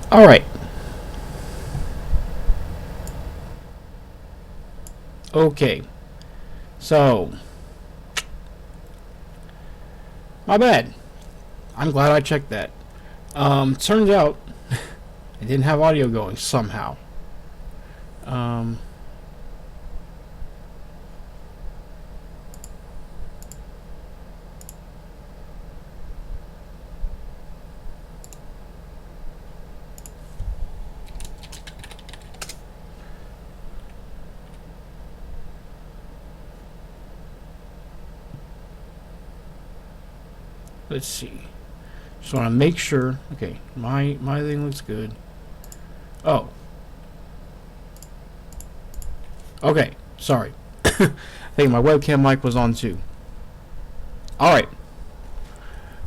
All right. Okay. So, my bad. I'm glad I checked that. Turns out I didn't have audio going somehow. Um, let's see. Just want to make sure. Okay, my thing looks good. Oh, okay. Sorry. I think my webcam mic was on too. All right.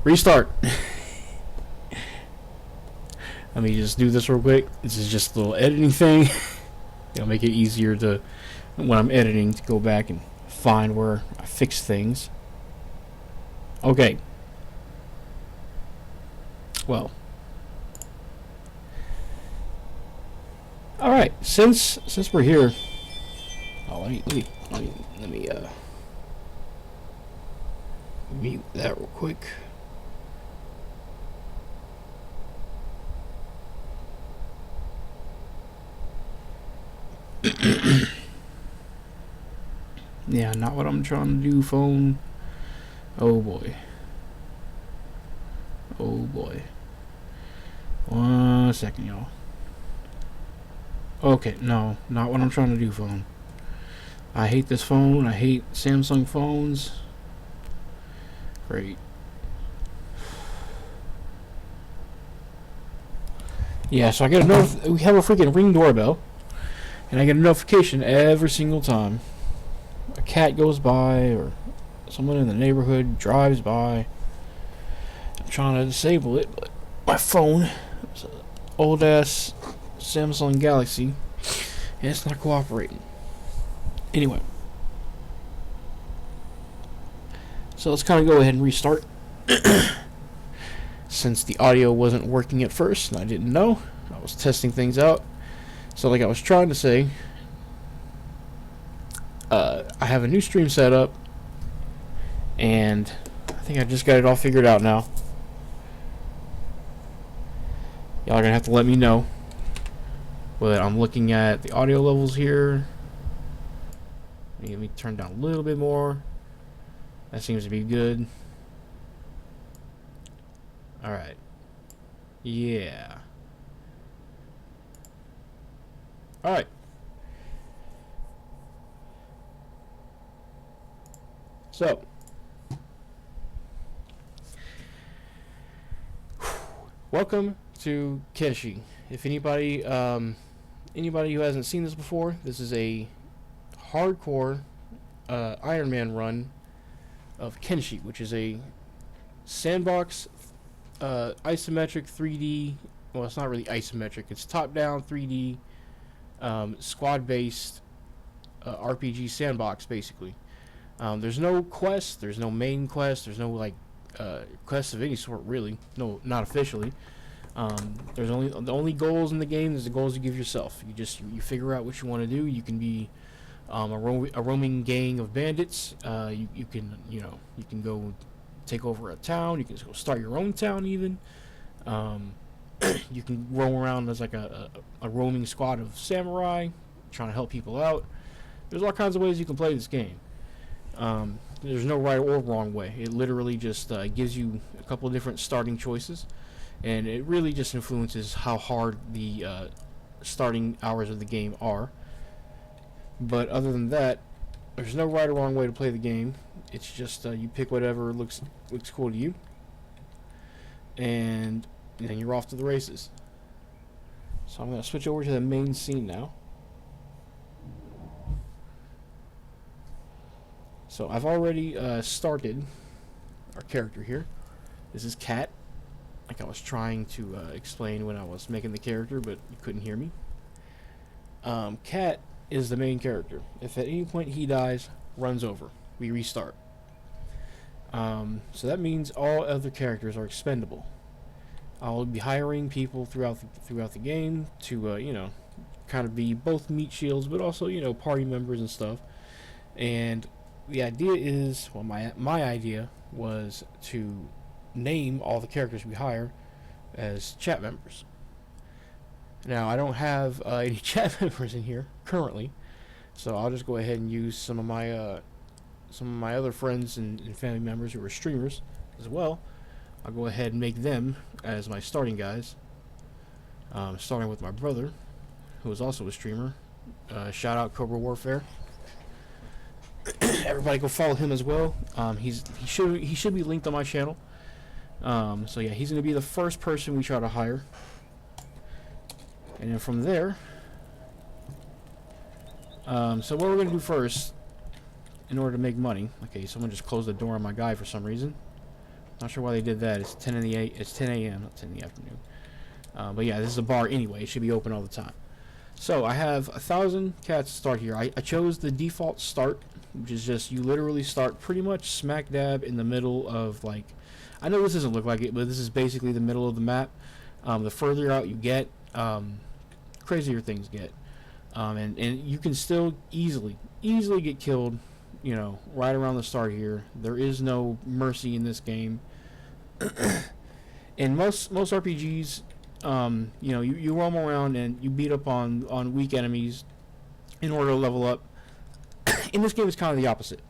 Restart. Let me just do this real quick. This is just a little editing thing. It'll make it easier to, when I'm editing, to go back and find where I fix things. Okay. Well. All right. Since we're here, oh let me mute that real quick. Yeah, not what I'm trying to do, phone. Oh boy. Oh boy. 1 second, y'all. Okay, no, not what I'm trying to do, phone. I hate this phone. I hate Samsung phones. Great. Yeah, so I get a we have a freaking Ring doorbell, and I get a notification every single time a cat goes by or someone in the neighborhood drives by. I'm trying to disable it, but my phone, it's an old ass Samsung Galaxy, and it's not cooperating. Anyway, so let's kind of go ahead and restart. Since the audio wasn't working at first, and I didn't know, I was testing things out. So, like I was trying to say, I have a new stream set up, and I think I just got it all figured out now. Y'all are gonna have to let me know. But I'm looking at the audio levels here. Let me turn down a little bit more. That seems to be good. Alright. Yeah. Alright. So. Welcome to Kenshi. If anybody who hasn't seen this before, this is a hardcore Ironman run of Kenshi, which is a sandbox isometric 3D. Well, it's not really isometric. It's top-down 3D squad-based RPG sandbox, basically. There's no quest. There's no main quest. There's no quests of any sort, really. No, not officially. There's only the only goals in the game is the goals you give yourself. You figure out what you want to do. You can be a roaming gang of bandits. You can go take over a town. You can go start your own town even. You can roam around as like a roaming squad of samurai trying to help people out. There's all kinds of ways you can play this game. There's no right or wrong way. It literally just gives you a couple of different starting choices, and it really just influences how hard the starting hours of the game are. But other than that, there's no right or wrong way to play the game. It's just you pick whatever looks cool to you, and then you're off to the races. So I'm going to switch over to the main scene now. So I've already started our character here. This is Kat, like I was trying to explain when I was making the character, but you couldn't hear me. Kat is the main character. If at any point he dies, runs over. We restart. So that means all other characters are expendable. I'll be hiring people throughout the game to kind of be both meat shields, but also party members and stuff. And the idea is, well, my idea was to name all the characters we hire as chat members. Now I don't have any chat members in here currently, so I'll just go ahead and use some of my other friends and family members who are streamers as well. I'll go ahead and make them as my starting guys. Starting with my brother, who is also a streamer. Shout out Cobra Warfare. Everybody go follow him as well. He should be linked on my channel. So yeah, he's gonna be the first person we try to hire, and then from there. So what we're gonna do first, in order to make money. Okay, someone just closed the door on my guy for some reason. Not sure why they did that. It's 10 a.m. not 10 in the afternoon. But yeah, this is a bar anyway. It should be open all the time. So I have 1,000 cats to start here. I chose the default start, which is just you literally start pretty much smack dab in the middle of, like, I know this doesn't look like it, but this is basically the middle of the map. The further out you get, crazier things get. And you can still easily get killed, right around the start here. There is no mercy in this game. In most RPGs, you roam around and you beat up on weak enemies in order to level up. In this game, it's kind of the opposite.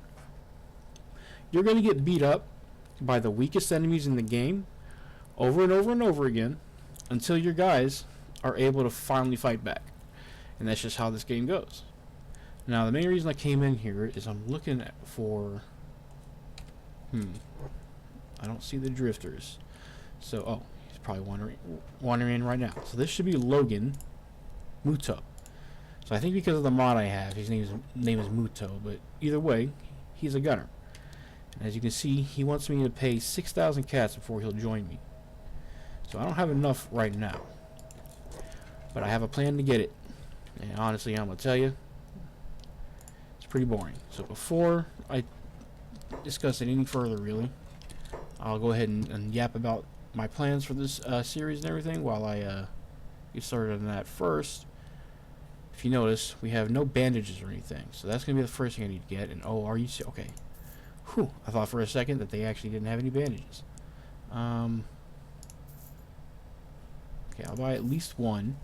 You're going to get beat up by the weakest enemies in the game over and over and over again until your guys are able to finally fight back. And that's just how this game goes. Now, the main reason I came in here is I'm looking for... I don't see the drifters. So, oh, he's probably wandering in right now. So this should be Logan Muto. So I think because of the mod I have, his name is Muto. But either way, he's a gunner. And as you can see, he wants me to pay 6,000 cats before he'll join me. So I don't have enough right now. But I have a plan to get it. And honestly, I'm going to tell you, it's pretty boring. So before I discuss it any further, really, I'll go ahead and yap about my plans for this series and everything while I get started on that. First, if you notice, we have no bandages or anything. So that's going to be the first thing I need to get. And oh, are you... Okay. Whew. I thought for a second that they actually didn't have any bandages. Okay, I'll buy at least one.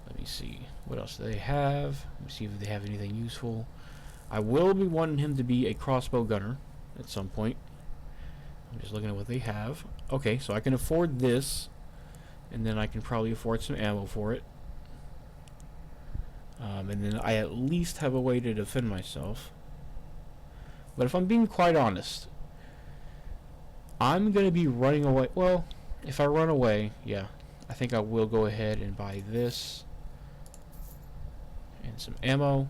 Let me see. What else do they have? Let me see if they have anything useful. I will be wanting him to be a crossbow gunner at some point. I'm just looking at what they have. Okay, so I can afford this. And then I can probably afford some ammo for it. And then I at least have a way to defend myself. But if I'm being quite honest, I'm going to be running away. Well, if I run away, yeah, I think I will go ahead and buy this. And some ammo.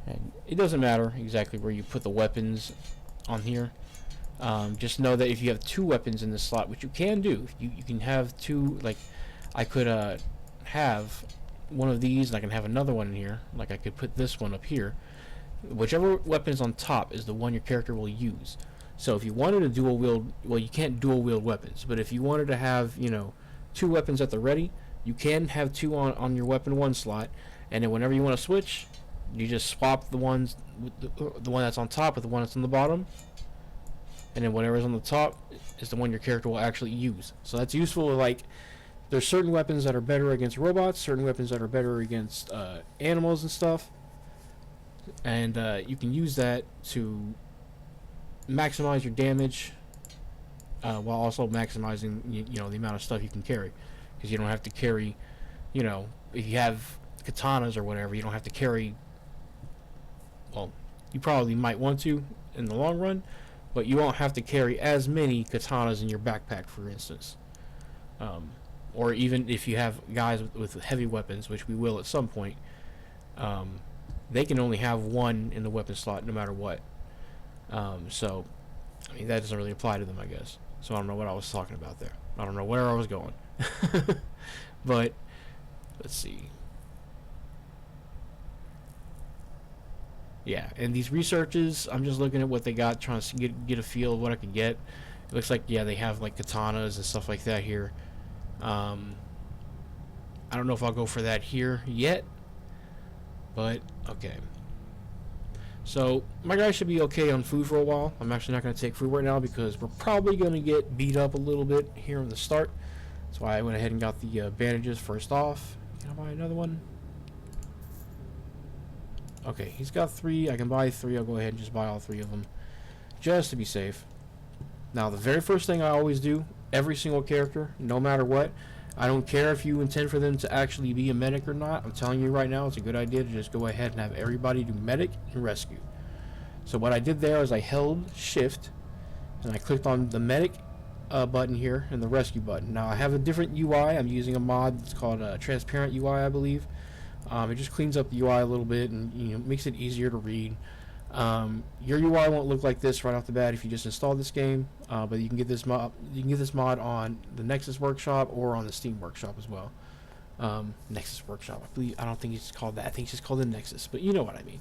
And it doesn't matter exactly where you put the weapons on here. Just know that if you have two weapons in this slot, which you can do, you can have two. Like, I could have one of these, and I can have another one in here. Like, I could put this one up here. Whichever weapon is on top is the one your character will use. So if you wanted to dual wield, well, you can't dual wield weapons. But if you wanted to have, two weapons at the ready, you can have two on your weapon one slot, and then whenever you want to switch, you just swap the ones, the one that's on top with the one that's on the bottom, and then whatever's on the top is the one your character will actually use. So that's useful. Like, there's certain weapons that are better against robots, certain weapons that are better against animals and stuff, and you can use that to maximize your damage while also maximizing the amount of stuff you can carry, because you don't have to carry, if you have katanas or whatever, you don't have to carry. Well, you probably might want to in the long run, but you won't have to carry as many katanas in your backpack, for instance. Or even if you have guys with heavy weapons, which we will at some point, they can only have one in the weapon slot no matter what. So, I mean, that doesn't really apply to them, I guess. So I don't know what I was talking about there. I don't know where I was going. But, let's see. Yeah, and these researches, I'm just looking at what they got, trying to get a feel of what I can get. It looks like, yeah, they have like katanas and stuff like that here. I don't know if I'll go for that here yet, but okay. So my guy should be okay on food for a while. I'm actually not going to take food right now because we're probably going to get beat up a little bit here in the start. That's why I went ahead and got the bandages first off. Can I buy another one? Okay, he's got 3. I can buy 3. I'll go ahead and just buy all 3 of them, just to be safe. Now, the very first thing I always do, every single character, no matter what, I don't care if you intend for them to actually be a medic or not. I'm telling you right now, it's a good idea to just go ahead and have everybody do medic and rescue. So what I did there is I held shift, and I clicked on the medic button here and the rescue button. Now, I have a different UI. I'm using a mod that's called Transparent UI, I believe. It just cleans up the UI a little bit and makes it easier to read. Your UI won't look like this right off the bat if you just install this game, but you can get this mod. You can get this mod on the Nexus Workshop or on the Steam Workshop as well. Nexus Workshop, I don't think it's called that. I think it's just called the Nexus, but you know what I mean.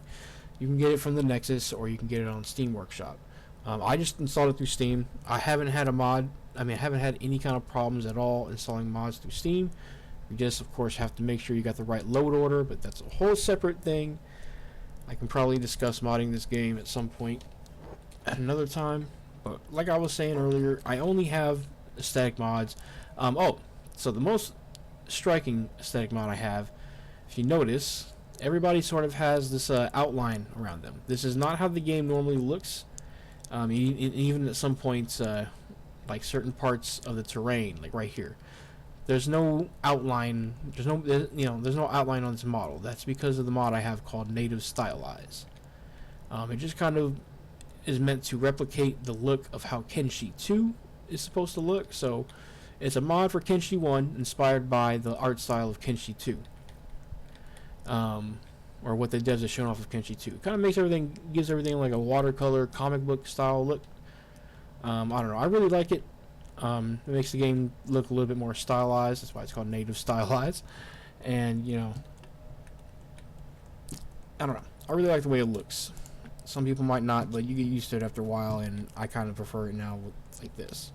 You can get it from the Nexus or you can get it on Steam Workshop. I just installed it through Steam. I haven't had I haven't had any kind of problems at all installing mods through Steam. You just, of course, have to make sure you got the right load order, but that's a whole separate thing. I can probably discuss modding this game at some point at another time. But like I was saying earlier, I only have aesthetic mods. So the most striking aesthetic mod I have, if you notice, everybody sort of has this outline around them. This is not how the game normally looks. Even at some points, like certain parts of the terrain, like right here. There's no outline. There's no outline on this model. That's because of the mod I have called Native Stylize. It just kind of is meant to replicate the look of how Kenshi 2 is supposed to look. So it's a mod for Kenshi 1 inspired by the art style of Kenshi 2. Or what the devs have shown off of Kenshi 2. It kind of gives everything like a watercolor comic book style look. I don't know. I really like it. It makes the game look a little bit more stylized. That's why it's called Native Stylize. And, I don't know. I really like the way it looks. Some people might not, but you get used to it after a while, and I kind of prefer it now with like this.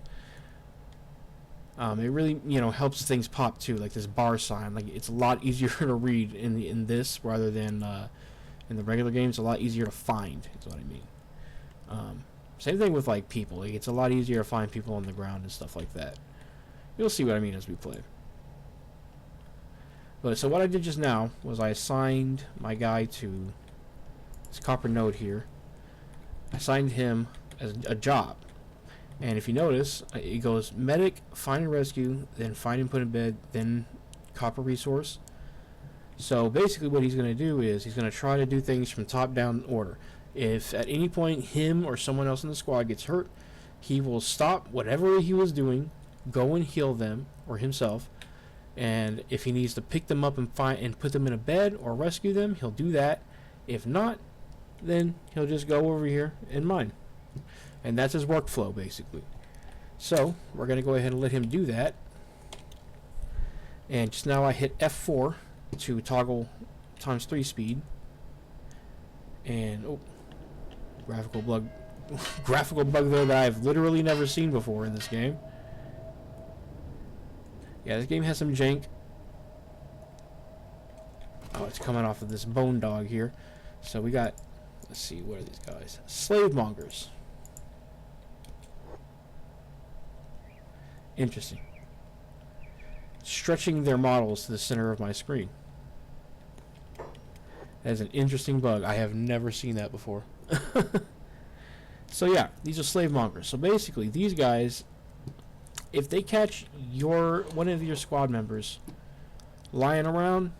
It really, helps things pop too, like this bar sign. Like, it's a lot easier to read in this rather than in the regular game. It's a lot easier to find, is what I mean. Same thing with like people. Like, it's a lot easier to find people on the ground and stuff like that. You'll see what I mean as we play. But so what I did just now was I assigned my guy to this copper node here. I assigned him as a job. And if you notice, it goes medic, find and rescue, then find and put in bed, then copper resource. So basically what he's going to do is he's going to try to do things from top down order. If at any point him or someone else in the squad gets hurt, he will stop whatever he was doing, go and heal them or himself, and if he needs to pick them up and put them in a bed or rescue them, he'll do that. If not, then he'll just go over here and mine. And that's his workflow basically. So we're going to go ahead and let him do that. And just now I hit F4 to toggle ×3 speed. And graphical bug there that I've literally never seen before in this game. Yeah, this game has some jank. Oh, it's coming off of this bone dog here. So we got, let's see, what are these guys? Slave mongers. Interesting. Stretching their models to the center of my screen. That is an interesting bug. I have never seen that before. So yeah, these are slave mongers. So basically, these guys, if they catch one of your squad members lying around,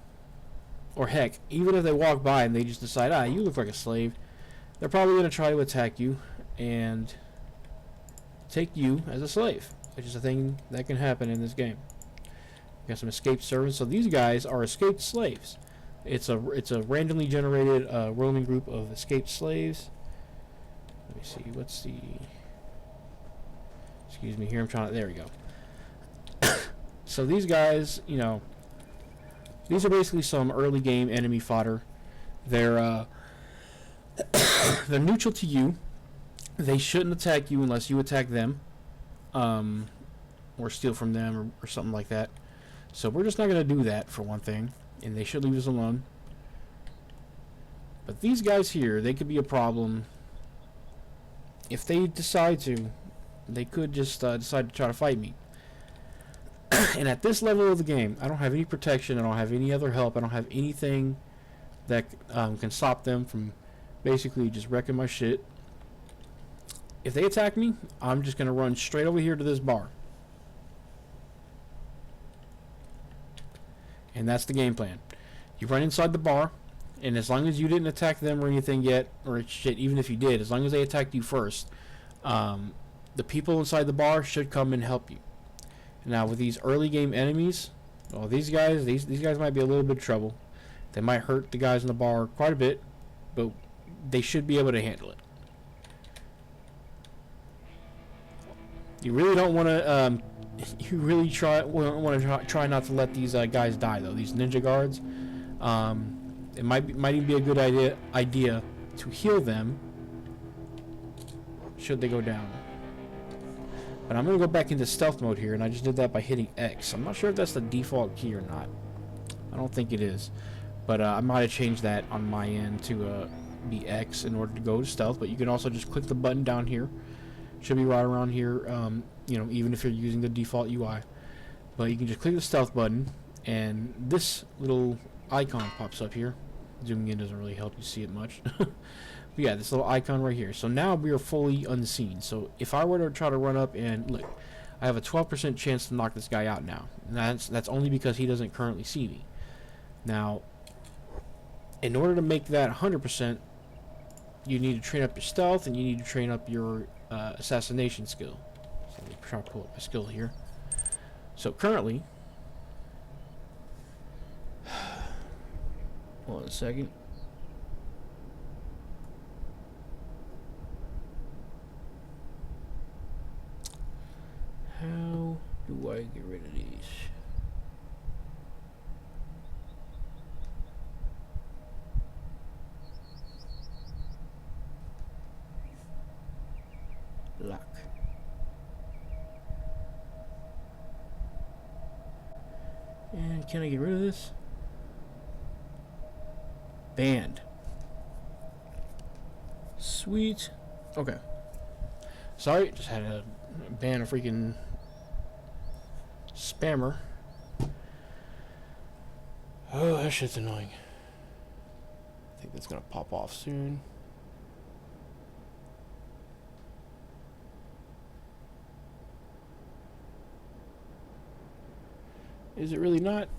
or heck, even if they walk by and they just decide, you look like a slave, they're probably going to try to attack you and take you as a slave, which is a thing that can happen in this game. You got some escaped servants. So these guys are escaped slaves. It's a randomly generated roaming group of escaped slaves. Let me see. What's the? Excuse me. Here I'm trying to. There we go. So these guys, these are basically some early game enemy fodder. They're they're neutral to you. They shouldn't attack you unless you attack them. or steal from them or something like that. So we're just not going to do that, for one thing, and they should leave us alone. But these guys here, they could be a problem. If they decide to, they could just decide to try to fight me. And at this level of the game, I don't have any protection, I don't have any other help, I don't have anything that can stop them from basically just wrecking my shit. If they attack me, I'm just going to run straight over here to this bar. And that's the game plan. You run inside the bar, and as long as you didn't attack them or anything yet, or shit, even if you did, as long as they attacked you first, the people inside the bar should come and help you. Now, with these early game enemies, well, these guys might be a little bit of trouble. They might hurt the guys in the bar quite a bit, but they should be able to handle it. You really don't want to. You really want to try not to let these guys die, though. These ninja guards. It might even be a good idea to heal them should they go down. But I'm going to go back into stealth mode here, and I just did that by hitting X. I'm not sure if that's the default key or not. I don't think it is. But I might have changed that on my end to be X in order to go to stealth. But you can also just click the button down here. Should be right around here, you know, even if you're using the default UI. But you can just click the stealth button, and this little icon pops up here. Zooming in doesn't really help you see it much. But yeah, this little icon right here. So now we are fully unseen. So if I were to try to run up and look, I have a 12% chance to knock this guy out now. And that's only because he doesn't currently see me. Now, in order to make that 100%, you need to train up your stealth, and you need to train up your assassination skill. So let me try to pull up my skill here. So currently, hold on a second. How do I get rid of these? Lock. And can I get rid of this? Banned. Sweet. Okay. Sorry, just had to ban a freaking spammer. Oh, that shit's annoying. I think that's gonna pop off soon. Is it really not?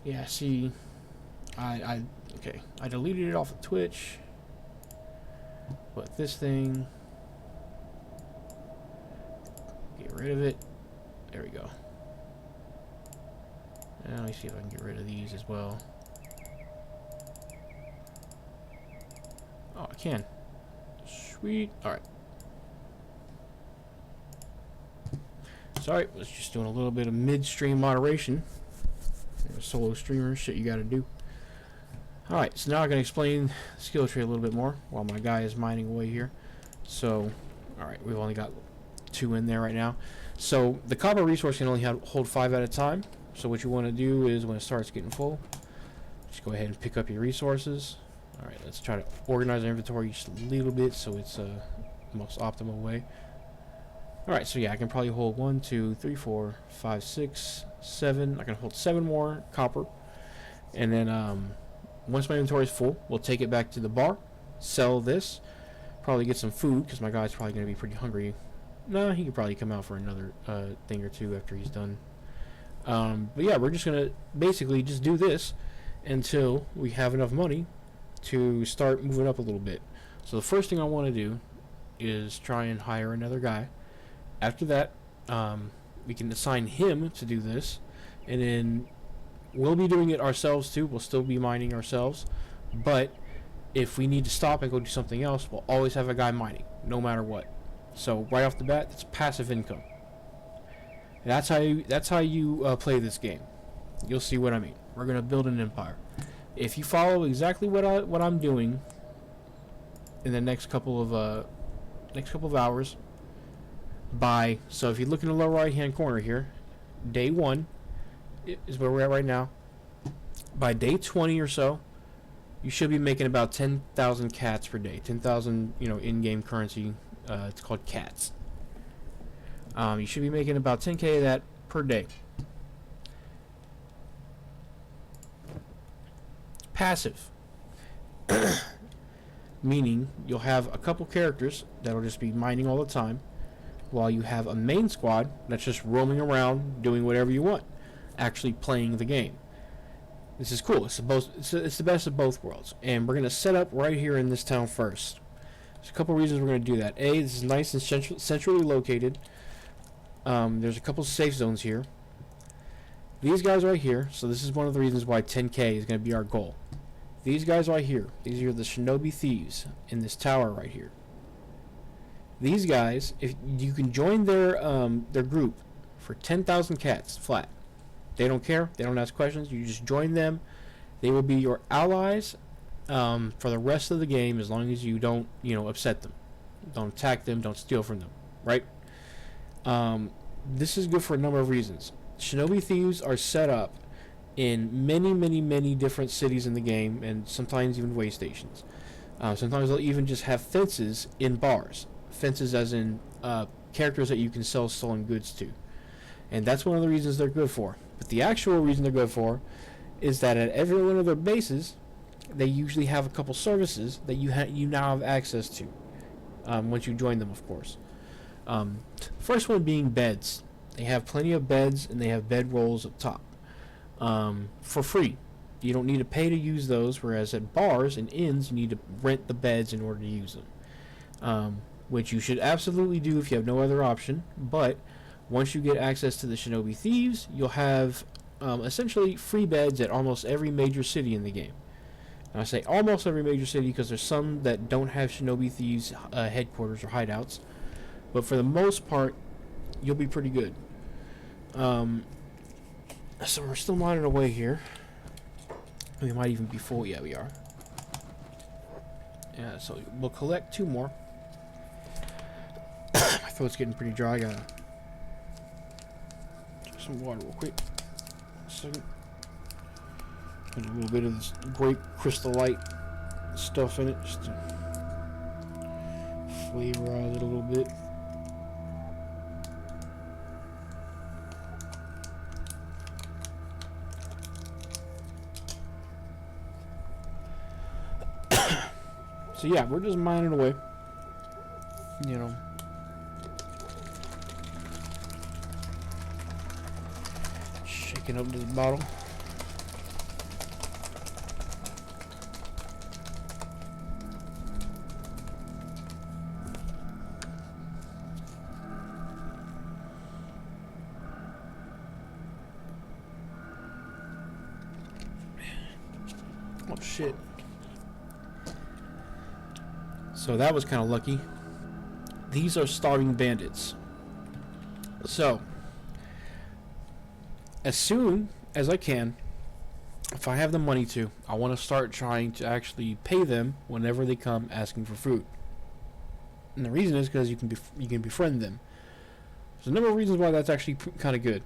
Yeah, see, okay, I deleted it off of Twitch, but this thing, get rid of it. There we go. Now let me see if I can get rid of these as well. Oh, I can. Sweet. All right. Sorry, was just doing a little bit of midstream moderation. Solo streamer shit you gotta do. Alright, so now I'm gonna explain the skill tree a little bit more while my guy is mining away here. So, alright, we've only got 2 in there right now. So the copper resource can only hold 5 at a time. So what you want to do is when it starts getting full, just go ahead and pick up your resources. Alright, let's try to organize our inventory just a little bit so it's the most optimal way. Alright, so yeah, I can probably hold 1, 2, 3, 4, 5, 6, 7. I can hold 7 more copper. And then once my inventory is full, we'll take it back to the bar, sell this, probably get some food, because my guy's probably going to be pretty hungry. No, he could probably come out for another thing or two after he's done. But yeah, we're just going to basically just do this until we have enough money to start moving up a little bit. So the first thing I want to do is try and hire another guy. After that, we can assign him to do this, and then we'll be doing it ourselves too. We'll still be mining ourselves, but if we need to stop and go do something else, we'll always have a guy mining, no matter what. So right off the bat, it's passive income. And that's how you play this game. You'll see what I mean. We're gonna build an empire. If you follow exactly what I'm doing, in the next couple of hours. So if you look in the lower right hand corner here, day 1 is where we're at right now. By day 20 or so, you should be making about 10,000 cats per day. 10,000, in-game currency. It's called cats. You should be making about 10k of that per day. Passive. Meaning you'll have a couple characters that'll just be mining all the time, while you have a main squad that's just roaming around doing whatever you want, actually playing the game. This is cool. It's the best of both worlds. And we're going to set up right here in this town first. There's a couple reasons we're going to do that. A, this is nice and centrally located. There's a couple safe zones here. These guys right here, so this is one of the reasons why 10k is going to be our goal. These guys right here, these are the shinobi thieves in this tower right here. These guys, if you can join their group for 10,000 cats flat. They don't care. They don't ask questions. You just join them. They will be your allies for the rest of the game, as long as you don't, upset them. Don't attack them. Don't steal from them. Right? This is good for a number of reasons. Shinobi thieves are set up in many, many, many different cities in the game, and sometimes even way stations. Sometimes they'll even just have fences in bars. Fences as in characters that you can sell stolen goods to. And that's one of the reasons they're good for. But the actual reason they're good for is that at every one of their bases, they usually have a couple services that you now have access to. Once you join them, of course. First one being beds. They have plenty of beds, and they have bed rolls up top. For free. You don't need to pay to use those, whereas at bars and inns, you need to rent the beds in order to use them. Which you should absolutely do if you have no other option. But once you get access to the Shinobi Thieves, you'll have essentially free beds at almost every major city in the game. And I say almost every major city because there's some that don't have Shinobi Thieves headquarters or hideouts. But for the most part, you'll be pretty good. So we're still mining away here. We might even be full. Yeah, we are. Yeah, so we'll collect 2 more. My throat's getting pretty dry. I gotta drink some water real quick. A second. Put a little bit of this grape crystallite stuff in it just to flavorize it a little bit. So yeah, we're just mining away. Shaking up this bottle. Oh shit. So that was kind of lucky. These are starving bandits. So, as soon as I can, if I have the money to, I want to start trying to actually pay them whenever they come asking for food. And the reason is because you can befriend them. There's a number of reasons why that's actually kind of good.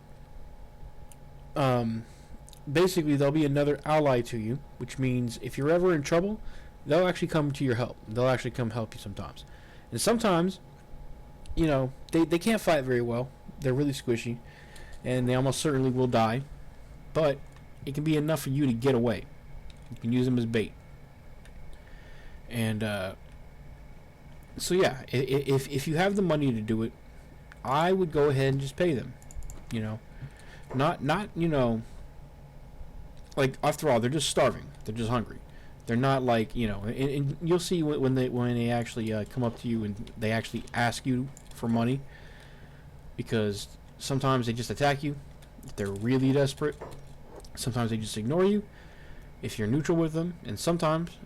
Basically, they'll be another ally to you, which means if you're ever in trouble, they'll actually come to your help. They'll actually come help you sometimes. And sometimes, they can't fight very well. They're really squishy. And they almost certainly will die. But it can be enough for you to get away. You can use them as bait. And, so yeah, if you have the money to do it, I would go ahead and just pay them. Not, like, after all, they're just starving. They're just hungry. They're not like, and you'll see when they actually come up to you and they actually ask you for money, because sometimes they just attack you if they're really desperate. Sometimes they just ignore you if you're neutral with them, and sometimes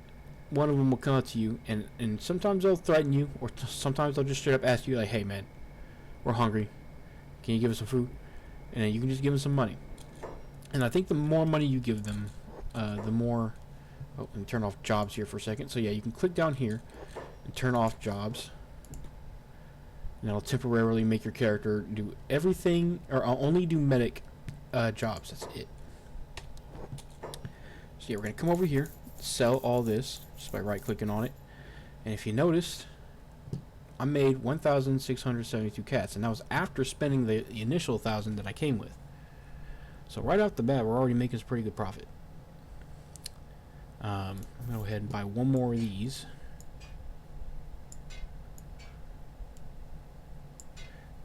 one of them will come up to you and sometimes they'll threaten you, or sometimes they'll just straight up ask you like, hey man, we're hungry, can you give us some food? And then you can just give them some money. And I think the more money you give them, the more... Oh, let me turn off jobs here for a second. So yeah, you can click down here, and turn off jobs. And that'll temporarily make your character do everything, or I'll only do medic jobs. That's it. So yeah, we're gonna come over here, sell all this just by right-clicking on it. And if you noticed, I made 1,672 cats, and that was after spending the initial 1,000 that I came with. So right off the bat, we're already making some pretty good profit. I'm gonna go ahead and buy one more of these.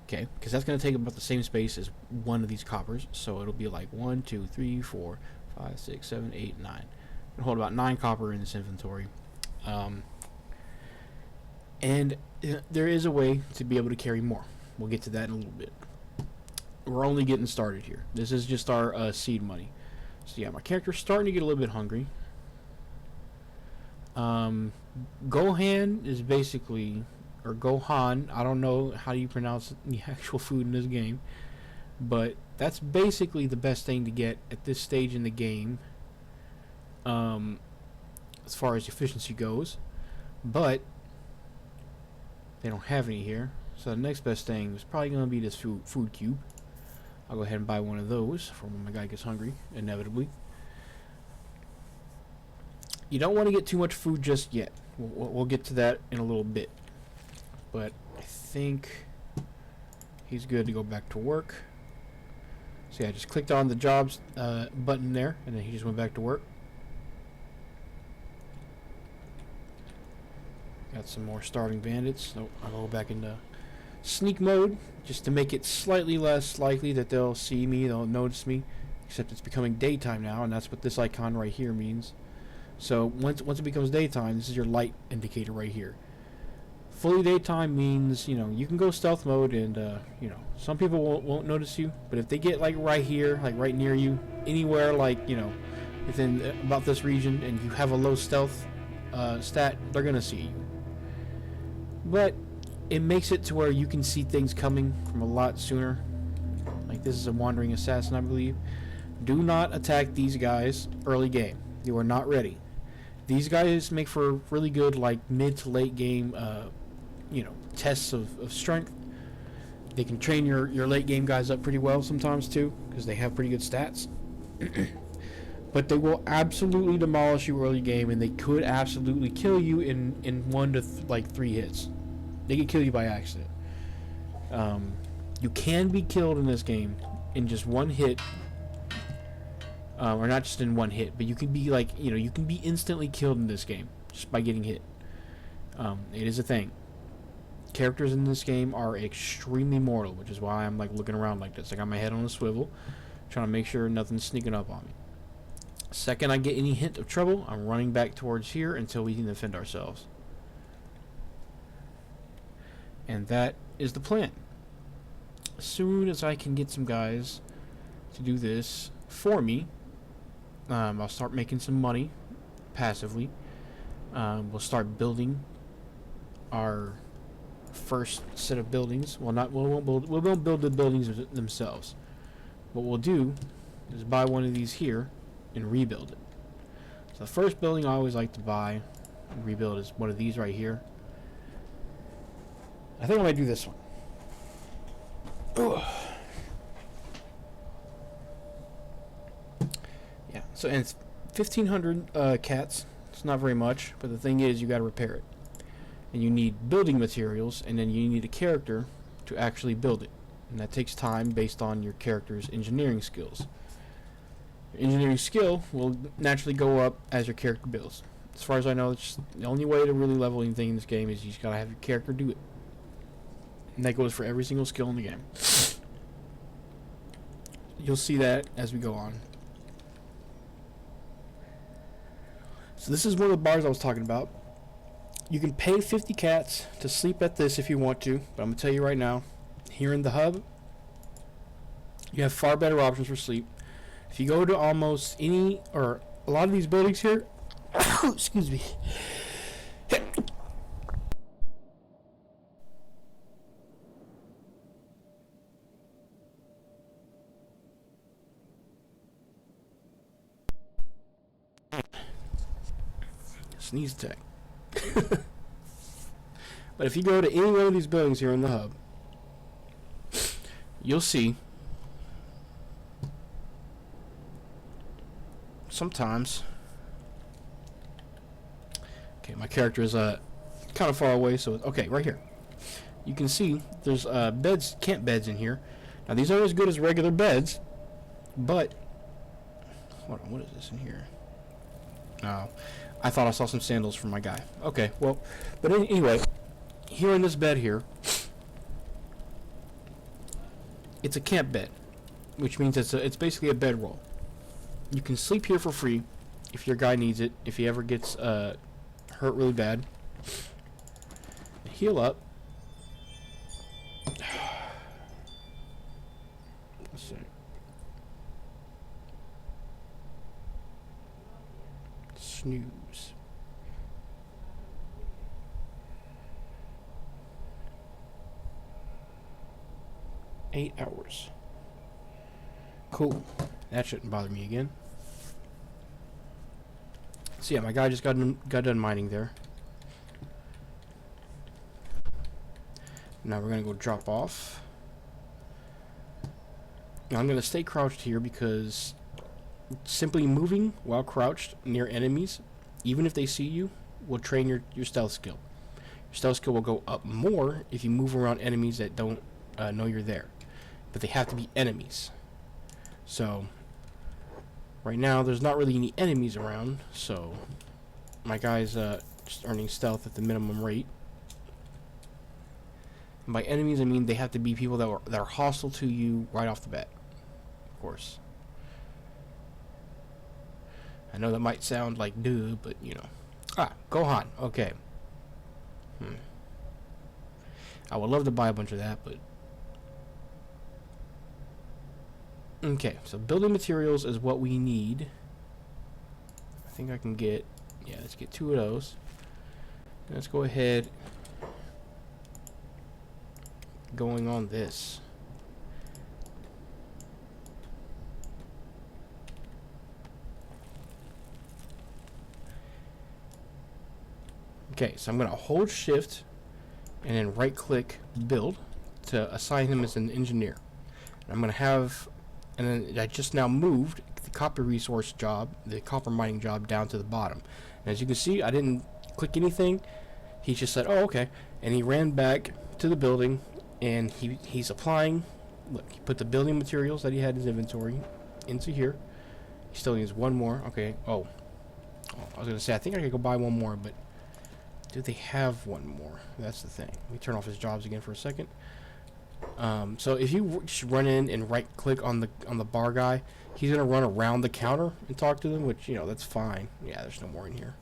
Okay, because that's gonna take about the same space as one of these coppers. So it'll be like 1, 2, 3, 4, 5, 6, 7, 8, 9. I'll hold about 9 copper in this inventory. And there is a way to be able to carry more. We'll get to that in a little bit. We're only getting started here. This is just our seed money. So yeah, my character's starting to get a little bit hungry. Gohan is basically, or Gohan, I don't know how you pronounce the actual food in this game, but that's basically the best thing to get at this stage in the game, as far as efficiency goes. But they don't have any here, so the next best thing is probably going to be this food cube. I'll go ahead and buy one of those for when my guy gets hungry, inevitably. You don't want to get too much food just yet. We'll get to that in a little bit. But I think he's good to go back to work. So yeah, I just clicked on the jobs button there, and then he just went back to work. Got some more starving bandits. So I'll go back into sneak mode just to make it slightly less likely that they'll see me, they'll notice me. Except it's becoming daytime now, and that's what this icon right here means. So once it becomes daytime, this is your light indicator right here. Fully daytime means, you know, you can go stealth mode, and you know, some people won't notice you, but if they get like right here, like right near you, anywhere like, you know, within about this region, and you have a low stealth stat, they're gonna see you. But it makes it to where you can see things coming from a lot sooner. Like this is a wandering assassin, I believe. Do not attack these guys early game. You are not ready. These guys make for really good, like, mid to late game, you know, tests of strength. They can train your late game guys up pretty well sometimes too, because they have pretty good stats. But they will absolutely demolish you early game, and they could absolutely kill you in 1 to 3 hits. They could kill you by accident. You can be killed in this game in just 1 hit. Or not just in 1 hit, but you can be like, you know, you can be instantly killed in this game just by getting hit. It is a thing. Characters in this game are extremely mortal, which is why I'm like looking around like this. I got my head on a swivel, trying to make sure nothing's sneaking up on me. Second I get any hint of trouble, I'm running back towards here until we can defend ourselves. And that is the plan. As soon as I can get some guys to do this for me, I'll start making some money passively. We'll start building our first set of buildings. Well, we won't build the buildings themselves. What we'll do is buy one of these here and rebuild it. So the first building I always like to buy and rebuild is one of these right here. I think I might do this one. Ugh. Yeah, so and it's 1,500 cats. It's not very much, but the thing is, you got to repair it, and you need building materials, and then you need a character to actually build it, and that takes time based on your character's engineering skills. Your engineering skill will naturally go up as your character builds. As far as I know, it's the only way to really level anything in this game is you just gotta have your character do it, and that goes for every single skill in the game. You'll see that as we go on. So this is one of the bars I was talking about. You can pay 50 cats to sleep at this if you want to, but I'm going to tell you right now, here in the hub, you have far better options for sleep. If you go to almost any, or a lot of these buildings here, excuse me, sneeze attack. But if you go to any one of these buildings here in the hub, you'll see sometimes. Okay, my character is kind of far away, so okay, right here. You can see there's beds, camp beds in here. Now these aren't as good as regular beds, but hold on, what is this in here? Oh, I thought I saw some sandals from my guy. Okay, well, but anyway, here in this bed here, it's a camp bed, which means it's basically a bedroll. You can sleep here for free if your guy needs it. If he ever gets hurt really bad, heal up. Let's see. Snooze. Eight hours. Cool. That shouldn't bother me again. So yeah, my guy just got done mining there. Now we're gonna go drop off. Now I'm gonna stay crouched here because simply moving while crouched near enemies, even if they see you, will train your stealth skill. Your stealth skill will go up more if you move around enemies that don't know you're there. But they have to be enemies. So right now there's not really any enemies around, so my guy's just earning stealth at the minimum rate. And by enemies I mean they have to be people that are hostile to you right off the bat, of course. I know that might sound like duh, but you know. Gohan, okay. I would love to buy a bunch of that, but okay, so building materials is what we need. I think I can get, yeah, let's get 2 of those. Let's go ahead going on this. Okay, so I'm going to hold shift and then right click build to assign him as an engineer. And I'm going to have, and then I just now moved the copper resource job, the copper mining job, down to the bottom. And as you can see, I didn't click anything. He just said, oh, okay. And he ran back to the building and he's applying. Look, he put the building materials that he had in his inventory into here. He still needs one more. Okay. Oh, I was going to say, I think I could go buy one more, but do they have one more? That's the thing. Let me turn off his jobs again for a second. So if you just run in and right click on the bar guy, he's gonna run around the counter and talk to them, which, you know, that's fine. Yeah, there's no more in here.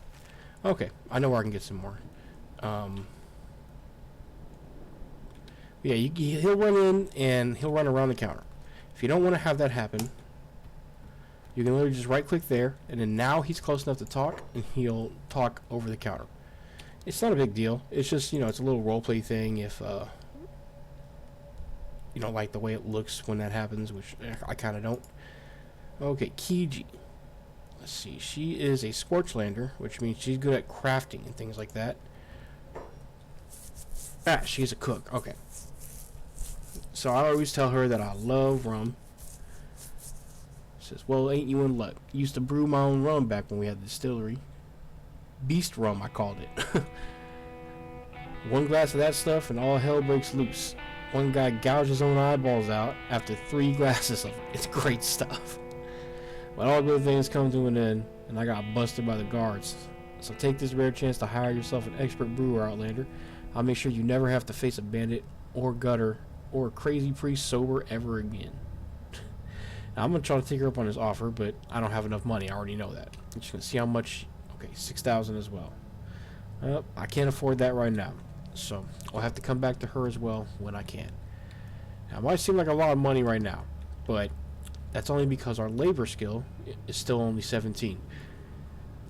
Okay, I know where I can get some more. Yeah, he'll run in and he'll run around the counter. If you don't want to have that happen, you can literally just right click there, and then now he's close enough to talk, and he'll talk over the counter. It's not a big deal. It's just, you know, it's a little roleplay thing if you don't like the way it looks when that happens, which I kind of don't. Okay, Kiji. Let's see. She is a Scorchlander, which means she's good at crafting and things like that. She's a cook. Okay. So I always tell her that I love rum. Says, well, ain't you in luck? Used to brew my own rum back when we had the distillery. Beast rum, I called it. One glass of that stuff and all hell breaks loose. One guy gouged his own eyeballs out after 3 glasses of it. It's great stuff. But all good things come to an end, and I got busted by the guards. So take this rare chance to hire yourself an expert brewer, Outlander. I'll make sure you never have to face a bandit or gutter or a crazy priest sober ever again. Now, I'm going to try to take her up on his offer, but I don't have enough money. I already know that. I'm just going to see how much. Okay, 6,000 as well. I can't afford that right now. So I'll have to come back to her as well when I can. Now, it might seem like a lot of money right now, but that's only because our labor skill is still only 17.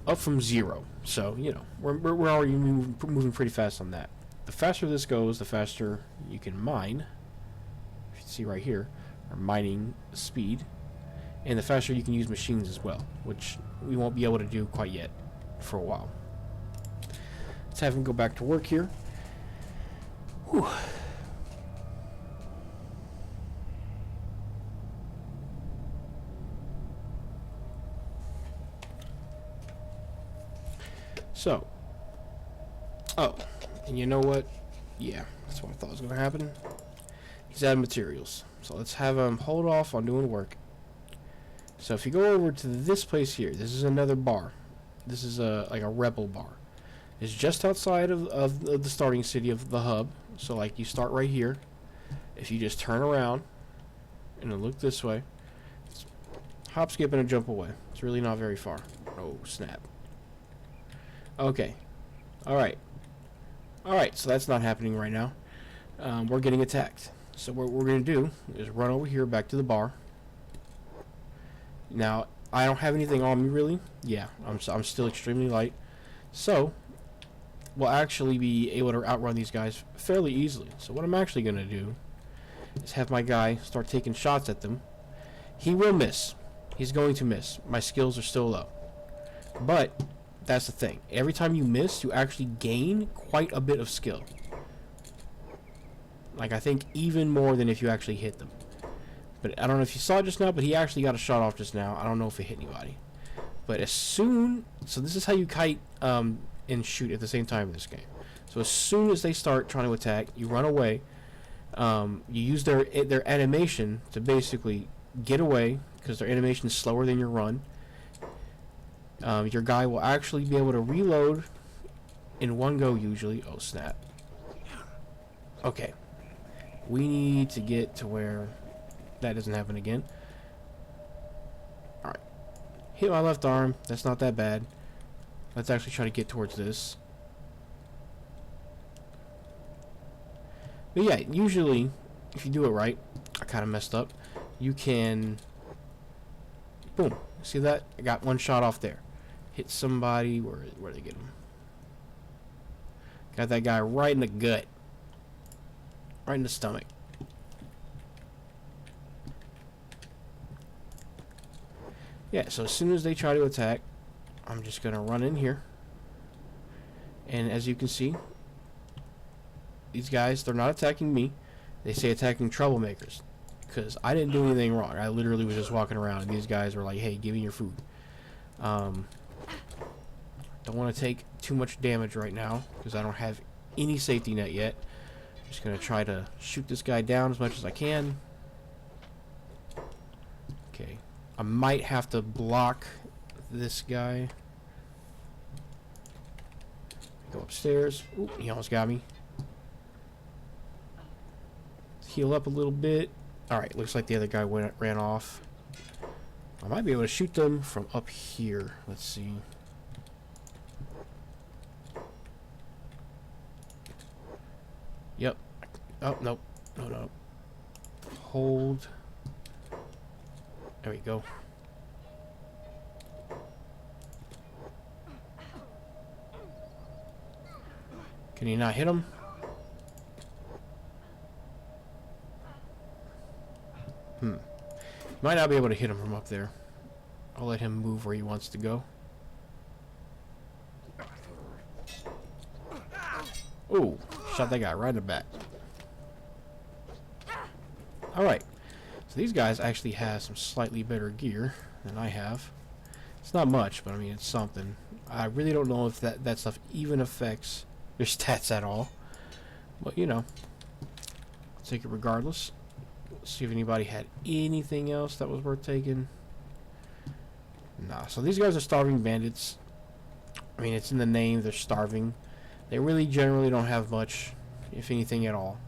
Up from 0. So, you know, we're already moving pretty fast on that. The faster this goes, the faster you can mine. If you see right here, our mining speed. And the faster you can use machines as well, which we won't be able to do quite yet for a while. Let's have him go back to work here. Whew. So, oh, and you know what? Yeah, that's what I thought was going to happen. He's out of materials. So let's have him hold off on doing work. So if you go over to this place here, this is another bar. This is like a rebel bar. It's just outside of the starting city of the hub. So like you start right here. If you just turn around and then look this way, it's hop, skip, and a jump away. It's really not very far. Oh, snap. Okay. Alright. Alright, so that's not happening right now. We're getting attacked. So what we're going to do is run over here back to the bar. Now, I don't have anything on me, really. Yeah, I'm still extremely light. So, we'll actually be able to outrun these guys fairly easily. So what I'm actually going to do is have my guy start taking shots at them. He will miss. He's going to miss. My skills are still low. But, that's the thing. Every time you miss, you actually gain quite a bit of skill. Like, I think even more than if you actually hit them. But I don't know if you saw it just now, but he actually got a shot off just now. I don't know if it hit anybody. But as soon... So this is how you kite and shoot at the same time in this game. So as soon as they start trying to attack, you run away. You use their animation to basically get away, because their animation is slower than your run. Your guy will actually be able to reload in one go usually. Oh, snap. Okay. We need to get to where that doesn't happen again. Alright. Hit my left arm. That's not that bad. Let's actually try to get towards this. But yeah, usually, if you do it right, I kind of messed up, you can... Boom. See that? I got one shot off there. Hit somebody. Where did they get him? Got that guy right in the gut. Right in the stomach. Yeah, so as soon as they try to attack, I'm just going to run in here. And as you can see, these guys, they're not attacking me. They say attacking troublemakers. Because I didn't do anything wrong. I literally was just walking around and these guys were like, hey, give me your food. Don't want to take too much damage right now because I don't have any safety net yet. Just going to try to shoot this guy down as much as I can. Okay. I might have to block this guy. Go upstairs. Ooh, he almost got me. Heal up a little bit. Alright, looks like the other guy ran off. I might be able to shoot them from up here. Let's see. Yep. Oh, nope. No. Hold. There we go. Can you not hit him? Might not be able to hit him from up there. I'll let him move where he wants to go. Ooh, shot that guy right in the back. Alright. So these guys actually have some slightly better gear than I have. It's not much, but I mean, it's something. I really don't know if that stuff even affects their stats at all. But, you know. I'll take it regardless. See if anybody had anything else that was worth taking. Nah, so these guys are starving bandits. I mean, it's in the name, they're starving. They really generally don't have much, if anything at all.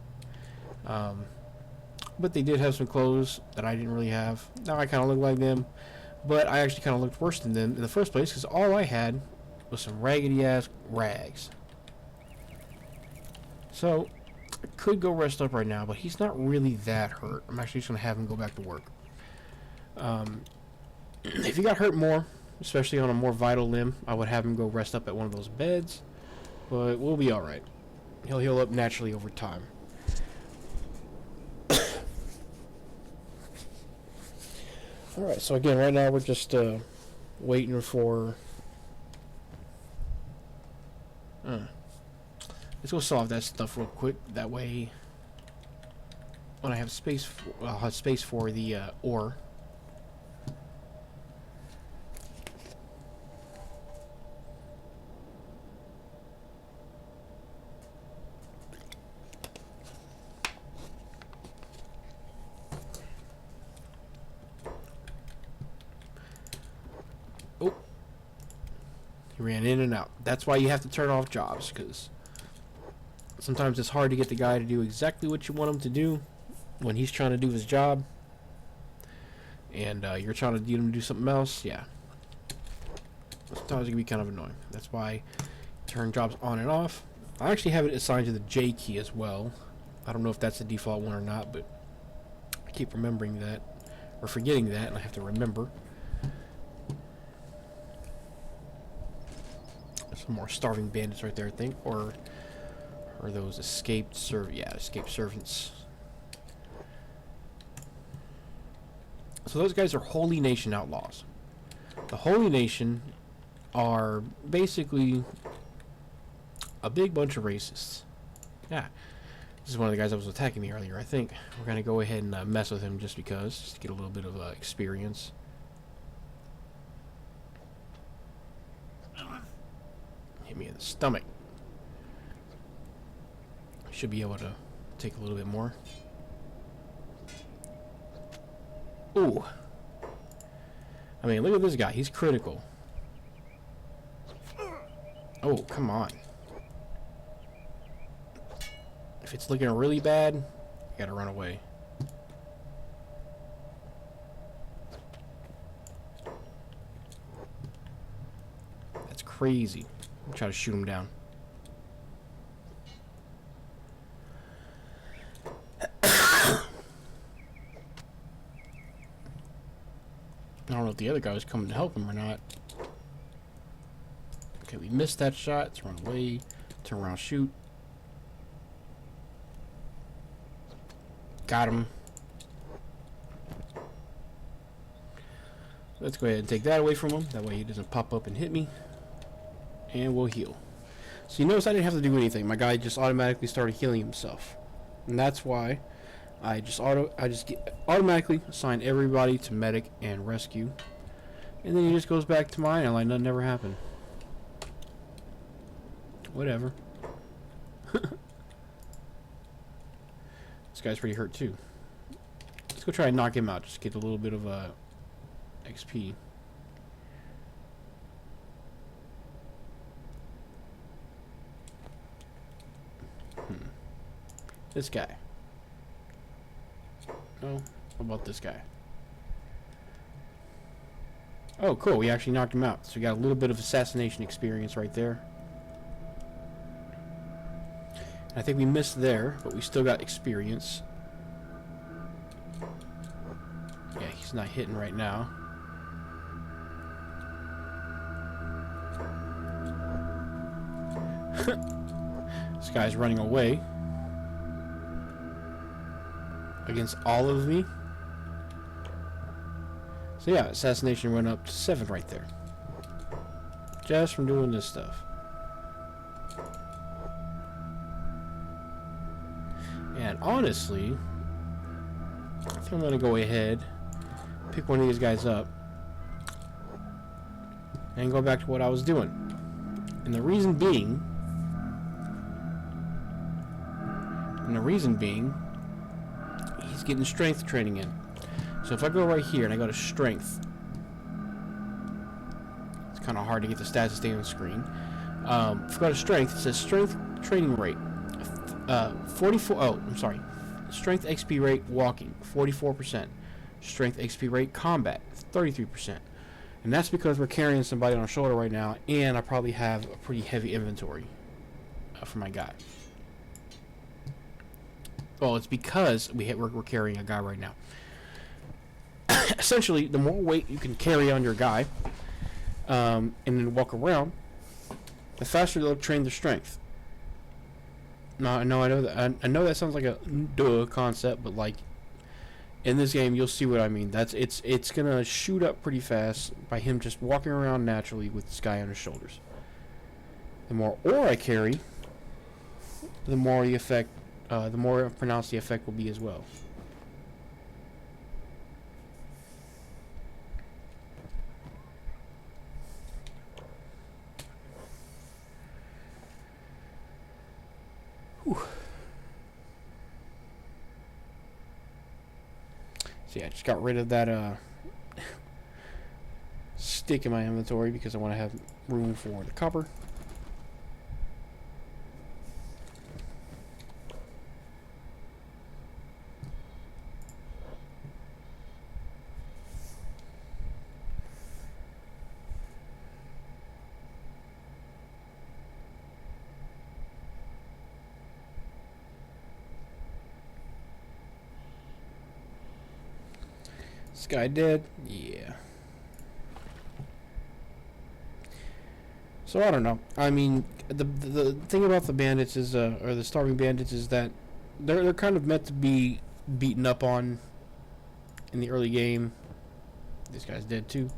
But they did have some clothes that I didn't really have. Now I kind of look like them, but I actually kind of looked worse than them in the first place because all I had was some raggedy-ass rags. So, I could go rest up right now, but he's not really that hurt. I'm actually just going to have him go back to work. If he got hurt more, especially on a more vital limb, I would have him go rest up at one of those beds. But we'll be alright. He'll heal up naturally over time. Alright, so again, right now we're just waiting for... Let's go solve that stuff real quick. That way, when I have space, I'll have space for the ore. Oh, he ran in and out. That's why you have to turn off jobs, because sometimes it's hard to get the guy to do exactly what you want him to do when he's trying to do his job, and you're trying to get him to do something else. Yeah, sometimes it can be kind of annoying. That's why I turn jobs on and off. I actually have it assigned to the J key as well. I don't know if that's the default one or not, but I keep remembering that, or forgetting that, and I have to remember. Some more starving bandits right there, I think, or those escaped escaped servants. So those guys are Holy Nation outlaws. The Holy Nation are basically a big bunch of racists. Yeah, this is one of the guys that was attacking me earlier. I think we're gonna go ahead and mess with him just because, just to get a little bit of experience. Hit me in the stomach. Should be able to take a little bit more. Ooh. I mean, look at this guy. He's critical. Oh, come on. If it's looking really bad, you gotta run away. That's crazy. I'll try to shoot him down. I don't know if the other guy was coming to help him or not. Okay, we missed that shot. Let's run away. Turn around, shoot. Got him. Let's go ahead and take that away from him. That way he doesn't pop up and hit me. And we'll heal. So you notice I didn't have to do anything. My guy just automatically started healing himself. And that's why I just automatically assign everybody to medic and rescue, and then he just goes back to mine and like nothing ever happened. Whatever. This guy's pretty hurt too. Let's go try and knock him out. Just get a little bit of XP. This guy. No? What about this guy? Oh, cool. We actually knocked him out. So we got a little bit of assassination experience right there. And I think we missed there, but we still got experience. Yeah, he's not hitting right now. This guy's running away against all of me. So yeah, assassination went up to 7 right there. Just from doing this stuff. And honestly, I think I'm going to go ahead, pick one of these guys up, and go back to what I was doing. And the reason being, he's getting strength training in. So if I go right here and I go to strength, it's kind of hard to get the stats to stay on the screen. If I go to strength, it says strength training rate, 44. Oh, I'm sorry. Strength XP rate walking, 44%. Strength XP rate combat, 33%. And that's because we're carrying somebody on our shoulder right now, and I probably have a pretty heavy inventory for my guy. Well, it's because we're carrying a guy right now. Essentially, the more weight you can carry on your guy, and then walk around, the faster they'll train their strength. Now, I know that. I know that sounds like a duh concept, but like in this game, you'll see what I mean. It's gonna shoot up pretty fast by him just walking around naturally with this guy on his shoulders. The more ore I carry, the more the effect, the more pronounced the effect will be as well. Whew. So yeah, I just got rid of that stick in my inventory because I want to have room for the copper. This guy dead? Yeah. So I don't know. I mean, the thing about the bandits is, or the starving bandits is that they're kind of meant to be beaten up on in the early game. This guy's dead too.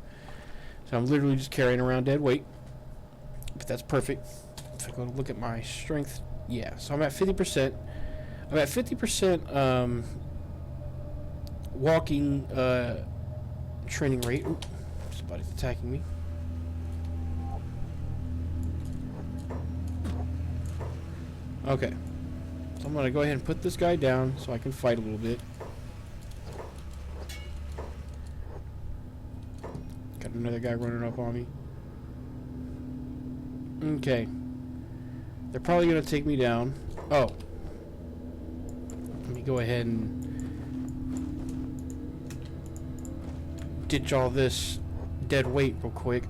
So I'm literally just carrying around dead weight. But that's perfect. If I go look at my strength, yeah. So I'm at 50%. I'm at 50% walking training rate. Ooh, somebody's attacking me. Okay. So I'm going to go ahead and put this guy down so I can fight a little bit. Got another guy running up on me. Okay. They're probably going to take me down. Oh. Let me go ahead and ditch all this dead weight real quick.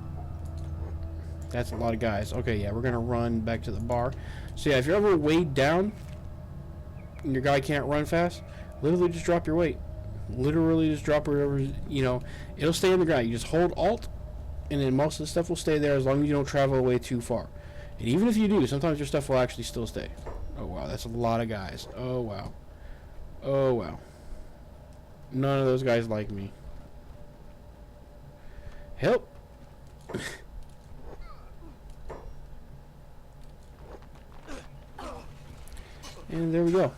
That's a lot of guys. Okay, yeah, we're going to run back to the bar. So yeah, if you're ever weighed down and your guy can't run fast, literally just drop your weight. Literally just drop wherever, you know, it'll stay in the ground. You just hold Alt, and then most of the stuff will stay there as long as you don't travel away too far. And even if you do, sometimes your stuff will actually still stay. Oh, wow, that's a lot of guys. Oh, wow. Oh, wow. None of those guys like me. Help! And there we go.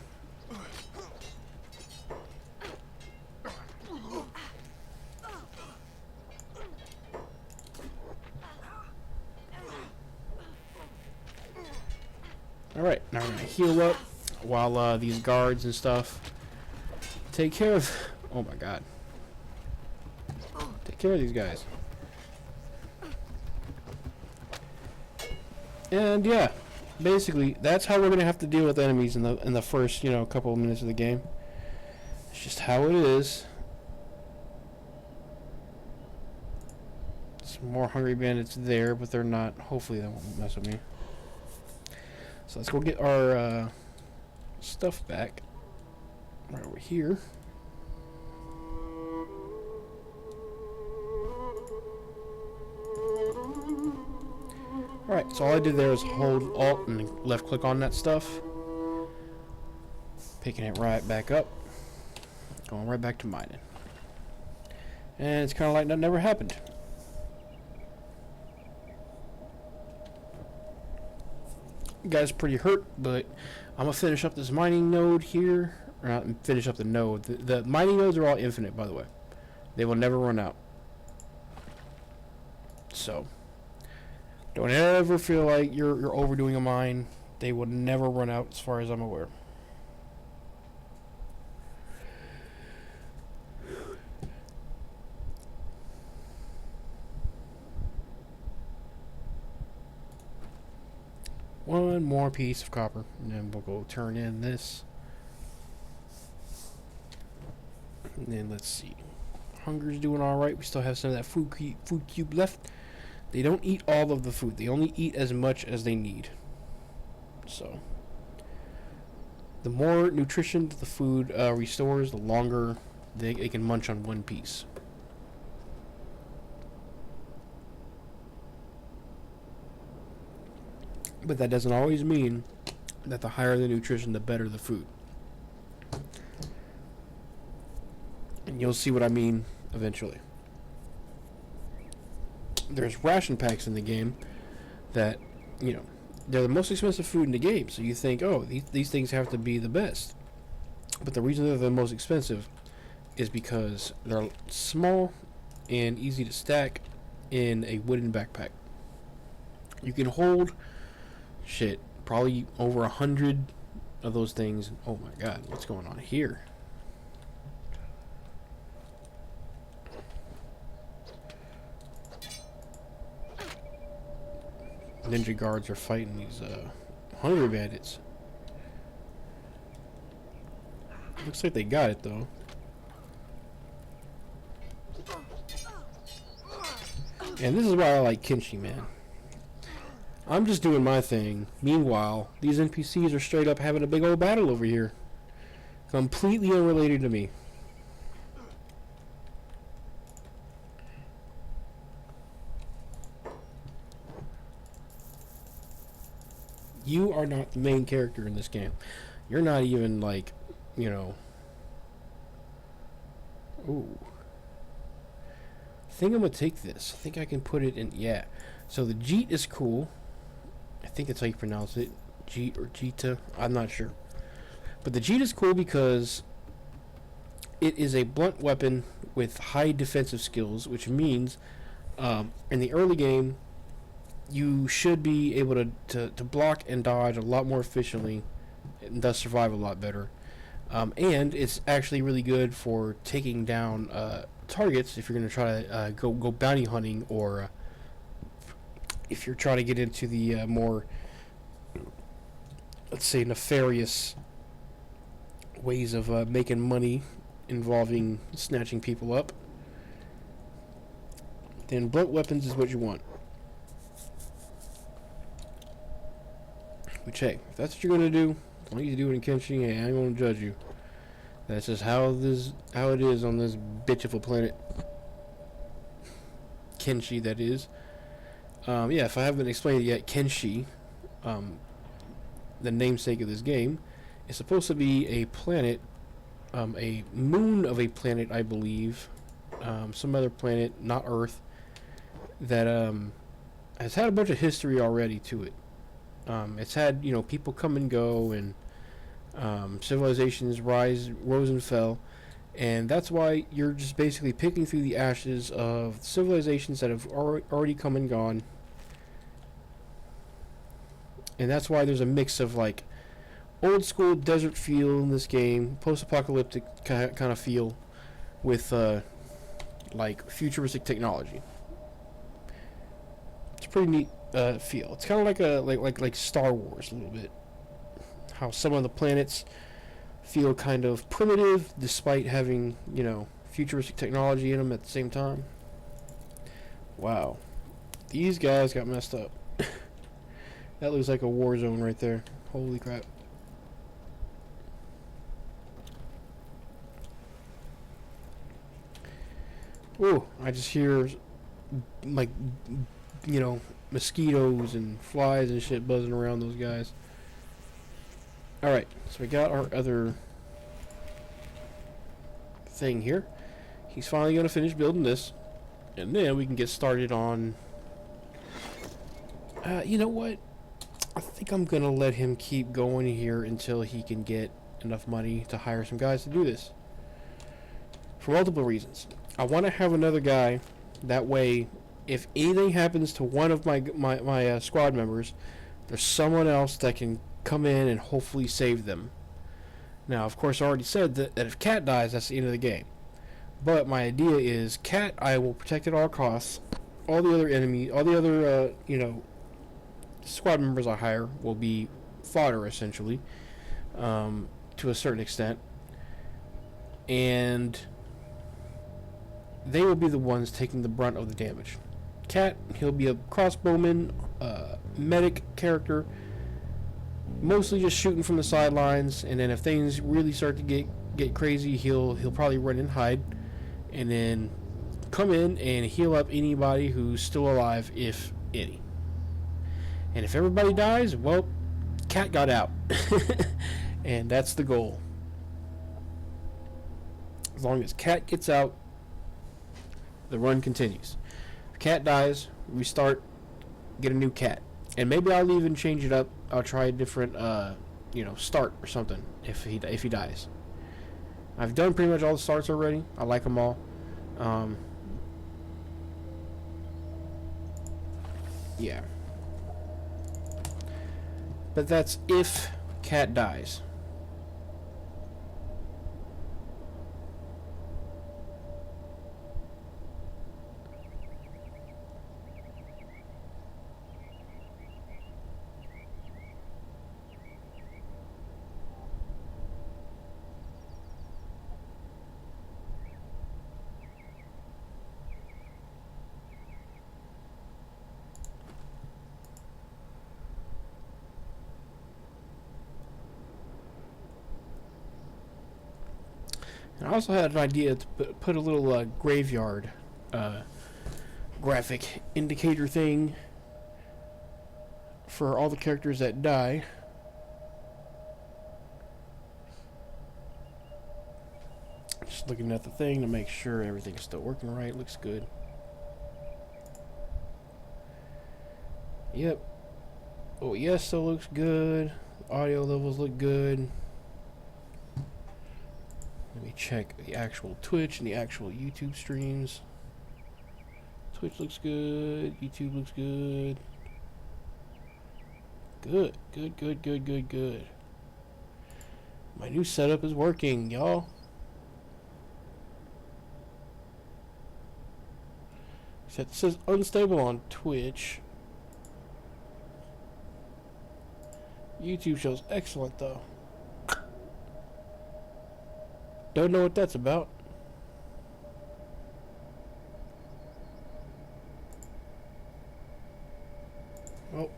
Alright, now we're going to heal up while these guards and stuff take care of... Oh my god. Take care of these guys. And yeah, basically, that's how we're going to have to deal with enemies in the first, you know, couple of minutes of the game. It's just how it is. Some more hungry bandits there, but they're not. Hopefully they won't mess with me. So let's go get our stuff back. Right over here. Alright, so all I did there is hold Alt and left click on that stuff. Picking it right back up. Going right back to mining. And it's kind of like that never happened. Guy's pretty hurt, but I'm going to finish up this mining node here. Or not finish up the node. The mining nodes are all infinite, by the way. They will never run out. So... don't ever feel like you're overdoing a mine. They will never run out as far as I'm aware. One more piece of copper, and then we'll go turn in this. And then let's see. Hunger's doing alright. We still have some of that food cube left. They don't eat all of the food. They only eat as much as they need. So, the more nutrition the food restores, the longer they can munch on one piece. But that doesn't always mean that the higher the nutrition, the better the food. And you'll see what I mean eventually. There's ration packs in the game that, you know, they're the most expensive food in the game. So you think, oh, these things have to be the best. But the reason they're the most expensive is because they're small and easy to stack in a wooden backpack. You can hold probably over 100 of those things. Oh my god, what's going on here? Ninja guards are fighting these hungry bandits. Looks like they got it though. And this is why I like Kenshi, man. I'm just doing my thing. Meanwhile, these NPCs are straight up having a big old battle over here. Completely unrelated to me. You are not the main character in this game. You're not even like, you know. Ooh. I think I'm gonna take this. I think I can put it in. Yeah. So the Jeet is cool. I think that's how you pronounce it. Jeet or Jita. I'm not sure. But the Jeet is cool because it is a blunt weapon with high defensive skills, which means in the early game you should be able to block and dodge a lot more efficiently and thus survive a lot better. And it's actually really good for taking down targets if you're going to try to go bounty hunting, or if you're trying to get into the more, let's say, nefarious ways of making money involving snatching people up. Then blunt weapons is what you want. Which, hey, if that's what you're going to do, as long as you do it in Kenshi, hey, I ain't going to judge you. That's just how it is on this bitch of a planet. Kenshi, that is. Yeah, if I haven't explained it yet, Kenshi, the namesake of this game, is supposed to be a planet, a moon of a planet, I believe, some other planet, not Earth, that has had a bunch of history already to it. It's had, people come and go, and civilizations rose and fell, and that's why you're just basically picking through the ashes of civilizations that have already come and gone. And that's why there's a mix of like old school desert feel in this game, post-apocalyptic kind of feel, with like futuristic technology. It's a pretty neat feel. It's kind of like a like Star Wars a little bit. How some of the planets feel kind of primitive despite having, futuristic technology in them at the same time. Wow. These guys got messed up. That looks like a war zone right there. Holy crap. Ooh, I just hear, like, mosquitoes and flies and shit buzzing around those guys. Alright, so we got our other thing here. He's finally going to finish building this, and then we can get started on... you know what? I think I'm going to let him keep going here until he can get enough money to hire some guys to do this. For multiple reasons. I want to have another guy, that way, if anything happens to one of my squad members, there's someone else that can come in and hopefully save them. Now, of course, I already said that if Cat dies, that's the end of the game. But my idea is, Cat, I will protect at all costs. All the other squad members I hire will be fodder, essentially, to a certain extent. And they will be the ones taking the brunt of the damage. Cat, he'll be a crossbowman, medic character, mostly just shooting from the sidelines, and then if things really start to get crazy, he'll probably run and hide, and then come in and heal up anybody who's still alive, if any. And if everybody dies, well, Cat got out. And that's the goal. As long as Cat gets out, the run continues. If Cat dies, we get a new Cat. And maybe I'll even change it up. I'll try a different, start or something if he dies. I've done pretty much all the starts already. I like them all. Yeah. But that's if Cat dies. And I also had an idea to put a little graveyard graphic indicator thing for all the characters that die. Just looking at the thing to make sure everything's still working right. Looks good. Yep. Oh, yes, still looks good. Audio levels look good. Let me check the actual Twitch and the actual YouTube streams. Twitch looks good. YouTube looks good. Good. Good, good, good, good, good. My new setup is working, y'all. Except it says unstable on Twitch. YouTube shows excellent, though. Don't know what that's about. Oh.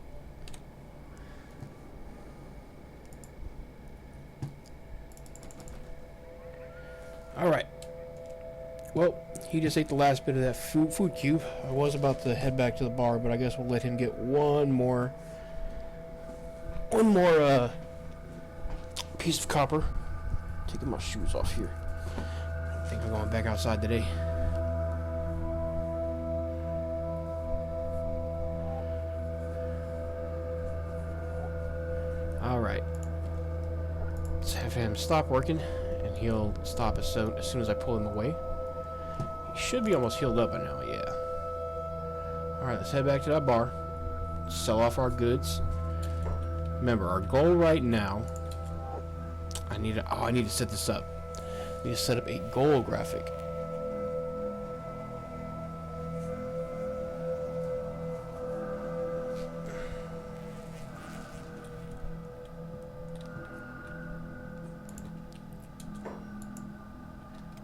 Alright. Well, he just ate the last bit of that food cube. I was about to head back to the bar, but I guess we'll let him get one more piece of copper. Taking my shoes off here. I think I'm going back outside today. Alright. Let's have him stop working, and he'll stop as soon as I pull him away. He should be almost healed up by now, yeah. Alright, let's head back to that bar. Sell off our goods. Remember, our goal right now... I need to set this up. I need to set up a goal graphic.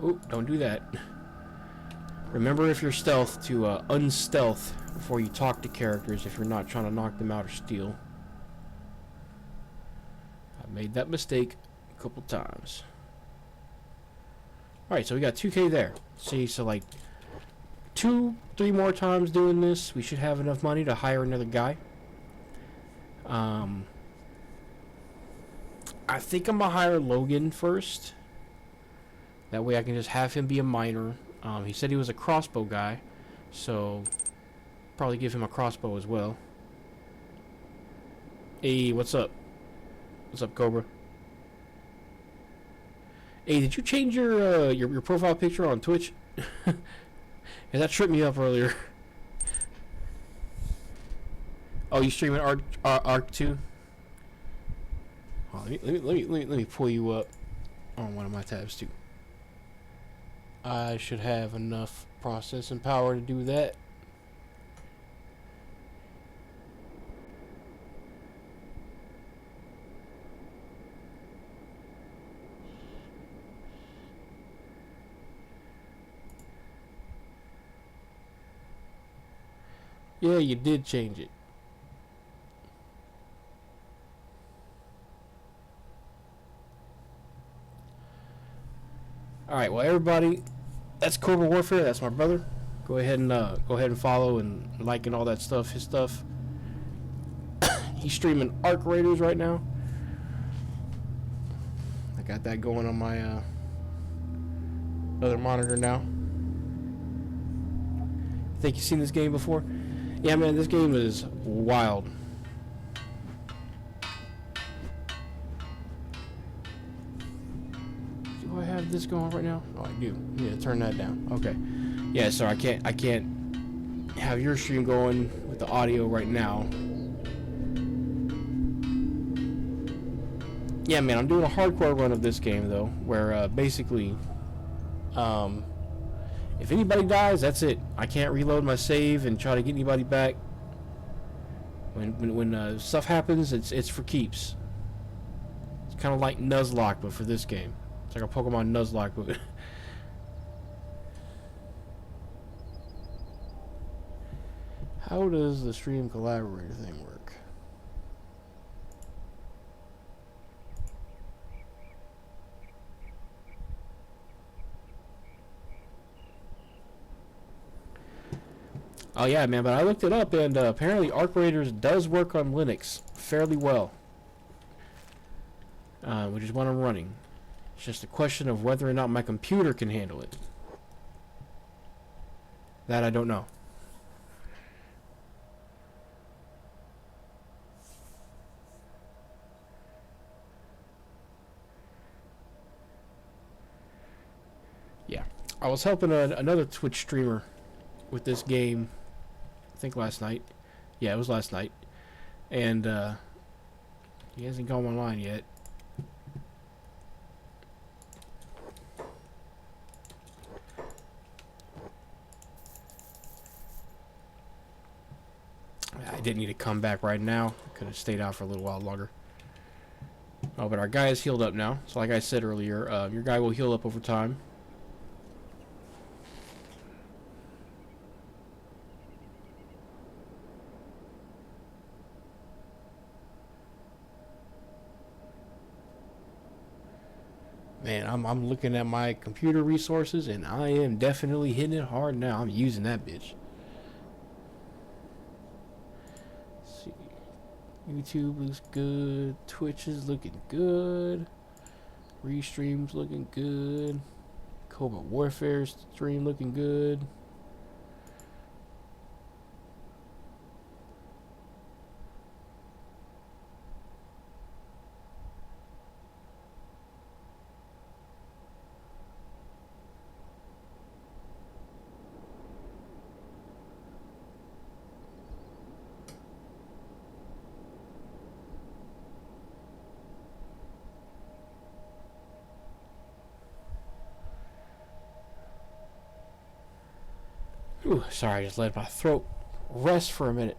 Oh, don't do that. Remember, if you're stealth, to unstealth before you talk to characters if you're not trying to knock them out or steal. I made that mistake a couple times. Alright, so we got 2K there. See, so like 2-3 more times doing this, we should have enough money to hire another guy. I think I'm gonna hire Logan first. That way I can just have him be a miner. He said he was a crossbow guy, so probably give him a crossbow as well. Hey, what's up? What's up, Cobra? Hey, did you change your profile picture on Twitch? Yeah, that tripped me up earlier. Oh, you streaming Arc 2? Oh, let me pull you up on one of my tabs too. I should have enough processing power to do that. Yeah, you did change it. Alright, well everybody, that's Cobra Warfare, that's my brother. Go ahead and follow and like and all that stuff, his stuff. He's streaming Arc Raiders right now. I got that going on my other monitor now. Think you've seen this game before? Yeah, man, this game is wild. have this going right now? Oh, I do. Yeah, turn that down. Okay. Yeah, so I can't have your stream going with the audio right now. Yeah, man, I'm doing a hardcore run of this game though, where basically, if anybody dies, that's it. I can't reload my save and try to get anybody back. When stuff happens, it's for keeps. It's kind of like Nuzlocke, but for this game. It's like a Pokemon Nuzlocke, but how does the stream collaborator thing work? Oh yeah, man, but I looked it up, and apparently Arc Raiders does work on Linux fairly well, which is what I'm running. It's just a question of whether or not my computer can handle it. That I don't know. Yeah, I was helping another Twitch streamer with this game, I think last night. Yeah, it was last night. And he hasn't gone online yet. I didn't need to come back right now. I could have stayed out for a little while longer. Oh, but our guy is healed up now. So like I said earlier, your guy will heal up over time. Man, I'm looking at my computer resources, and I am definitely hitting it hard now. I'm using that bitch. Let's see. YouTube looks good. Twitch is looking good. Restream's looking good. Cobalt Warfare stream looking good. Ooh, sorry, I just let my throat rest for a minute.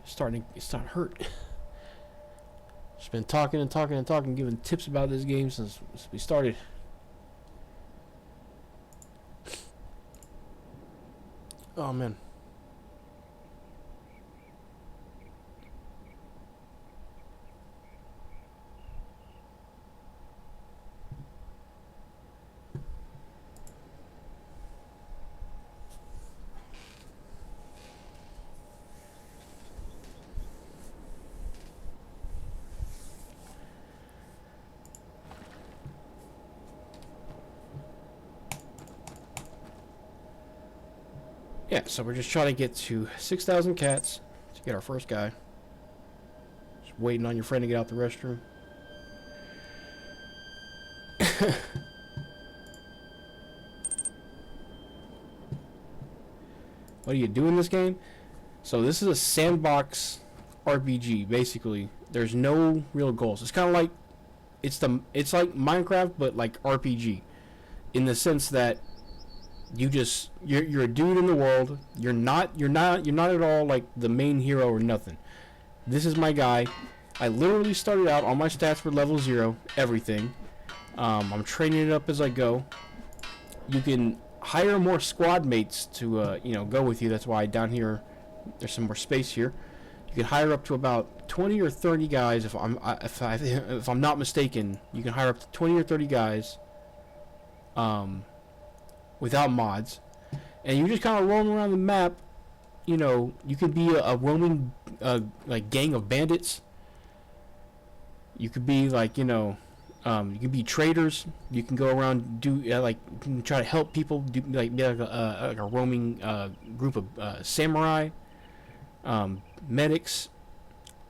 It's starting to hurt. Just been talking and talking and talking, giving tips about this game since we started. Oh man. Yeah, so we're just trying to get to 6,000 cats to get our first guy. Just waiting on your friend to get out the restroom. What do you do in this game? So this is a sandbox RPG, basically. There's no real goals. It's kind of like it's like Minecraft, but like RPG, in the sense that you're a dude in the world. You're not at all like the main hero or nothing. This is my guy. I literally started out, all my stats were level 0, everything. I'm training it up as I go. You can hire more squad mates to go with you. That's why down here there's some more space here. You can hire up to about 20 or 30 guys if I'm not mistaken. You can hire up to 20 or 30 guys. Without mods, and you just kind of roam around the map. You could be a roaming like gang of bandits. You could be like you could be traders. You can go around do try to help people, be like a roaming group of samurai, medics.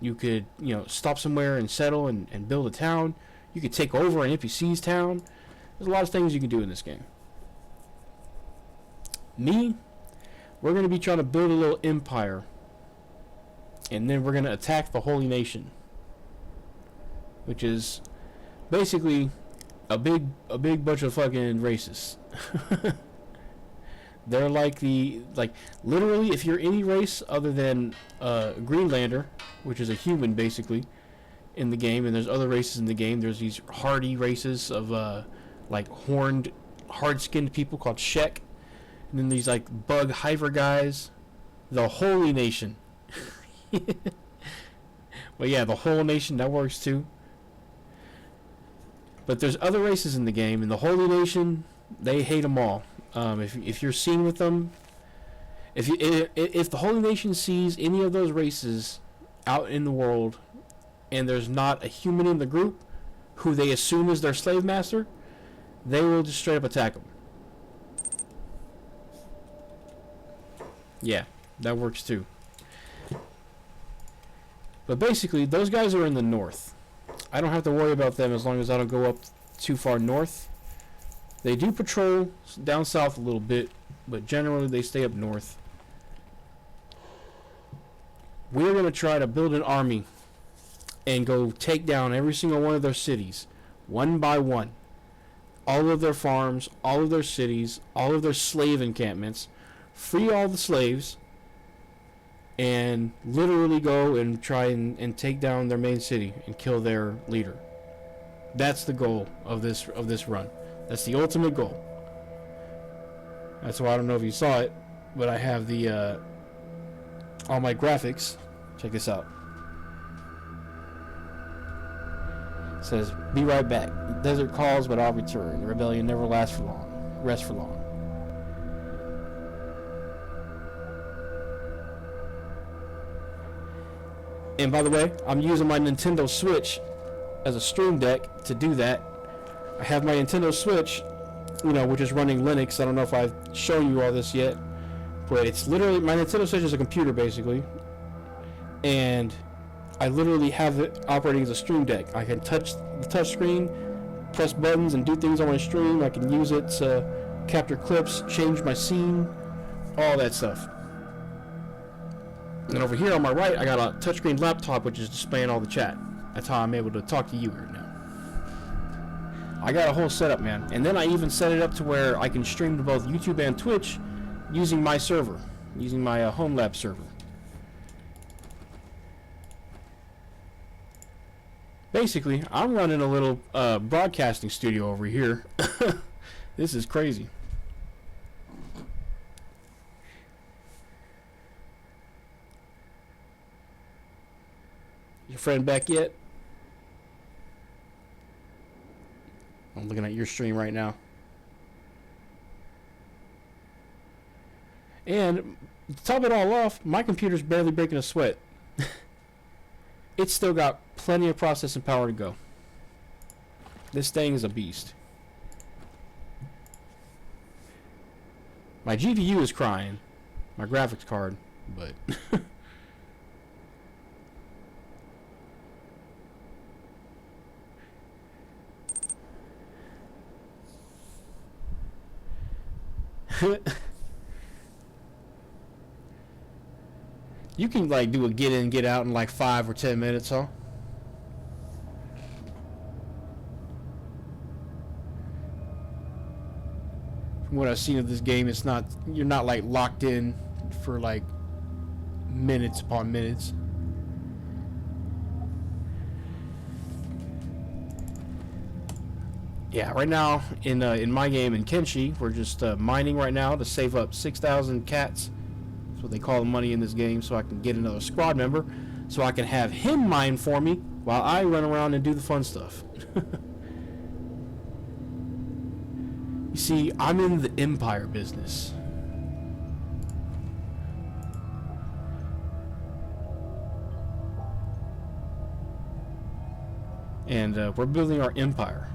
You could stop somewhere and settle and build a town. You could take over an NPC's town. There's a lot of things you can do in this game. We're going to be trying to build a little empire. And then we're going to attack the Holy Nation. Which is basically a big bunch of fucking racists. They're literally, if you're any race other than Greenlander, which is a human basically in the game, and there's other races in the game. There's these hardy races of horned, hard-skinned people called Shek, and then these bug hiver guys, the Holy Nation. But yeah, the whole nation, that works too. But there's other races in the game, and the Holy Nation, they hate them all. If you're seen with them, if the Holy Nation sees any of those races out in the world, and there's not a human in the group who they assume is their slave master, they will just straight up attack them. Yeah, that works too. But basically, those guys are in the north. I don't have to worry about them as long as I don't go up too far north. They do patrol down south a little bit, but generally they stay up north. We're going to try to build an army and go take down every single one of their cities, one by one. All of their farms, all of their cities, all of their slave encampments, free all the slaves, and literally go and try and take down their main city and kill their leader. That's the goal of this run. That's the ultimate goal. That's why I don't know if you saw it, but I have the all my graphics. Check this out. It says, "Be right back. The desert calls, but I'll return. The rebellion never lasts for long. Rest for long." And by the way, I'm using my Nintendo Switch as a stream deck to do that. I have my Nintendo Switch, which is running Linux. I don't know if I've shown you all this yet, but it's literally, my Nintendo Switch is a computer basically, and I literally have it operating as a stream deck. I can touch the touch screen, press buttons, and do things on my stream. I can use it to capture clips, change my scene, all that stuff. And over here on my right, I got a touchscreen laptop which is displaying all the chat. That's how I'm able to talk to you right now. I got a whole setup, man. And then I even set it up to where I can stream to both YouTube and Twitch using my server, using my home lab server. Basically, I'm running a little broadcasting studio over here. This is crazy. Your friend back yet? I'm looking at your stream right now. And to top it all off, my computer's barely breaking a sweat. It's still got plenty of processing power to go. This thing is a beast. My GPU is crying. My graphics card, but... You can do a get in, get out in 5 or 10 minutes, huh? From what I've seen of this game, it's not, you're not locked in for minutes upon minutes. Yeah, right now in my game in Kenshi, we're just mining right now to save up 6,000 cats. That's what they call the money in this game, so I can get another squad member, so I can have him mine for me while I run around and do the fun stuff. You see, I'm in the empire business. And we're building our empire.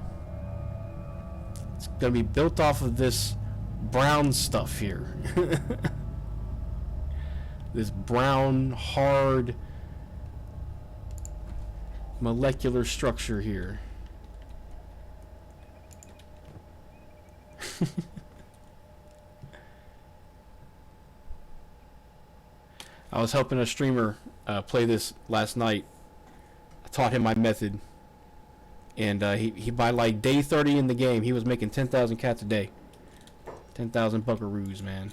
It's going to be built off of this brown stuff here. This brown, hard, molecular structure here. I was helping a streamer play this last night. I taught him my method, and he by like day 30 in the game, he was making 10,000 cats a day. 10,000 buckaroos, man.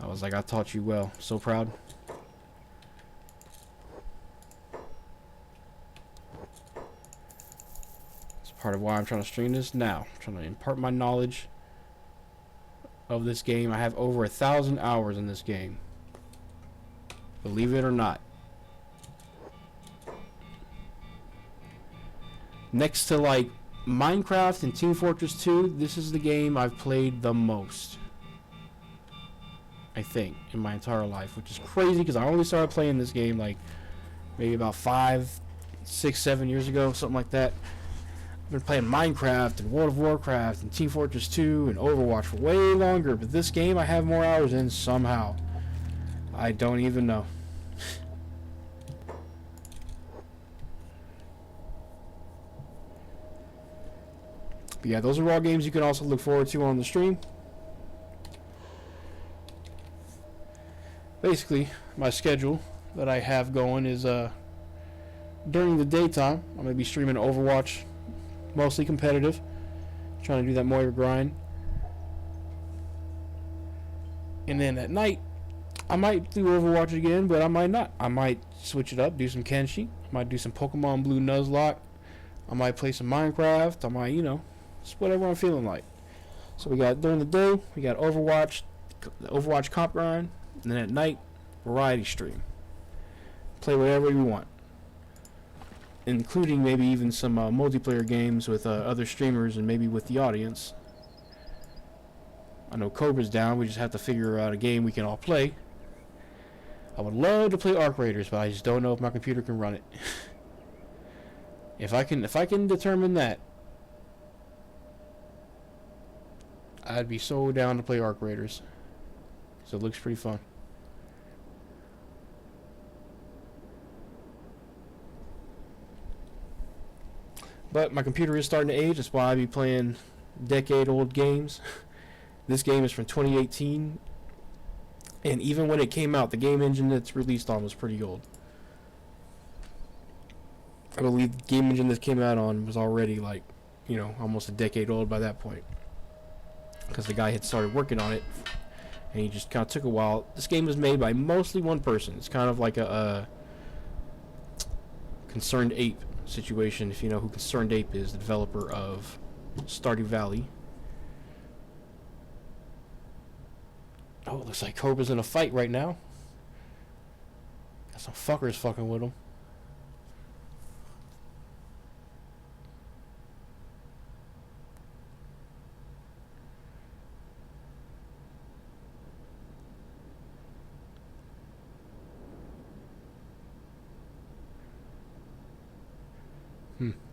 I was like, I taught you well. So proud. It's part of why I'm trying to stream this now. I'm trying to impart my knowledge of this game. I have over 1,000 hours in this game. Believe it or not. Next to like Minecraft and Team Fortress 2, this is the game I've played the most, I think, in my entire life, which is crazy because I only started playing this game like maybe about 5, 6, 7 years ago, something like that. I've been playing Minecraft and World of Warcraft and Team Fortress 2 and Overwatch for way longer, but this game I have more hours in somehow. I don't even know. But yeah, those are all games you can also look forward to on the stream. Basically, my schedule that I have going is during the daytime, I'm going to be streaming Overwatch, mostly competitive, trying to do that Moira grind. And then at night, I might do Overwatch again, but I might not. I might switch it up, do some Kenshi, I might do some Pokemon Blue Nuzlocke, I might play some Minecraft, I might, it's whatever I'm feeling like. So we got during the day, we got Overwatch, the Overwatch comp grind, and then at night, variety stream. Play whatever we want, including maybe even some multiplayer games with other streamers and maybe with the audience. I know Cobra's down. We just have to figure out a game we can all play. I would love to play Arc Raiders, but I just don't know if my computer can run it. If I can determine that, I'd be so down to play Arc Raiders. So it looks pretty fun. But my computer is starting to age. That's why I be playing decade-old games. This game is from 2018. And even when it came out, the game engine that's released on was pretty old. I believe the game engine that came out on was already like, almost a decade old by that point. Because the guy had started working on it, and he just kind of took a while. This game was made by mostly one person. It's kind of like a Concerned Ape situation, if you know who Concerned Ape is, the developer of Stardew Valley. Oh, it looks like Cobra's in a fight right now. Got some fuckers fucking with him.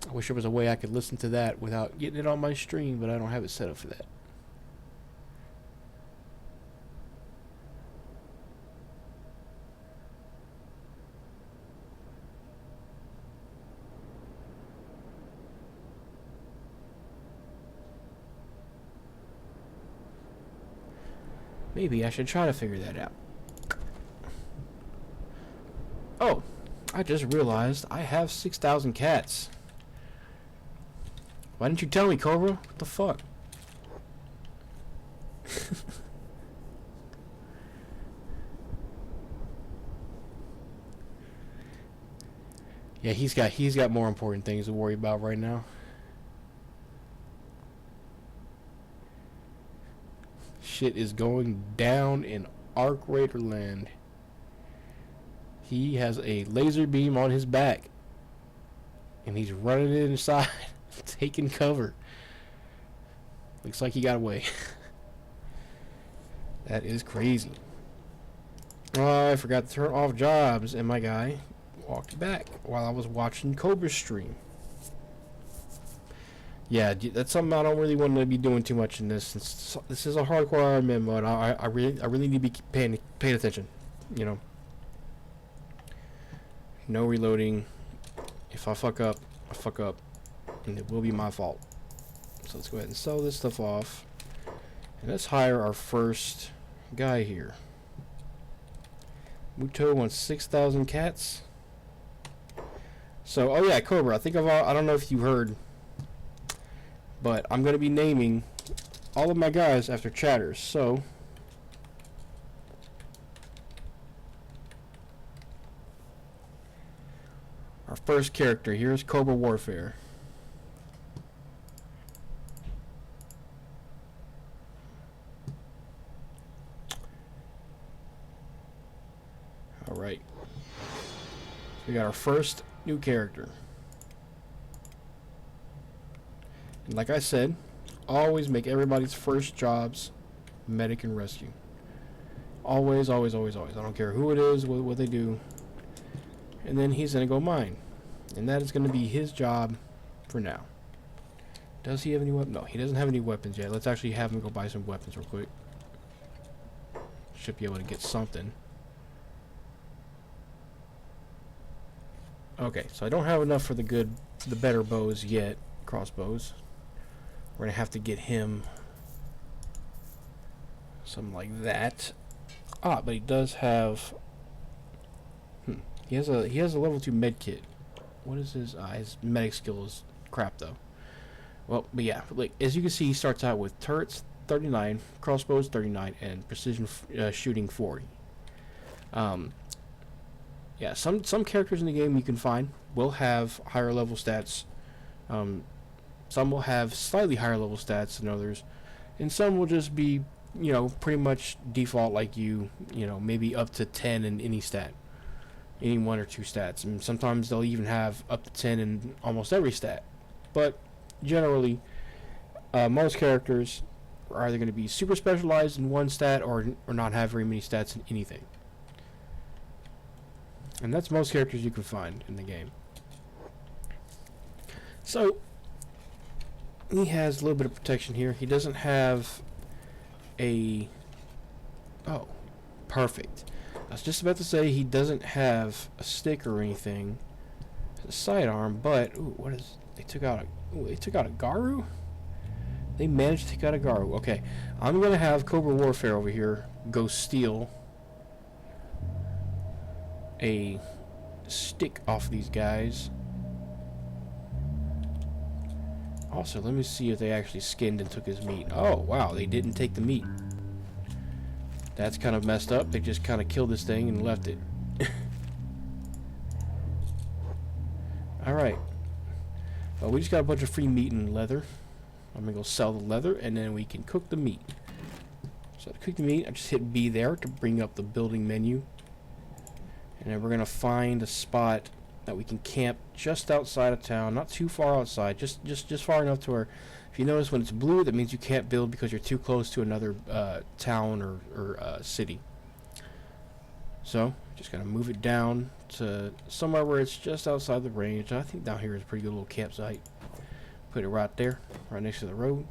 I wish there was a way I could listen to that without getting it on my stream, but I don't have it set up for that. Maybe I should try to figure that out. Oh, I just realized I have 6,000 cats. Why didn't you tell me, Cobra? What the fuck? Yeah, he's got more important things to worry about right now. Shit is going down in Arc Raider land. He has a laser beam on his back, and he's running it inside, taking cover. Looks like he got away. That is crazy. Oh, I forgot to turn off jobs, and my guy walked back while I was watching Cobra's stream. Yeah, that's something I don't really want to be doing too much in this. This is a hardcore Ironman mode. I really need to be paying attention. No reloading. If I fuck up, and it will be my fault. So let's go ahead and sell this stuff off. And let's hire our first guy here. Muto wants 6,000 cats. So, oh yeah, Cobra, I don't know if you heard, but I'm going to be naming all of my guys after chatters. So, our first character here is Cobra Warfare. Alright. So we got our first new character. And like I said, always make everybody's first jobs medic and rescue. Always, always, always, always. I don't care who it is, what they do. And then he's going to go mine. And that is going to be his job for now. Does he have any weapons? No, he doesn't have any weapons yet. Let's actually have him go buy some weapons real quick. Should be able to get something. Okay, so I don't have enough for the better bows yet. Crossbows. We're going to have to get him something like that. Ah, but he does have... He has a level 2 med kit. What is his medic skill is crap though. Well, but yeah, like as you can see, he starts out with turrets 39, crossbows 39, and precision shooting 40. Yeah, some characters in the game you can find will have higher level stats. Some will have slightly higher level stats than others, and some will just be, you know, pretty much default like you know, maybe up to 10 in any stat. Any one or two stats, and sometimes they'll even have up to 10 in almost every stat. But generally, most characters are either going to be super specialized in one stat or not have very many stats in anything. And that's most characters you can find in the game. So he has a little bit of protection here. He doesn't have a... Oh, perfect. I was just about to say he doesn't have a stick or anything, a sidearm, but ooh, what is? They took out a Garu. They managed to take out a Garu. Okay, I'm gonna have Cobra Warfare over here go steal a stick off these guys. Also, let me see if they actually skinned and took his meat. Oh wow, they didn't take the meat. That's kind of messed up. They just kind of killed this thing and left it. Alright. Well, we just got a bunch of free meat and leather. I'm going to go sell the leather, and then we can cook the meat. So to cook the meat, I just hit B there to bring up the building menu. And then we're going to find a spot that we can camp just outside of town. Not too far outside. Just far enough to where... If you notice when it's blue, that means you can't build because you're too close to another town or city. So, just gotta move it down to somewhere where it's just outside the range. I think down here is a pretty good little campsite. Put it right there, right next to the road.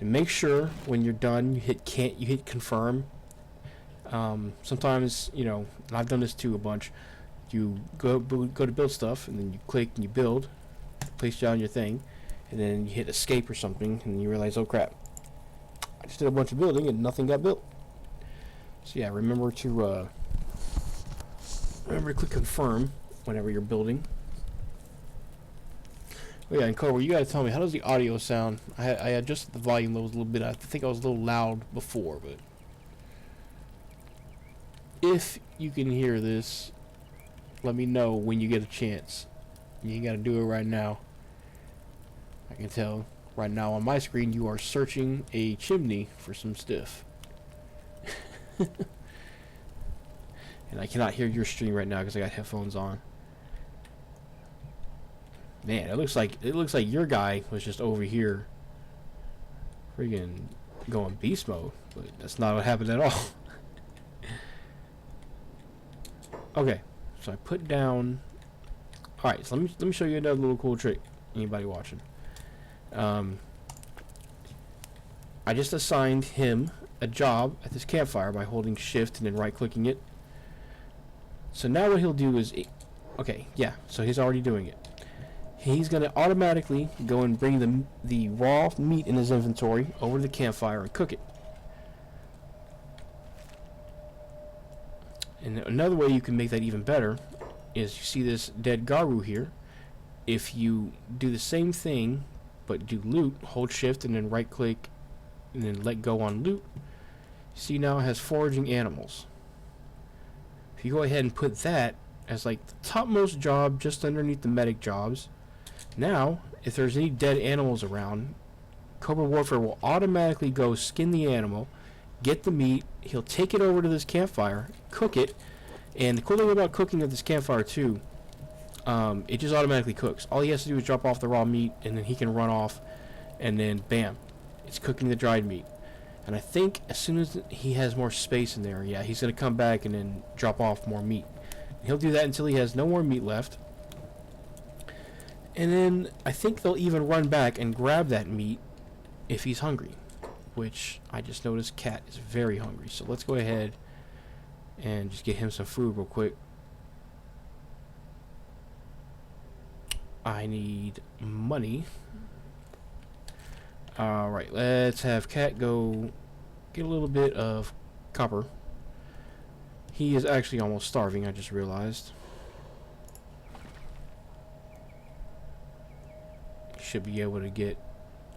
And make sure when you're done, you hit confirm. Sometimes, you know, and I've done this too a bunch. You go to build stuff, and then you click and you build, place down your thing. And then you hit escape or something, and you realize, oh crap, I just did a bunch of building and nothing got built. So yeah, remember to click confirm whenever you're building. Oh yeah, and Cobra, you gotta tell me, how does the audio sound? I adjusted the volume levels a little bit. I think I was a little loud before, but if you can hear this, let me know when you get a chance. You ain't gotta do it right now. I can tell right now on my screen you are searching a chimney for some stuff. And I cannot hear your stream right now because I got headphones on. Man, it looks like your guy was just over here friggin' going beast mode, but that's not what happened at all. Okay, so I put down... Alright, so let me show you another little cool trick. Anybody watching? I just assigned him a job at this campfire by holding shift and then right clicking it. So now what he'll do is, okay, yeah, so he's already doing it. he's going to automatically go and bring the raw meat in his inventory over to the campfire and cook it. And another way you can make that even better is you see this dead Garu here. If you do the same thing but do loot, hold shift and then right click and then let go on loot, you see now it has foraging animals. If you go ahead and put that as like the topmost job just underneath the medic jobs, now if there's any dead animals around, Cobra Warfare will automatically go skin the animal, get the meat, he'll take it over to this campfire, cook it, and the cool thing about cooking at this campfire too, it just automatically cooks. All he has to do is drop off the raw meat, and then he can run off, and then bam, it's cooking the dried meat. And I think as soon as he has more space in there, yeah, he's going to come back and then drop off more meat. He'll do that until he has no more meat left. And then I think they'll even run back and grab that meat if he's hungry, which I just noticed Cat is very hungry. So let's go ahead and just get him some food real quick. I need money. Alright, let's have Cat go get a little bit of copper. He is actually almost starving, I just realized. Should be able to get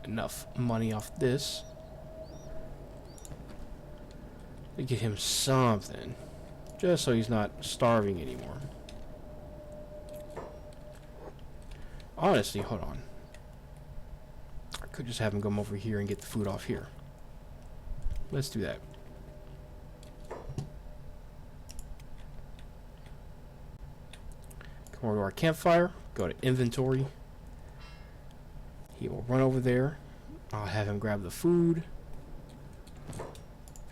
enough money off this to get him something, just so he's not starving anymore. Honestly, hold on. I could just have him come over here and get the food off here. Let's do that. Come over to our campfire, go to inventory. He will run over there. I'll have him grab the food.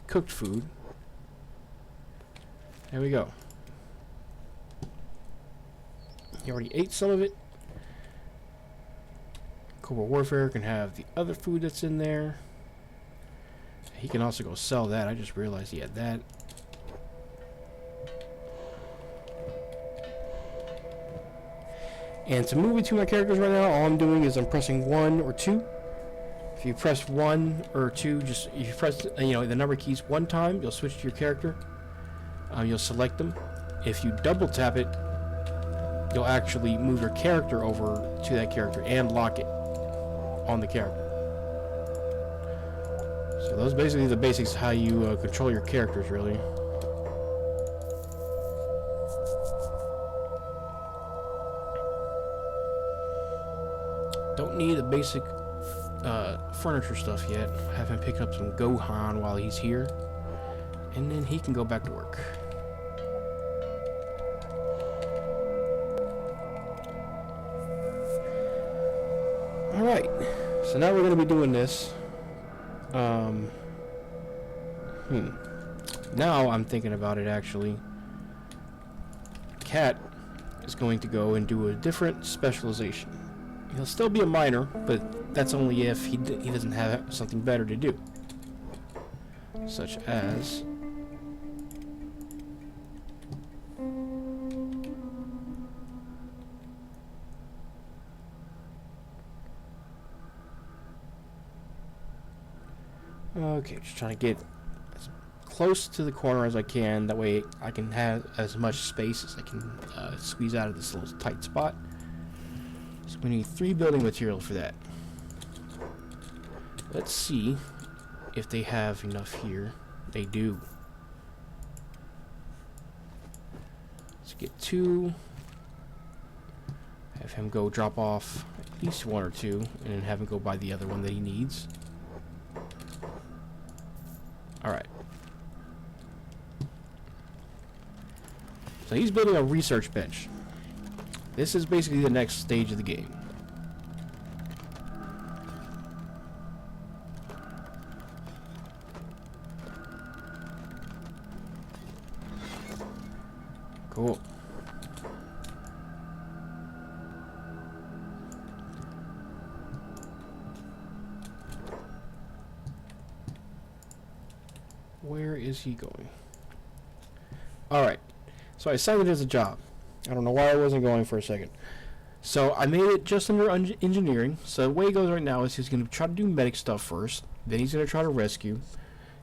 Cooked food. There we go. He already ate some of it. Cobra Warfare can have the other food that's in there. He can also go sell that. I just realized he had that. And to move between my characters right now, all I'm doing is I'm pressing 1 or 2. If you press 1 or 2, just if you press the number keys one time, you'll switch to your character. You'll select them. If you double tap it, you'll actually move your character over to that character and lock it on the character. So those are basically the basics of how you control your characters, really. Don't need the basic furniture stuff yet. Have him pick up some Gohan while he's here, and then he can go back to work. Alright, so now we're going to be doing this. Now I'm thinking about it, actually. Cat is going to go and do a different specialization. He'll still be a miner, but that's only if he doesn't have something better to do. Such as... Okay, just trying to get as close to the corner as I can. That way I can have as much space as I can squeeze out of this little tight spot. So we need 3 building material for that. Let's see if they have enough here. They do. Let's get 2. Have him go drop off at least 1 or 2, and then have him go buy the other one that he needs. Alright. So he's building a research bench. This is basically the next stage of the game. Cool. Where is he going? Alright. So I assigned it as a job. I don't know why I wasn't going for a second. So I made it just under engineering. So the way it goes right now is he's going to try to do medic stuff first. Then he's going to try to rescue.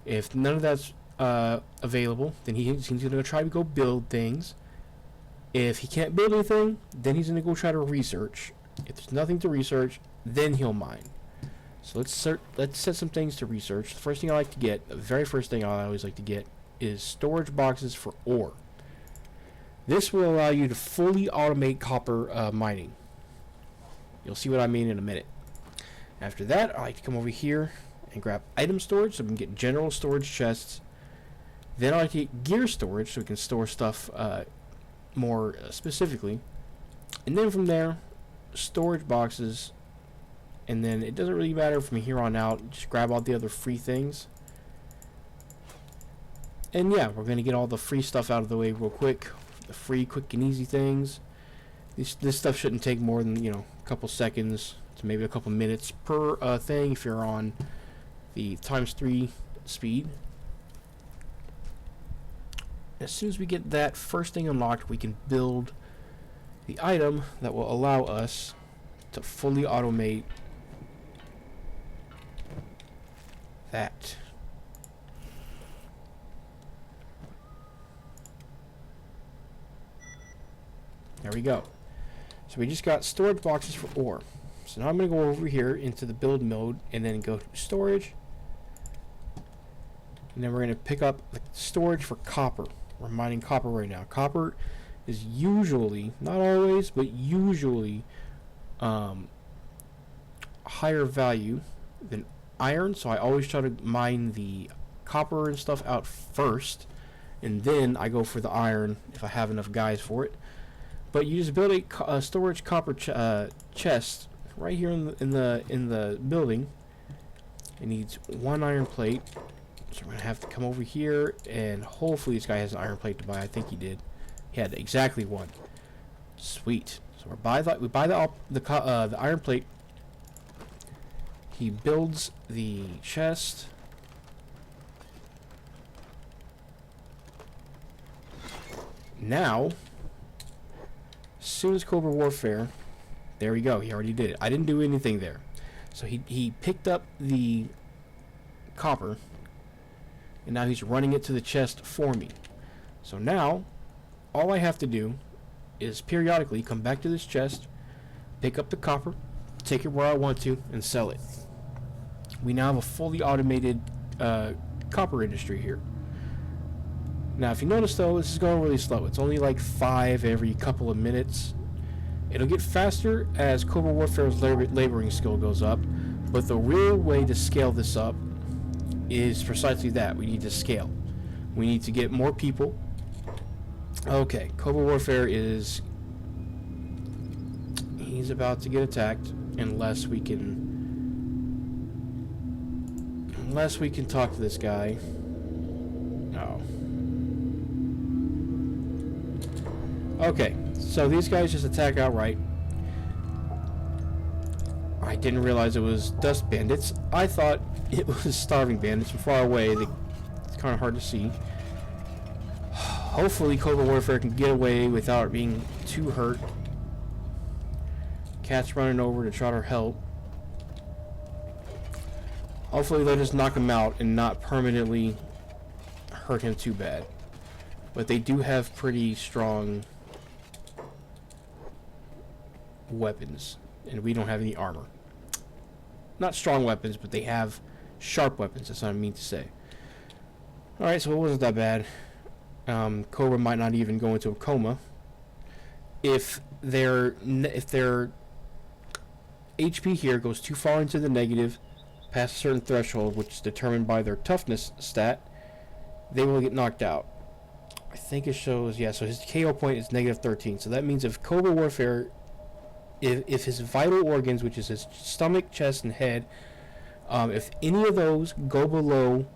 If none of that's available, then he's going to try to go build things. If he can't build anything, then he's going to go try to research. If there's nothing to research, then he'll mine. So let's set some things to research. The first thing I like to get, the very first thing I always like to get, is storage boxes for ore. This will allow you to fully automate copper mining. You'll see what I mean in a minute. After that, I like to come over here and grab item storage so we can get general storage chests. Then I like to get gear storage so we can store stuff more specifically. And then from there, storage boxes. And then it doesn't really matter from here on out. Just grab all the other free things. And yeah, we're going to get all the free stuff out of the way real quick. The free, quick, and easy things. This stuff shouldn't take more than, a couple seconds to maybe a couple minutes per thing if you're on the ×3 speed. As soon as we get that first thing unlocked, we can build the item that will allow us to fully automate that. There we go. So we just got storage boxes for ore. So now I'm going to go over here into the build mode and then go to storage. And then we're going to pick up the storage for copper. We're mining copper right now. Copper is usually, not always, but usually higher value than iron. So I always try to mine the copper and stuff out first. And then I go for the iron if I have enough guys for it. But you just build a storage copper chest right here in the building. It needs 1 iron plate, so we're gonna have to come over here and hopefully this guy has an iron plate to buy. I think he did. He had exactly 1. Sweet. So we buy the iron plate. He builds the chest. Now. As soon as Cobra Warfare, there we go, he already did it. I didn't do anything there. So he picked up the copper, and now he's running it to the chest for me. So now, all I have to do is periodically come back to this chest, pick up the copper, take it where I want to, and sell it. We now have a fully automated copper industry here. Now, if you notice, though, this is going really slow. It's only like 5 every couple of minutes. It'll get faster as Cobra Warfare's laboring skill goes up, but the real way to scale this up is precisely that. We need to scale. We need to get more people. Okay, Cobra Warfare is... he's about to get attacked unless we can talk to this guy. No. Okay, so these guys just attack outright. I didn't realize it was dust bandits. I thought it was starving bandits from far away. It's kind of hard to see. Hopefully Cobra Warfare can get away without being too hurt. Cat's running over to try to help. Hopefully they'll just knock him out and not permanently hurt him too bad. But they do have pretty strong weapons, and we don't have any armor. Not strong weapons, but they have sharp weapons. That's what I mean to say. Alright, so it wasn't that bad. Cobra might not even go into a coma. If their HP here goes too far into the negative, past a certain threshold, which is determined by their toughness stat, they will get knocked out. I think it shows, yeah, so his KO point is -13. So that means if Cobra Warfare, if his vital organs, which is his stomach, chest, and head, if any of those go below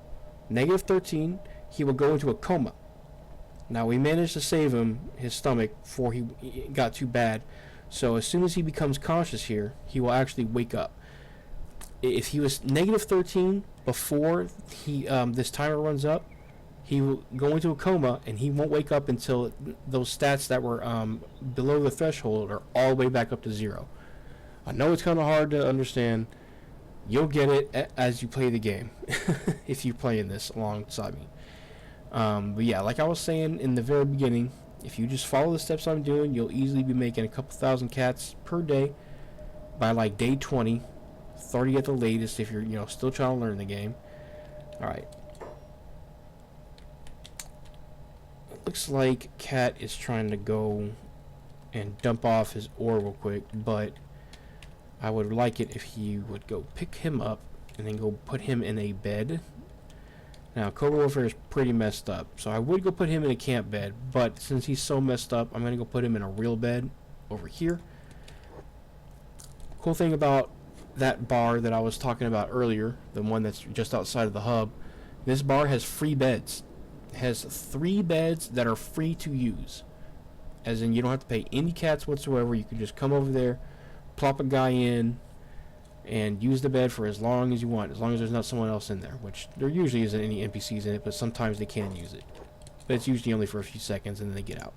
-13, he will go into a coma. Now, we managed to save him, his stomach, before he got too bad. So as soon as he becomes conscious here, he will actually wake up. If he was -13 before this timer runs up, he will go into a coma, and he won't wake up until those stats that were below the threshold are all the way back up to 0. I know it's kind of hard to understand. You'll get it as you play the game, if you're playing this alongside me. But yeah, like I was saying in the very beginning, if you just follow the steps I'm doing, you'll easily be making a couple thousand cats per day by like day 20, 30 at the latest if you're still trying to learn the game. All right. Looks like Cat is trying to go and dump off his ore real quick, but I would like it if he would go pick him up and then go put him in a bed. Now, Cobra Warfare is pretty messed up, so I would go put him in a camp bed, but since he's so messed up, I'm going to go put him in a real bed over here. Cool thing about that bar that I was talking about earlier, the one that's just outside of the hub, this bar has free beds. It has 3 beds that are free to use. As in, you don't have to pay any cats whatsoever. You can just come over there, plop a guy in, and use the bed for as long as you want, as long as there's not someone else in there, which there usually isn't any NPCs in it, but sometimes they can use it. But it's usually only for a few seconds, and then they get out.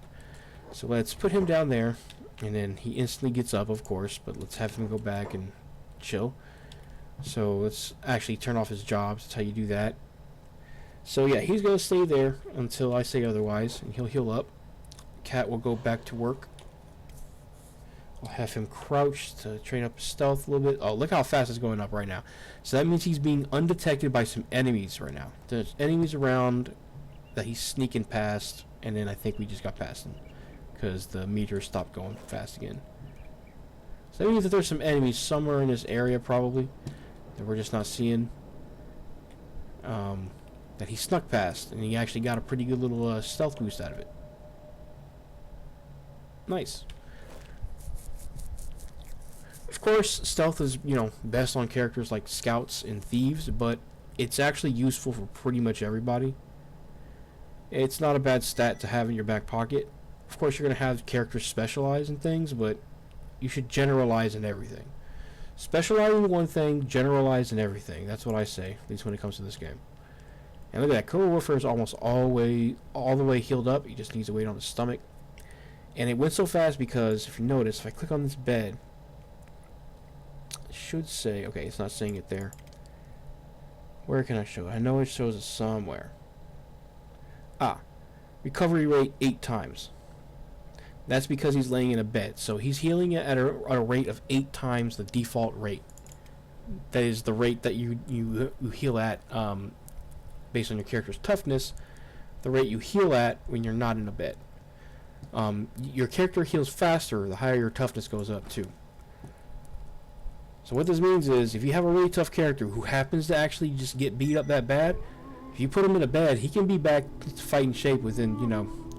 So let's put him down there, and then he instantly gets up, of course, but let's have him go back and chill. So let's actually turn off his jobs. That's how you do that. So yeah, he's going to stay there until I say otherwise, and he'll heal up. Cat will go back to work. I'll have him crouch to train up his stealth a little bit. Oh, look how fast it's going up right now. So that means he's being undetected by some enemies right now. There's enemies around that he's sneaking past, and then I think we just got past him because the meter stopped going fast again. So that means that there's some enemies somewhere in this area probably that we're just not seeing. That he snuck past, and he actually got a pretty good little stealth boost out of it. Nice. Of course, stealth is, best on characters like scouts and thieves, but it's actually useful for pretty much everybody. It's not a bad stat to have in your back pocket. Of course, you're going to have characters specialize in things, but you should generalize in everything. Specialize in one thing, generalize in everything. That's what I say, at least when it comes to this game. And look at that, Cobra Warfare is almost all the way healed up. He just needs to wait on his stomach. And it went so fast because, if you notice, if I click on this bed, it should say, okay, it's not saying it there. Where can I show it? I know it shows it somewhere. Recovery rate 8 times. That's because he's laying in a bed. So he's healing it at a rate of 8 times the default rate. That is the rate that you heal at, based on your character's toughness, the rate you heal at when you're not in a bed. Your character heals faster the higher your toughness goes up too. So what this means is, if you have a really tough character who happens to actually just get beat up that bad, if you put him in a bed, he can be back to fighting shape within,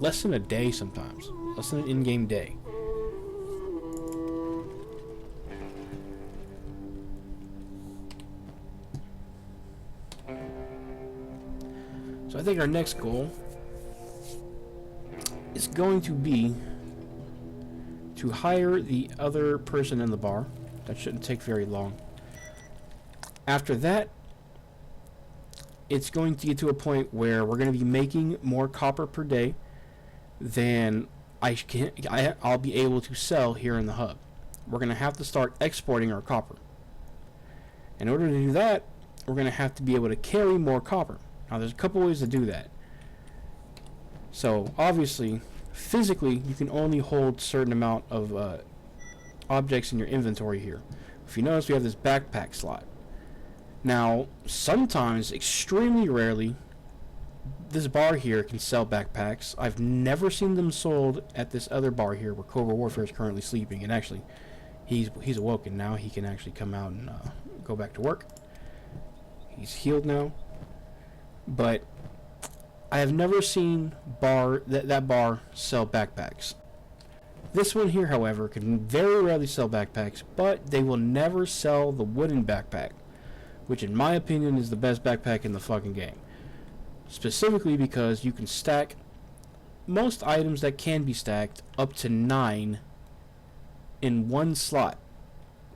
less than a day sometimes. Less than an in-game day. So I think our next goal is going to be to hire the other person in the bar. That shouldn't take very long. After that, it's going to get to a point where we're going to be making more copper per day than I'll be able to sell here in the hub. We're going to have to start exporting our copper. In order to do that, we're going to have to be able to carry more copper. Now, there's a couple ways to do that. So, obviously, physically, you can only hold a certain amount of objects in your inventory here. If you notice, we have this backpack slot. Now, sometimes, extremely rarely, this bar here can sell backpacks. I've never seen them sold at this other bar here where Cobra Warfare is currently sleeping. And actually, he's awoken now. He can actually come out and go back to work. He's healed now. But I have never seen that bar sell backpacks. This one here, however, can very rarely sell backpacks, but they will never sell the wooden backpack, which in my opinion is the best backpack in the fucking game. Specifically because you can stack most items that can be stacked up to 9 in one slot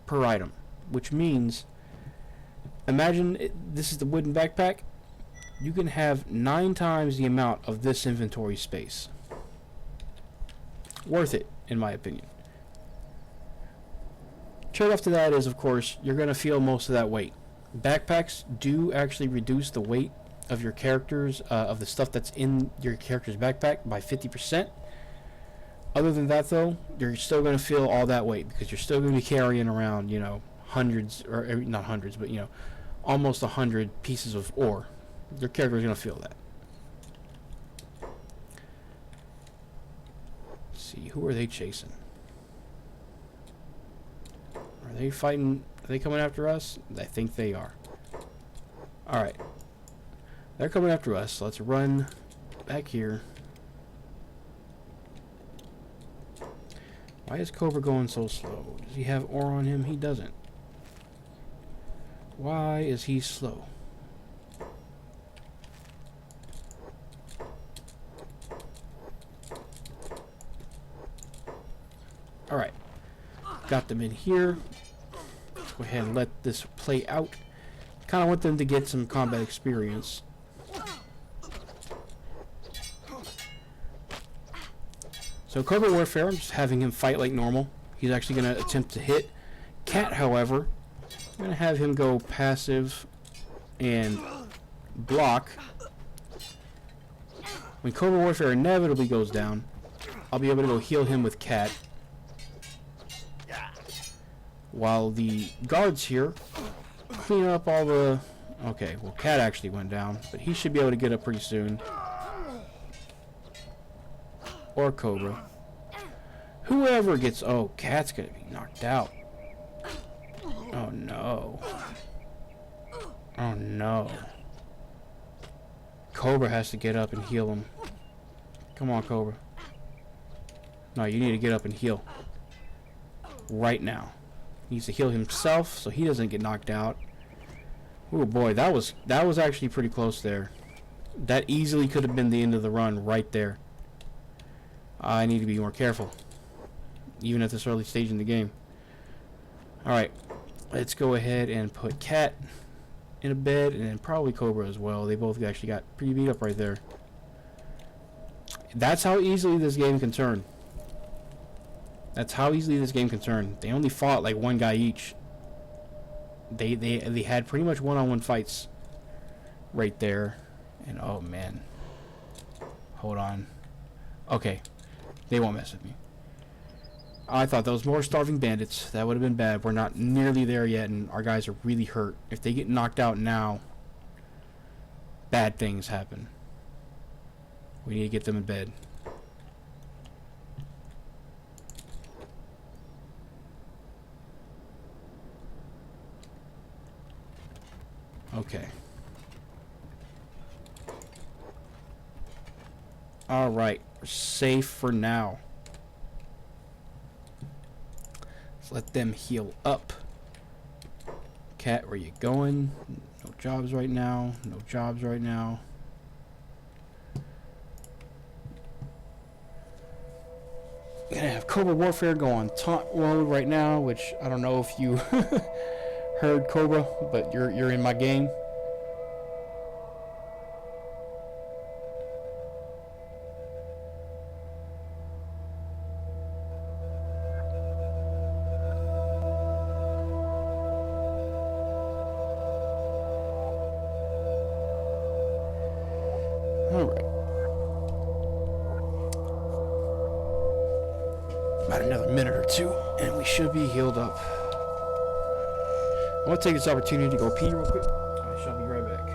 per item, which means, imagine this is the wooden backpack. you can have 9 times the amount of this inventory space. Worth it, in my opinion. Trade-off to that is, of course, you're going to feel most of that weight. Backpacks do actually reduce the weight of your characters, of the stuff that's in your character's backpack by 50%. Other than that, though, you're still going to feel all that weight because you're still going to be carrying around, hundreds, or not hundreds, but, almost 100 pieces of ore. Your character is going to feel that. Let's see, who are they chasing? Are they fighting? Are they coming after us? I think they are. Alright. They're coming after us, so let's run back here. Why is Cobra going so slow? Does he have ore on him? He doesn't. Why is he slow? Alright. Got them in here. Let's go ahead and let this play out. Kind of want them to get some combat experience. So Cobra Warfare, I'm just having him fight like normal. He's actually going to attempt to hit. Cat, however, I'm going to have him go passive and block. When Cobra Warfare inevitably goes down, I'll be able to go heal him with Cat. While the guards here clean up all the... Okay, well, Cat actually went down, but he should be able to get up pretty soon. Or Cobra. Whoever gets... Oh, Cat's gonna be knocked out. Oh, no. Oh, no. Cobra has to get up and heal him. Come on, Cobra. No, you need to get up and heal. Right now. He needs to heal himself so he doesn't get knocked out. Oh boy, that was actually pretty close there. That easily could have been the end of the run right there. I need to be more careful. Even at this early stage in the game. Alright. Let's go ahead and put Cat in a bed and then probably Cobra as well. They both actually got pretty beat up right there. That's how easily this game can turn. That's how easily this game can turn. They only fought like one guy each. They had pretty much one-on-one fights right there. And oh man. Hold on. Okay. They won't mess with me. I thought those more starving bandits. That would have been bad. We're not nearly there yet and our guys are really hurt. If they get knocked out now, bad things happen. We need to get them in bed. Okay. Alright. We're safe for now. Let's let them heal up. Cat, where you going? No jobs right now. No jobs right now. Gonna have Cobra Warfare go on taunt mode right now, which I don't know if you heard Cobra, but you're in my game. Alright. About another minute or two, and we should be healed up. I want to take this opportunity to go pee real quick. I shall be right back.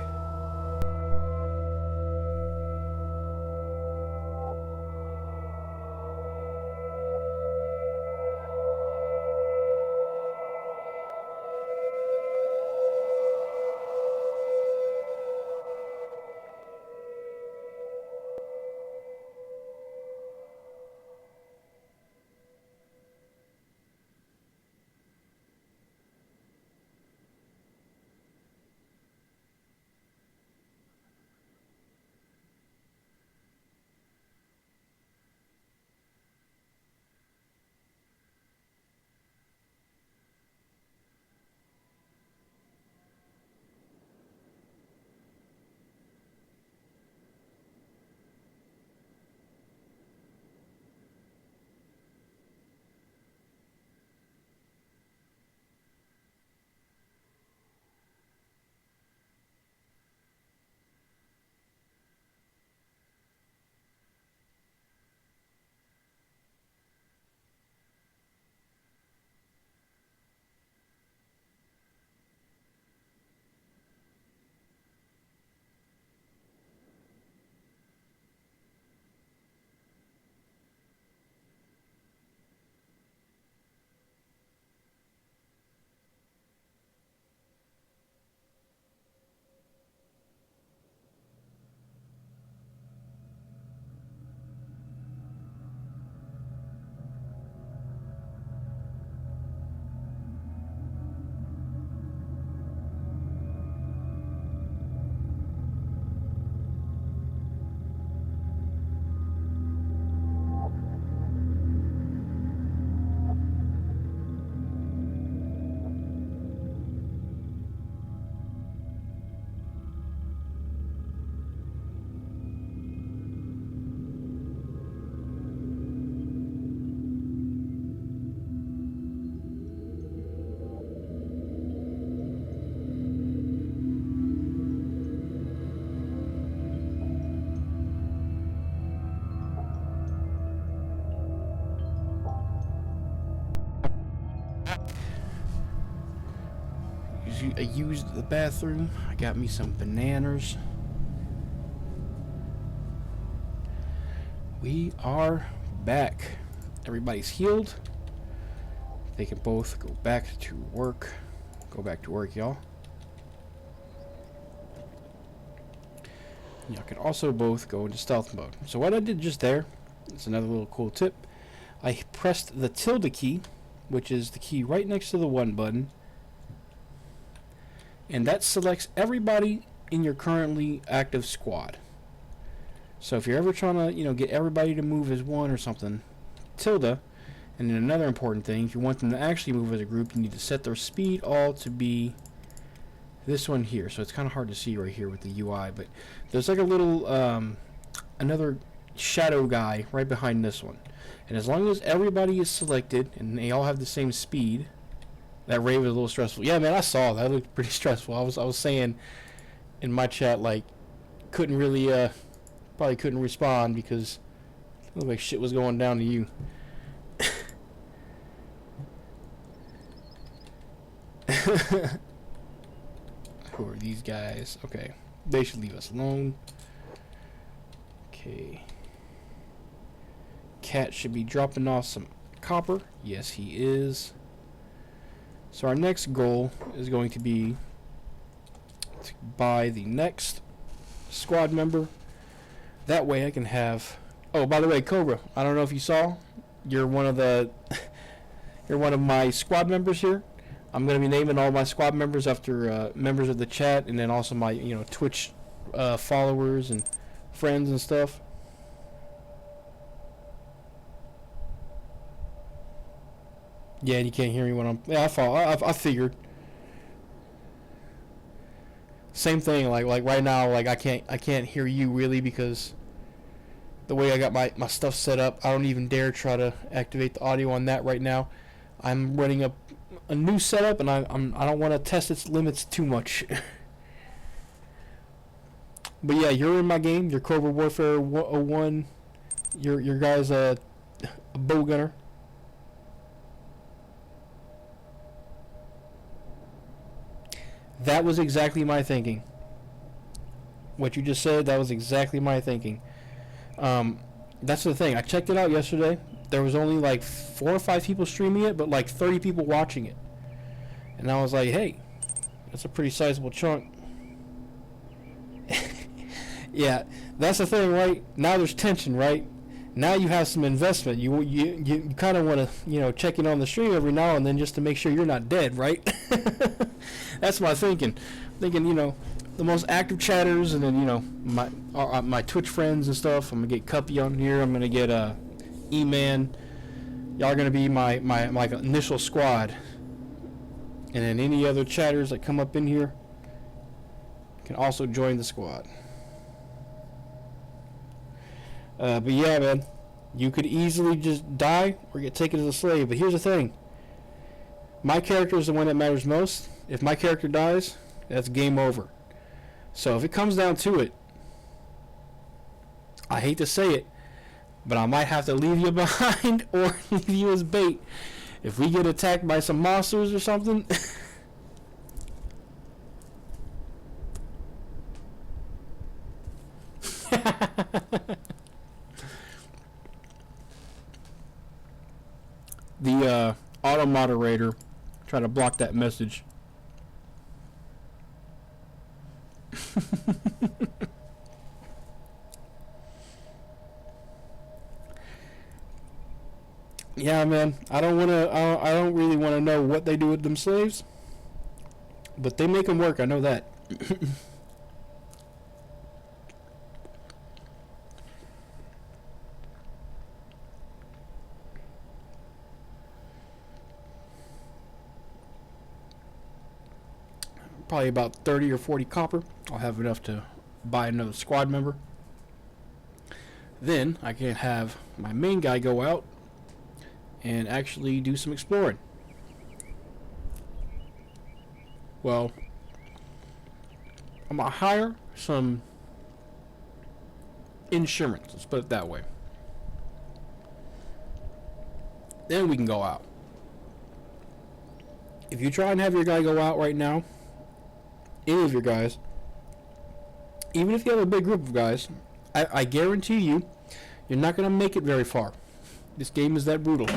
I used the bathroom. I got me some bananas. We are back. Everybody's healed. They can both go back to work. Go back to work, y'all. Y'all can also both go into stealth mode. So what I did just there, it's another little cool tip. I pressed the tilde key, which is the key right next to the 1 button, and that selects everybody in your currently active squad. So if you're ever trying to, get everybody to move as one or something, tilde. And then another important thing, if you want them to actually move as a group, you need to set their speed all to be this one here. So it's kind of hard to see right here with the UI, but there's like a little another shadow guy right behind this one. And as long as everybody is selected and they all have the same speed, that rave is a little stressful. Yeah, man, I saw that. It looked pretty stressful. I was saying in my chat, like, couldn't really probably couldn't respond because it looked like shit was going down to you. Who are these guys? Okay, they should leave us alone. Okay, Cat should be dropping off some copper. Yes, he is. So our next goal is going to be to buy the next squad member. That way I can have... Oh, by the way, Cobra, I don't know if you saw, you're one of the you're one of my squad members here. I'm going to be naming all my squad members after members of the chat, and then also my Twitch followers and friends and stuff. Yeah, and you can't hear me when I'm... Yeah, I figured. Same thing, like right now, like I can't hear you really because the way I got my stuff set up, I don't even dare try to activate the audio on that right now. I'm running a new setup, and I don't want to test its limits too much. But yeah, you're in my game. You're Cobra Warfare 01. Your guy's a bow gunner. That was exactly my thinking. What you just said, that was exactly my thinking. That's the thing. I checked it out yesterday. There was only like 4 or 5 people streaming it, but like 30 people watching it. And I was like, hey, that's a pretty sizable chunk. Yeah, that's the thing, right? Now there's tension, right? Now you have some investment. You kind of want to, check in on the stream every now and then just to make sure you're not dead, right? That's my thinking. Thinking, the most active chatters, and then, my Twitch friends and stuff. I'm going to get Cuppy on here. I'm going to get E-Man. Y'all are going to be my initial squad. And then any other chatters that come up in here can also join the squad. But yeah, man, you could easily just die or get taken as a slave. But here's the thing. My character is the one that matters most. If my character dies, that's game over. So if it comes down to it, I hate to say it, but I might have to leave you behind or leave you as bait. If we get attacked by some monsters or something... The auto moderator try to block that message. Yeah, man, I don't really want to know what they do with them slaves, but they make them work. I know that. Probably about 30 or 40 copper. I'll have enough to buy another squad member. Then I can have my main guy go out and actually do some exploring. Well, I'm gonna hire some insurance, let's put it that way. Then we can go out. If you try and have your guy go out right now, any of your guys, even if you have a big group of guys, I guarantee you, you're not going to make it very far. This game is that brutal.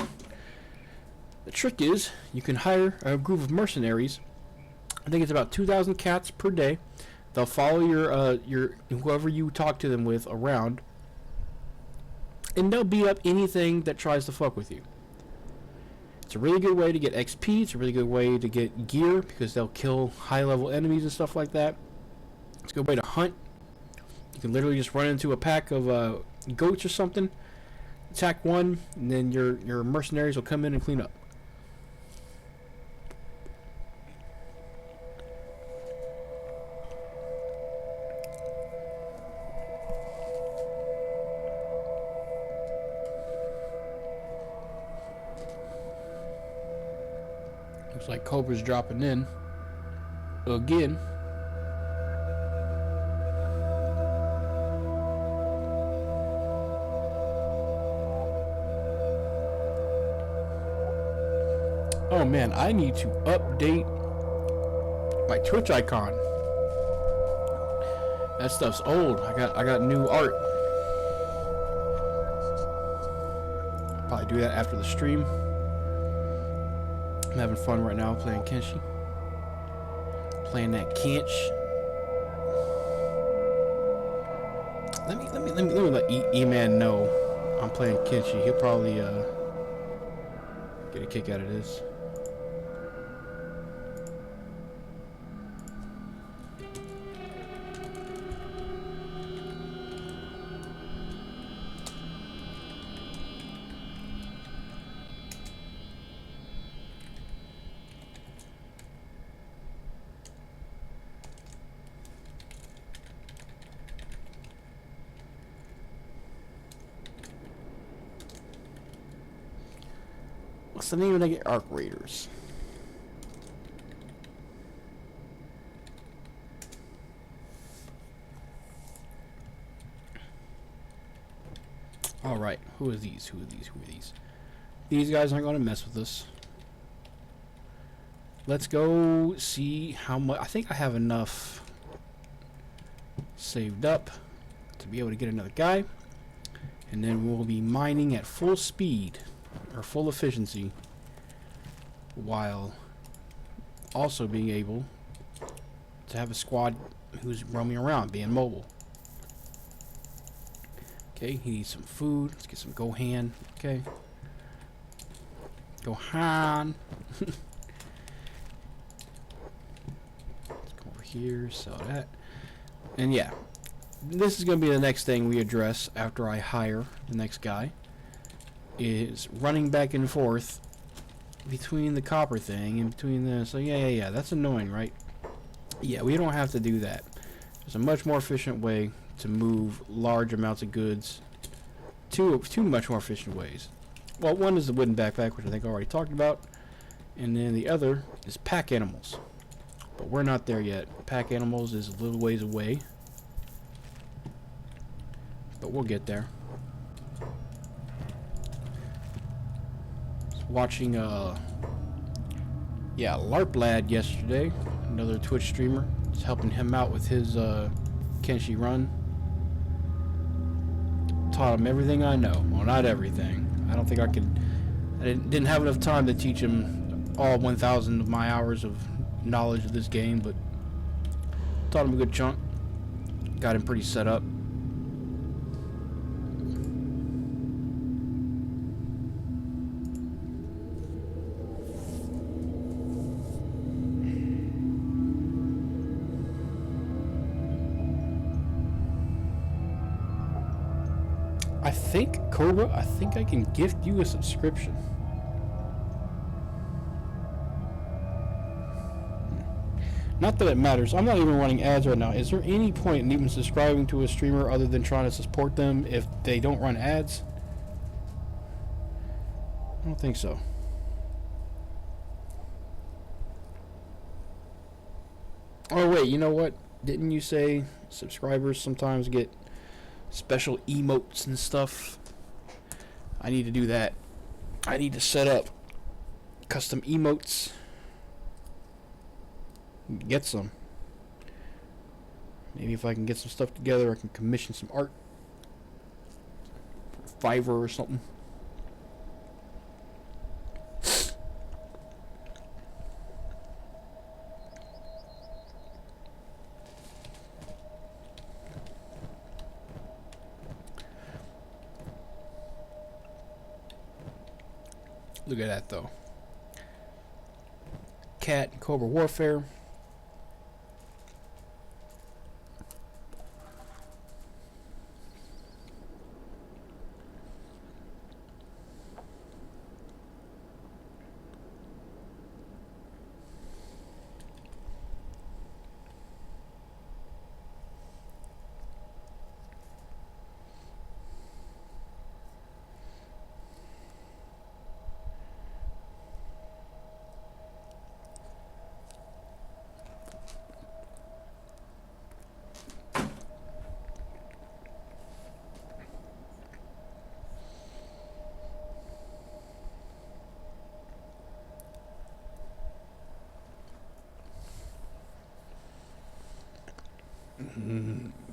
The trick is, you can hire a group of mercenaries. I think it's about 2,000 cats per day. They'll follow your whoever you talk to them with around, and they'll beat up anything that tries to fuck with you. It's a really good way to get XP. It's a really good way to get gear because they'll kill high-level enemies and stuff like that. It's a good way to hunt. You can literally just run into a pack of goats or something, attack one, and then your mercenaries will come in and clean up. Looks like Cobra's dropping in again. Oh man, I need to update my Twitch icon. That stuff's old. I got new art. Probably do that after the stream. I'm having fun right now playing Kenshi. Playing that Kenshi. Let me let E-Man know I'm playing Kenshi. He'll probably get a kick out of this. What's the name of the Arc Raiders? Alright, who are these? Who are these? Who are these? These guys aren't going to mess with us. Let's go see how much. I think I have enough saved up to be able to get another guy. And then we'll be mining at full speed. Or full efficiency, while also being able to have a squad who's roaming around, being mobile. Okay, he needs some food. Let's get some Gohan. Okay, Gohan. Let's go over here, sell that, and yeah, this is going to be the next thing we address after I hire the next guy. Is running back and forth between the copper thing and between the. So yeah, that's annoying, right? Yeah, we don't have to do that. There's a much more efficient way to move large amounts of goods. Two much more efficient ways. Well, one is the wooden backpack, which I think I already talked about, and then the other is pack animals. But we're not there yet. Pack animals is a little ways away, but we'll get there. Watching LARP Lad yesterday, another Twitch streamer. Just helping him out with his Kenshi run. Taught him everything I know. Well, not everything. I don't think I could. I didn't have enough time to teach him all 1,000 of my hours of knowledge of this game, but taught him a good chunk. Got him pretty set up. I think, Cobra, I think I can gift you a subscription. Not that it matters. I'm not even running ads right now. Is there any point in even subscribing to a streamer other than trying to support them if they don't run ads? I don't think so. Oh wait, you know what? Didn't you say subscribers sometimes get special emotes and stuff? I need to do that. I need to set up custom emotes. Get some. Maybe if I can get some stuff together, I can commission some art. Fiverr or something. Look at that, though. Cat and Cobra Warfare.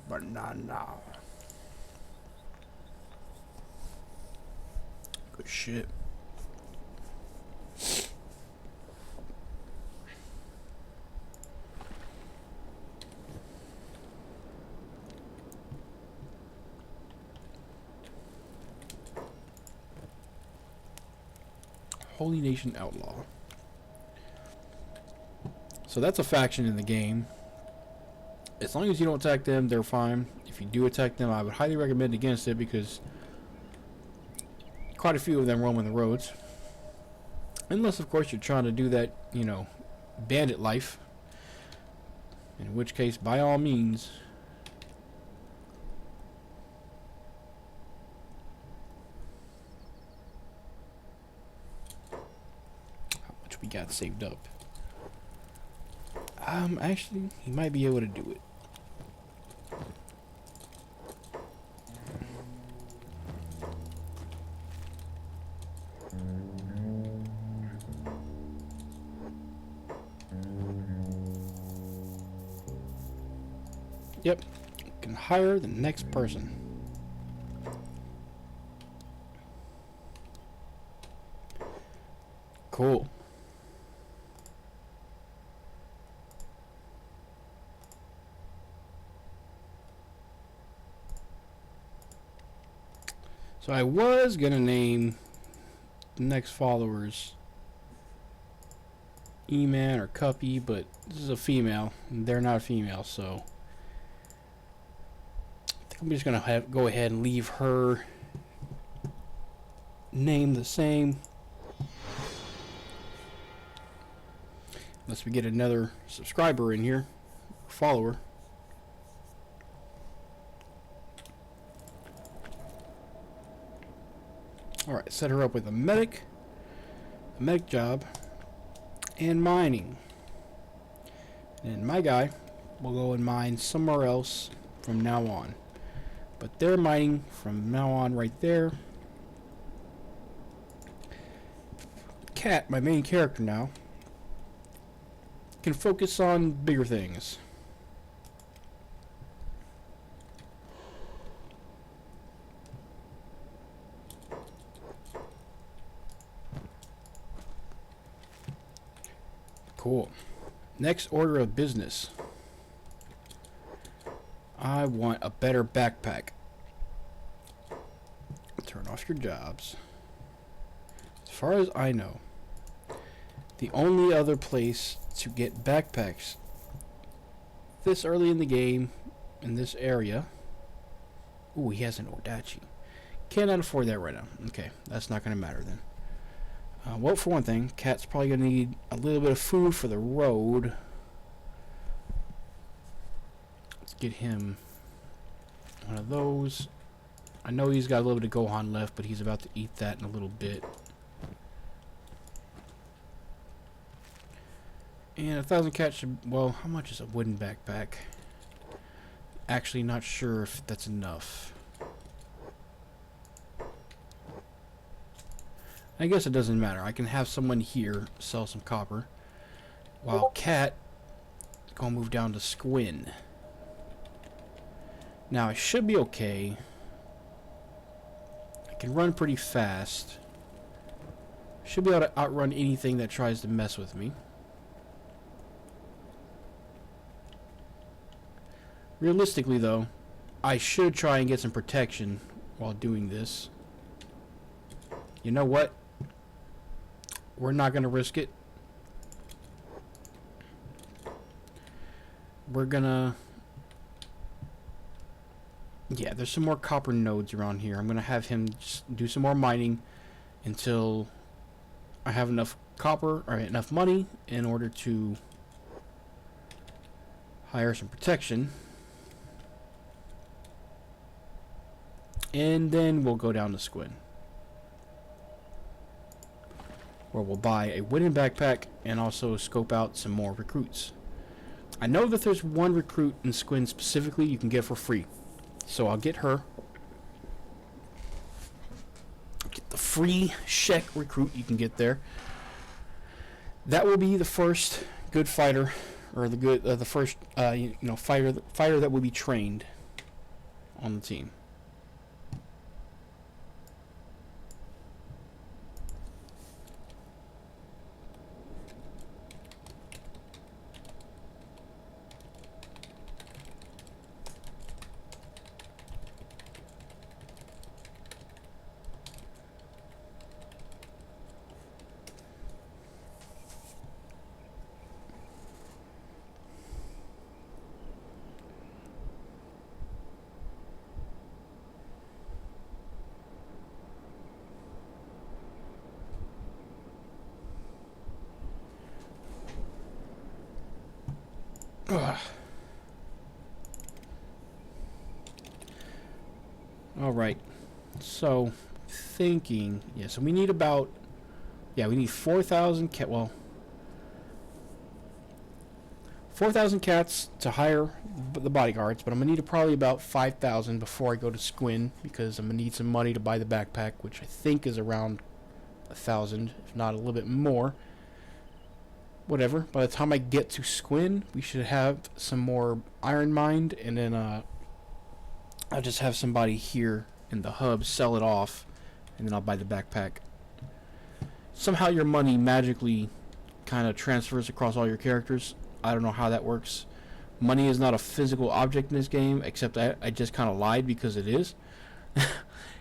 Banana. Good shit. Holy Nation Outlaw. So that's a faction in the game. As long as you don't attack them, they're fine. If you do attack them, I would highly recommend against it because quite a few of them roaming the roads. Unless, of course, you're trying to do that, you know, bandit life. In which case, by all means. How much we got saved up? Actually, he might be able to do it. Yep, can hire the next person. Cool. So I was gonna name the next followers E-Man or Cuppy, but this is a female, and they're not female, so I think I'm just gonna go ahead and leave her name the same, unless we get another subscriber in here, follower. Alright, set her up with a medic job, and mining. And my guy will go and mine somewhere else from now on. But they're mining from now on right there. Cat, my main character now, can focus on bigger things. Cool. Next order of business. I want a better backpack. Turn off your jobs. As far as I know, the only other place to get backpacks this early in the game, in this area. Ooh, he has an Odachi. Cannot afford that right now. Okay, that's not going to matter then. Well, for one thing, Cat's probably going to need a little bit of food for the road. Let's get him one of those. I know he's got a little bit of Gohan left, but he's about to eat that in a little bit. And 1,000 cats should... Well, how much is a wooden backpack? Actually, not sure if that's enough. I guess it doesn't matter. I can have someone here sell some copper, while Cat gonna move down to Squin. Now I should be okay. I can run pretty fast. Should be able to outrun anything that tries to mess with me. Realistically, though, I should try and get some protection while doing this. You know what? We're not going to risk it. We're going to... Yeah, there's some more copper nodes around here. I'm going to have him just do some more mining until I have enough copper or enough money in order to hire some protection. And then we'll go down to Squin, where we'll buy a wooden backpack and also scope out some more recruits. I know that there's one recruit in Squin specifically you can get for free, so I'll get her. Get the free Shek recruit you can get there. That will be the first good fighter, or the first fighter that will be trained on the team. Alright, so thinking, yeah, so we need about, we need 4,000 cat, 4,000 cats to hire the bodyguards, but I'm going to need probably about 5,000 before I go to Squin, because I'm going to need some money to buy the backpack, which I think is around 1,000, if not a little bit more. Whatever, by the time I get to Squin, we should have some more Ironman, and then I'll just have somebody here in the hub sell it off, and then I'll buy the backpack. Somehow your money magically kind of transfers across all your characters. I don't know how that works. Money is not a physical object in this game, except I just kind of lied because it is.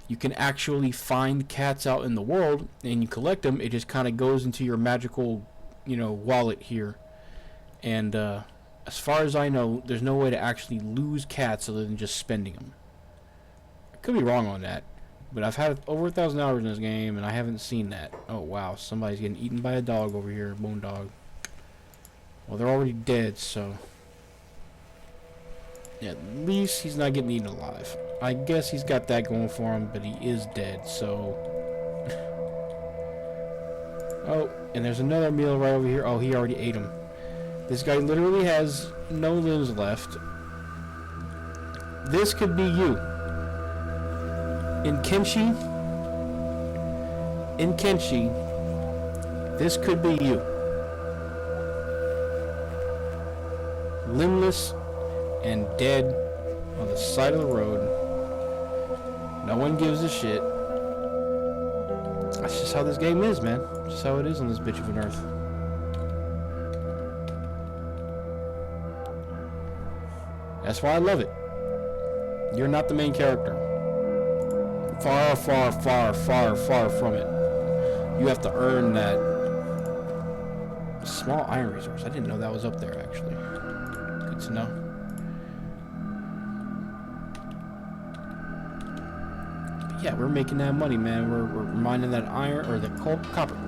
You can actually find cats out in the world, and you collect them. It just kind of goes into your magical, wallet here. And as far as I know, there's no way to actually lose cats other than just spending them. I could be wrong on that, but I've had over 1,000 hours in this game, and I haven't seen that. Oh, wow. Somebody's getting eaten by a dog over here, a bone dog. Well, they're already dead, so... yeah, at least he's not getting eaten alive. I guess he's got that going for him, but he is dead, so... oh, and there's another meal right over here. Oh, he already ate him. This guy literally has no limbs left. This could be you. In Kenshi, this could be you. Limbless and dead on the side of the road. No one gives a shit. That's just how this game is, man. Just how it is on this bitch of an earth. That's why I love it. You're not the main character. Far, far, far, far, far from it. You have to earn that small iron resource. I didn't know that was up there, actually. Good to know. But yeah, we're making that money, man. We're mining that iron, or the coal, copper.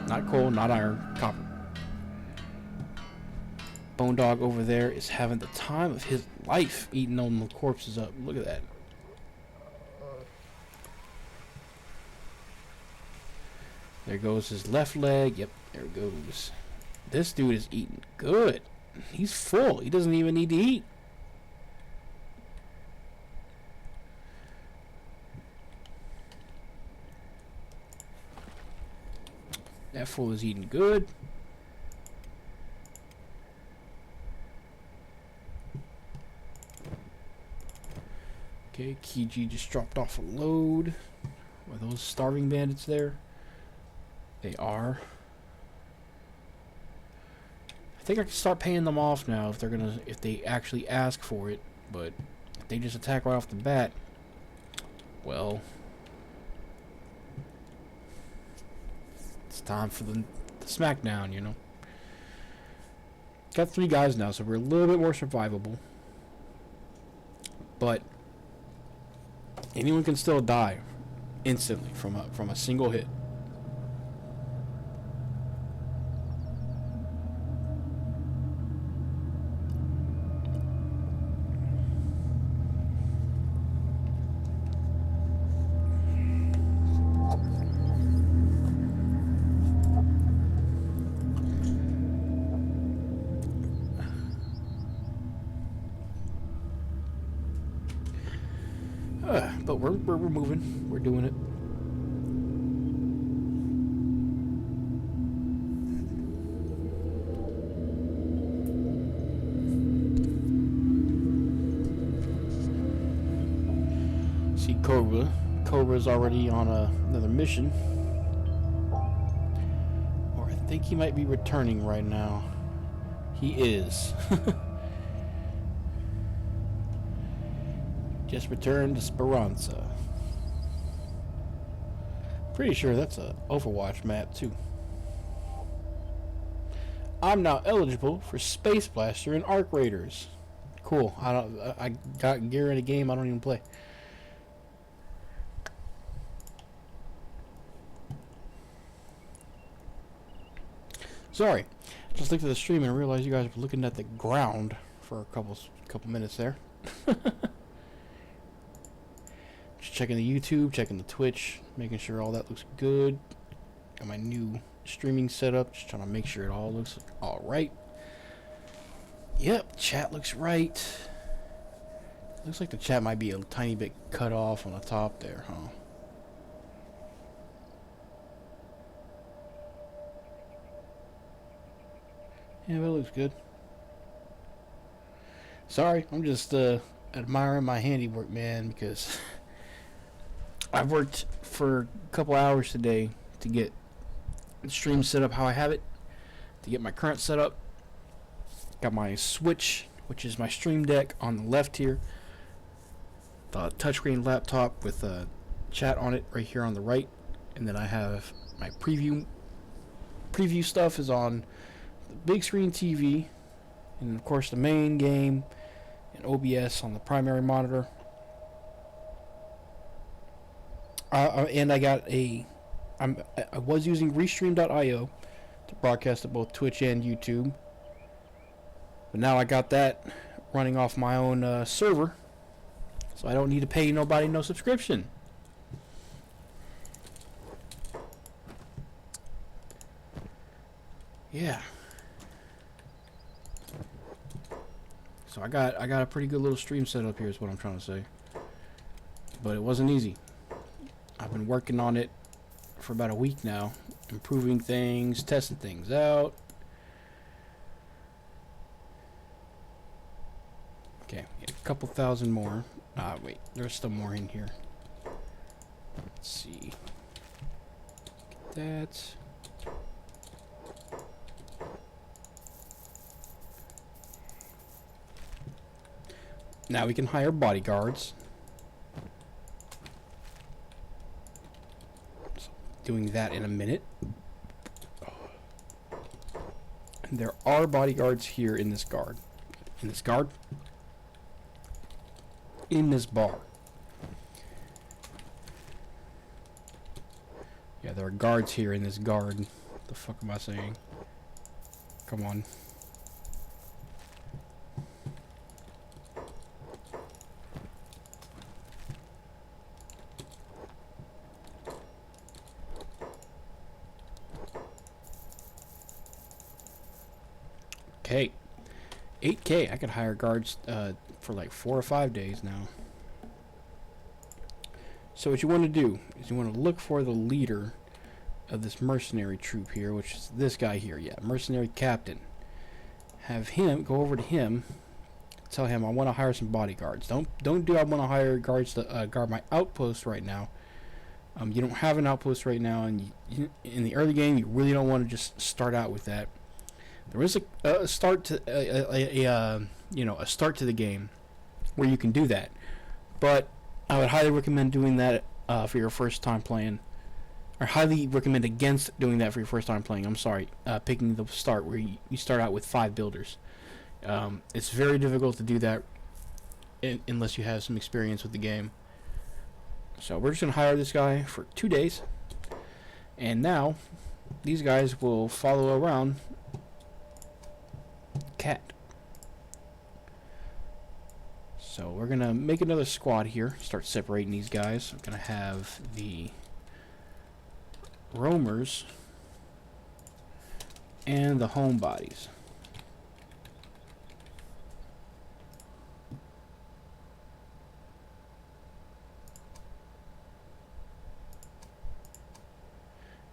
Not coal, not iron, copper. Bone dog over there is having the time of his life eating all the corpses up. Look at that. There goes his left leg. Yep, there it goes. This dude is eating good. He's full. He doesn't even need to eat. That fool is eating good. Okay, Kiji just dropped off a load. Are those starving bandits there? They are. I think I can start paying them off now if they actually ask for it. But if they just attack right off the bat, well, it's time for the smackdown, you know. Got 3 guys now, so we're a little bit more survivable. But anyone can still die instantly from a single hit. But we're moving. We're doing it. See Cobra. Cobra's already on another mission. Or I think he might be returning right now. He is. Just returned to Speranza. Pretty sure that's a Overwatch map too. I'm now eligible for Space Blaster and Arc Raiders. Cool. I got gear in a game I don't even play. Sorry. Just looked at the stream and realized you guys were looking at the ground for a couple minutes there. Just checking the YouTube, checking the Twitch, making sure all that looks good. Got my new streaming setup, just trying to make sure it all looks all right. Yep, chat looks right. Looks like the chat might be a tiny bit cut off on the top there, huh? Yeah, that looks good. Sorry, I'm just admiring my handiwork, man, because I've worked for a couple hours today to get the stream set up how I have it, to get my current setup. Got my Switch, which is my stream deck, on the left here. The touchscreen laptop with chat on it right here on the right. And then I have my preview stuff is on the big screen TV. And of course the main game and OBS on the primary monitor. And I was using Restream.io to broadcast to both Twitch and YouTube. But now I got that running off my own server. So I don't need to pay nobody no subscription. Yeah. So I got a pretty good little stream set up here is what I'm trying to say. But it wasn't easy. I've been working on it for about a week now, improving things, testing things out. Okay, a couple thousand more. Wait, there's still more in here. Let's see. Get that. Now we can hire bodyguards. So, doing that in a minute. And there are bodyguards here in this guard. In this guard? In this bar. Yeah, there are guards here in this guard. What the fuck am I saying? Come on. Okay. 8K. I could hire guards for like 4 or 5 days now. So what you want to do is you want to look for the leader of this mercenary troop here, which is this guy here. Yeah, mercenary captain. Have him go over to him, tell him I want to hire some bodyguards. Don't do I want to hire guards to guard my outpost right now. You don't have an outpost right now, and in the early game, you really don't want to just start out with that. There is a start to a start to the game where you can do that, but I would highly recommend doing that for your first time playing, or highly recommend against doing that for your first time playing. I'm sorry, picking the start where you start out with 5 builders. It's very difficult to do that unless you have some experience with the game. So we're just going to hire this guy for 2 days. And now, these guys will follow around Cat. So we're going to make another squad here. Start separating these guys. I'm going to have the roamers and the homebodies.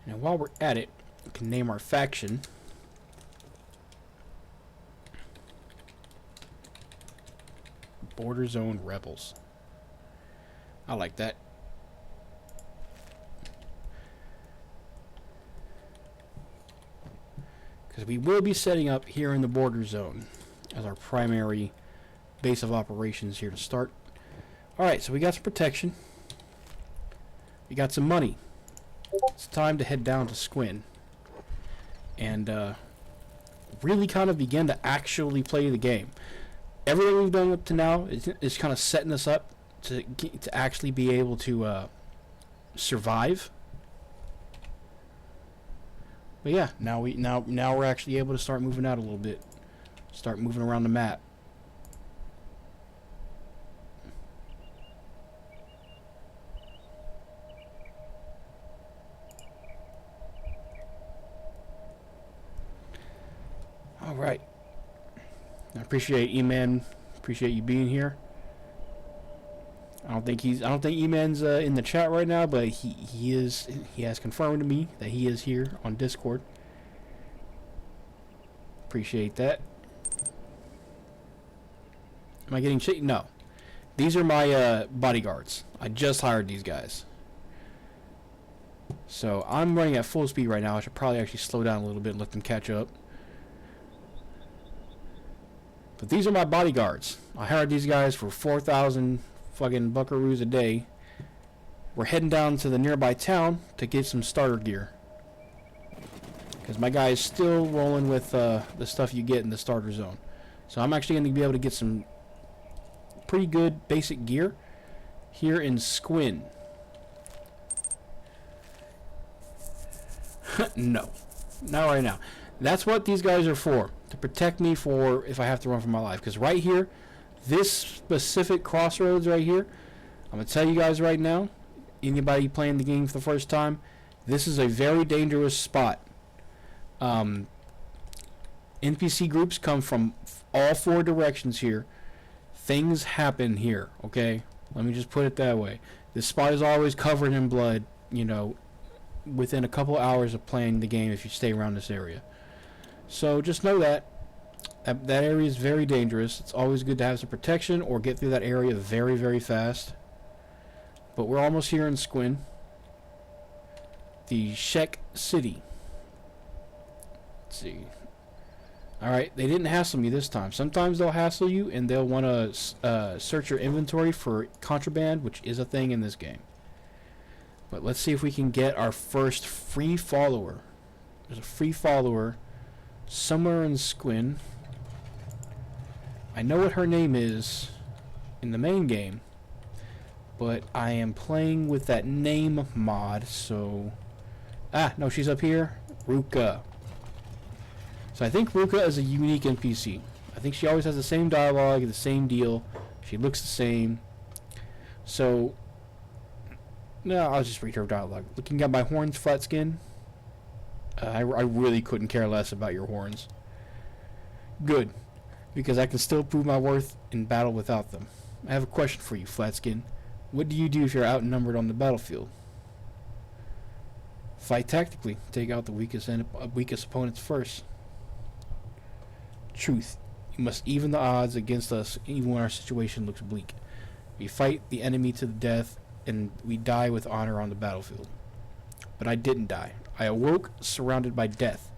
Now while we're at it, we can name our faction Border Zone Rebels. I like that. Because we will be setting up here in the border zone as our primary base of operations here to start. Alright, so we got some protection. We got some money. It's time to head down to Squin and really kind of begin to actually play the game. Everything we've done up to now is kind of setting us up to actually be able to survive. But yeah, now we're actually able to start moving out a little bit, start moving around the map. All right. I appreciate E-Man. Appreciate you being here. I don't think E-Man's in the chat right now, but he is. He has confirmed to me that he is here on Discord. Appreciate that. Am I getting cheated? No. These are my bodyguards. I just hired these guys. So I'm running at full speed right now. I should probably actually slow down a little bit and let them catch up. But these are my bodyguards. I hired these guys for 4,000 fucking buckaroos a day. We're heading down to the nearby town to get some starter gear. Because my guy is still rolling with the stuff you get in the starter zone. So I'm actually going to be able to get some pretty good basic gear here in Squin. No. Not right now. That's what these guys are for. To protect me for if I have to run for my life. Because right here, this specific crossroads right here, I'm going to tell you guys right now, anybody playing the game for the first time, this is a very dangerous spot. NPC groups come from all 4 directions here. Things happen here, okay? Let me just put it that way. This spot is always covered in blood, you know, within a couple hours of playing the game if you stay around this area. So just know that area is very dangerous. It's always good to have some protection or get through that area very, very fast. But we're almost here in Squin. The Shek City. Let's see. Alright, they didn't hassle me this time. Sometimes they'll hassle you and they'll want to search your inventory for contraband, which is a thing in this game. But let's see if we can get our first free follower. There's a free follower somewhere in Squin. I know what her name is in the main game, but I am playing with that name mod, so... Ah, no, she's up here. Ruka. So I think Ruka is a unique NPC. I think she always has the same dialogue, the same deal. She looks the same. So... No, I'll just read her dialogue. Looking at my horns, flat skin. I really couldn't care less about your horns. Good, because I can still prove my worth in battle without them. I have a question for you, Flatskin. What do you do if you're outnumbered on the battlefield? Fight tactically. Take out the weakest opponents first. Truth. You must even the odds against us, even when our situation looks bleak. We fight the enemy to the death, and we die with honor on the battlefield. But I didn't die. I awoke surrounded by death,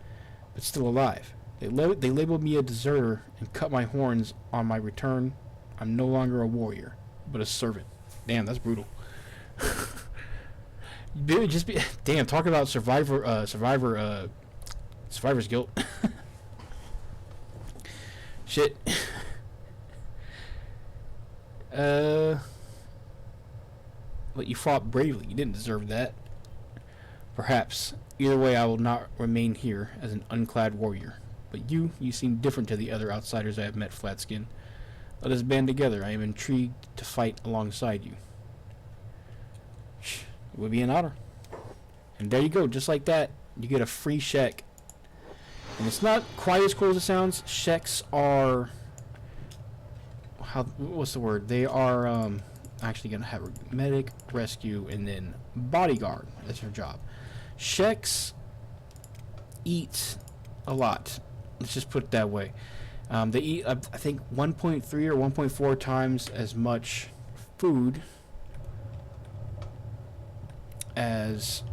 but still alive. They labeled me a deserter and cut my horns on my return. I'm no longer a warrior, but a servant. Damn, that's brutal. Damn, talk about survivor's guilt. Shit. But you fought bravely. You didn't deserve that. Perhaps. Either way, I will not remain here as an unclad warrior. But you seem different to the other outsiders I have met, Flatskin. Let us band together. I am intrigued to fight alongside you. It would be an honor. And there you go, just like that, you get a free Shek. And it's not quite as cool as it sounds. Sheks are... what's the word? They are actually going to have a medic, rescue, and then bodyguard. That's their job. Sheks eat a lot. Let's just put it that way. They eat, I think, 1.3 or 1.4 times as much food as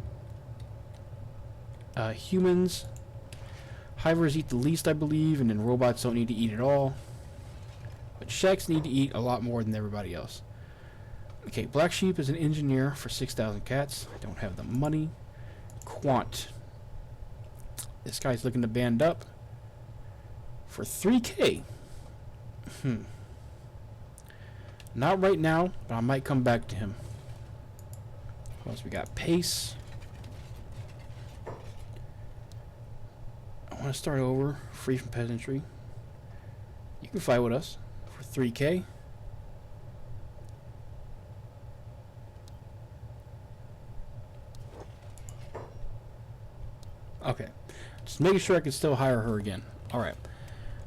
humans. Hivers eat the least, I believe, and then robots don't need to eat at all. But Sheks need to eat a lot more than everybody else. Okay, Black Sheep is an engineer for 6,000 cats. I don't have the money. Quant. This guy's looking to band up for 3K. Not right now, but I might come back to him. What else we got? Pace. I want to start over. Free from peasantry. You can fight with us for 3K. Okay. Just making sure I can still hire her again. Alright.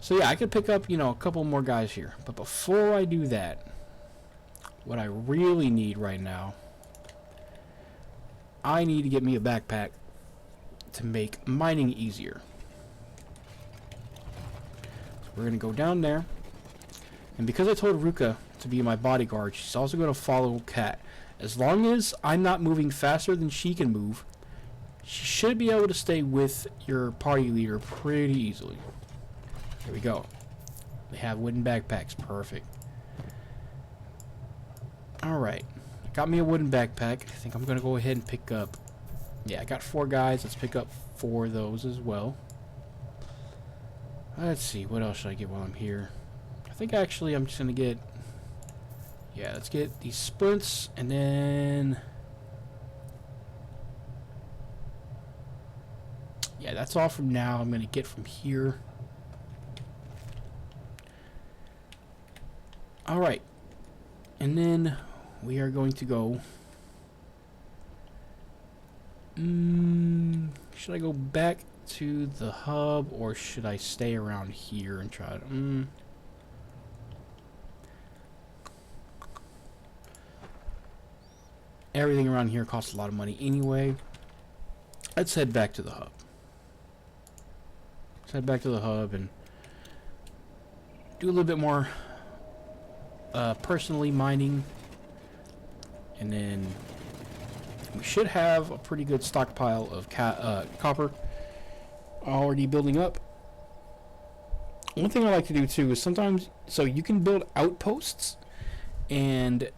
So yeah, I could pick up, a couple more guys here. But before I do that, what I really need right now, I need to get me a backpack to make mining easier. So we're going to go down there. And because I told Ruka to be my bodyguard, she's also going to follow Kat. As long as I'm not moving faster than she can move, she should be able to stay with your party leader pretty easily. Here we go. They have wooden backpacks. Perfect. Alright. I got me a wooden backpack. I think I'm going to go ahead and pick up... Yeah, I got 4 guys. Let's pick up 4 of those as well. Let's see. What else should I get while I'm here? I think actually I'm just going to get... Yeah, let's get these splints and then... Yeah, that's all from now. I'm going to get from here. Alright. And then we are going to go... should I go back to the hub or should I stay around here and try to... Everything around here costs a lot of money anyway. Let's head back to the hub. Let's head back to the hub and do a little bit more personally mining, and then we should have a pretty good stockpile of copper already building up. One thing I like to do too is sometimes, so you can build outposts and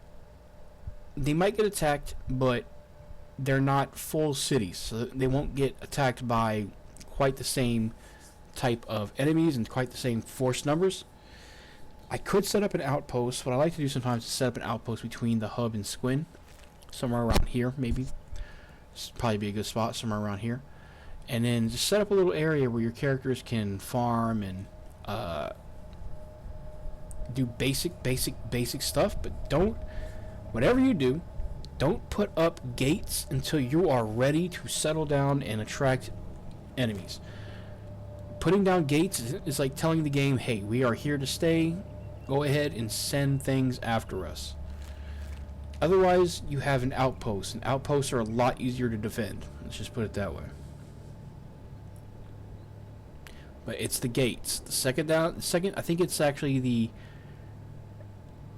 they might get attacked, but they're not full cities, so they won't get attacked by quite the same type of enemies and quite the same force numbers. I could set up an outpost. What I like to do sometimes is set up an outpost between the hub and Squin, somewhere around here maybe. This would probably be a good spot, somewhere around here. And then just set up a little area where your characters can farm and do basic stuff, but don't, whatever you do, don't put up gates until you are ready to settle down and attract enemies. Putting down gates is like telling the game, hey, we are here to stay. Go ahead and send things after us. Otherwise, you have an outpost, and outposts are a lot easier to defend. Let's just put it that way. But it's the gates. The second down, the second, I think it's actually the,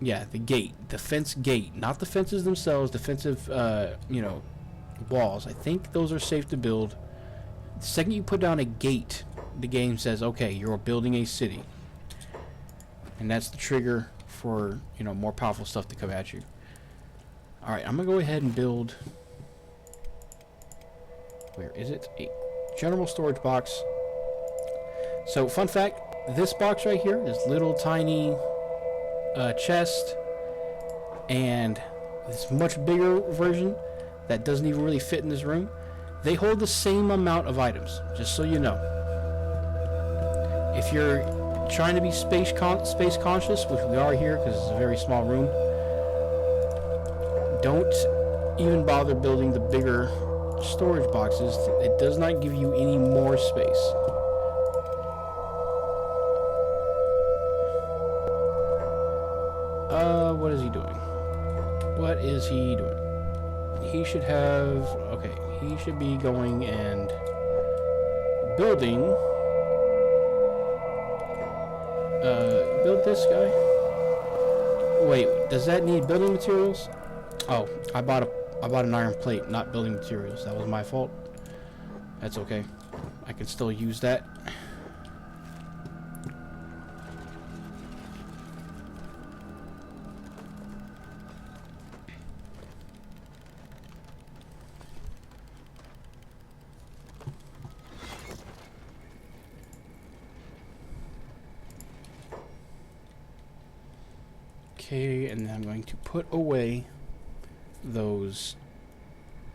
yeah, the gate, the fence gate, not the fences themselves, defensive, walls. I think those are safe to build. The second you put down a gate, the game says, okay, you're building a city. And that's the trigger for, more powerful stuff to come at you. Alright, I'm going to go ahead and build... Where is it? A general storage box. So, fun fact, this box right here, this little tiny chest, and this much bigger version that doesn't even really fit in this room, they hold the same amount of items, just so you know. If you're trying to be space conscious, which we are here because it's a very small room, don't even bother building the bigger storage boxes. It does not give you any more space. What is he doing? What is he doing? He should have... Okay, he should be going and building... build this guy? Wait, does that need building materials? Oh, I bought an iron plate, not building materials. That was my fault. That's okay. I can still use that. Okay, and then I'm going to put away those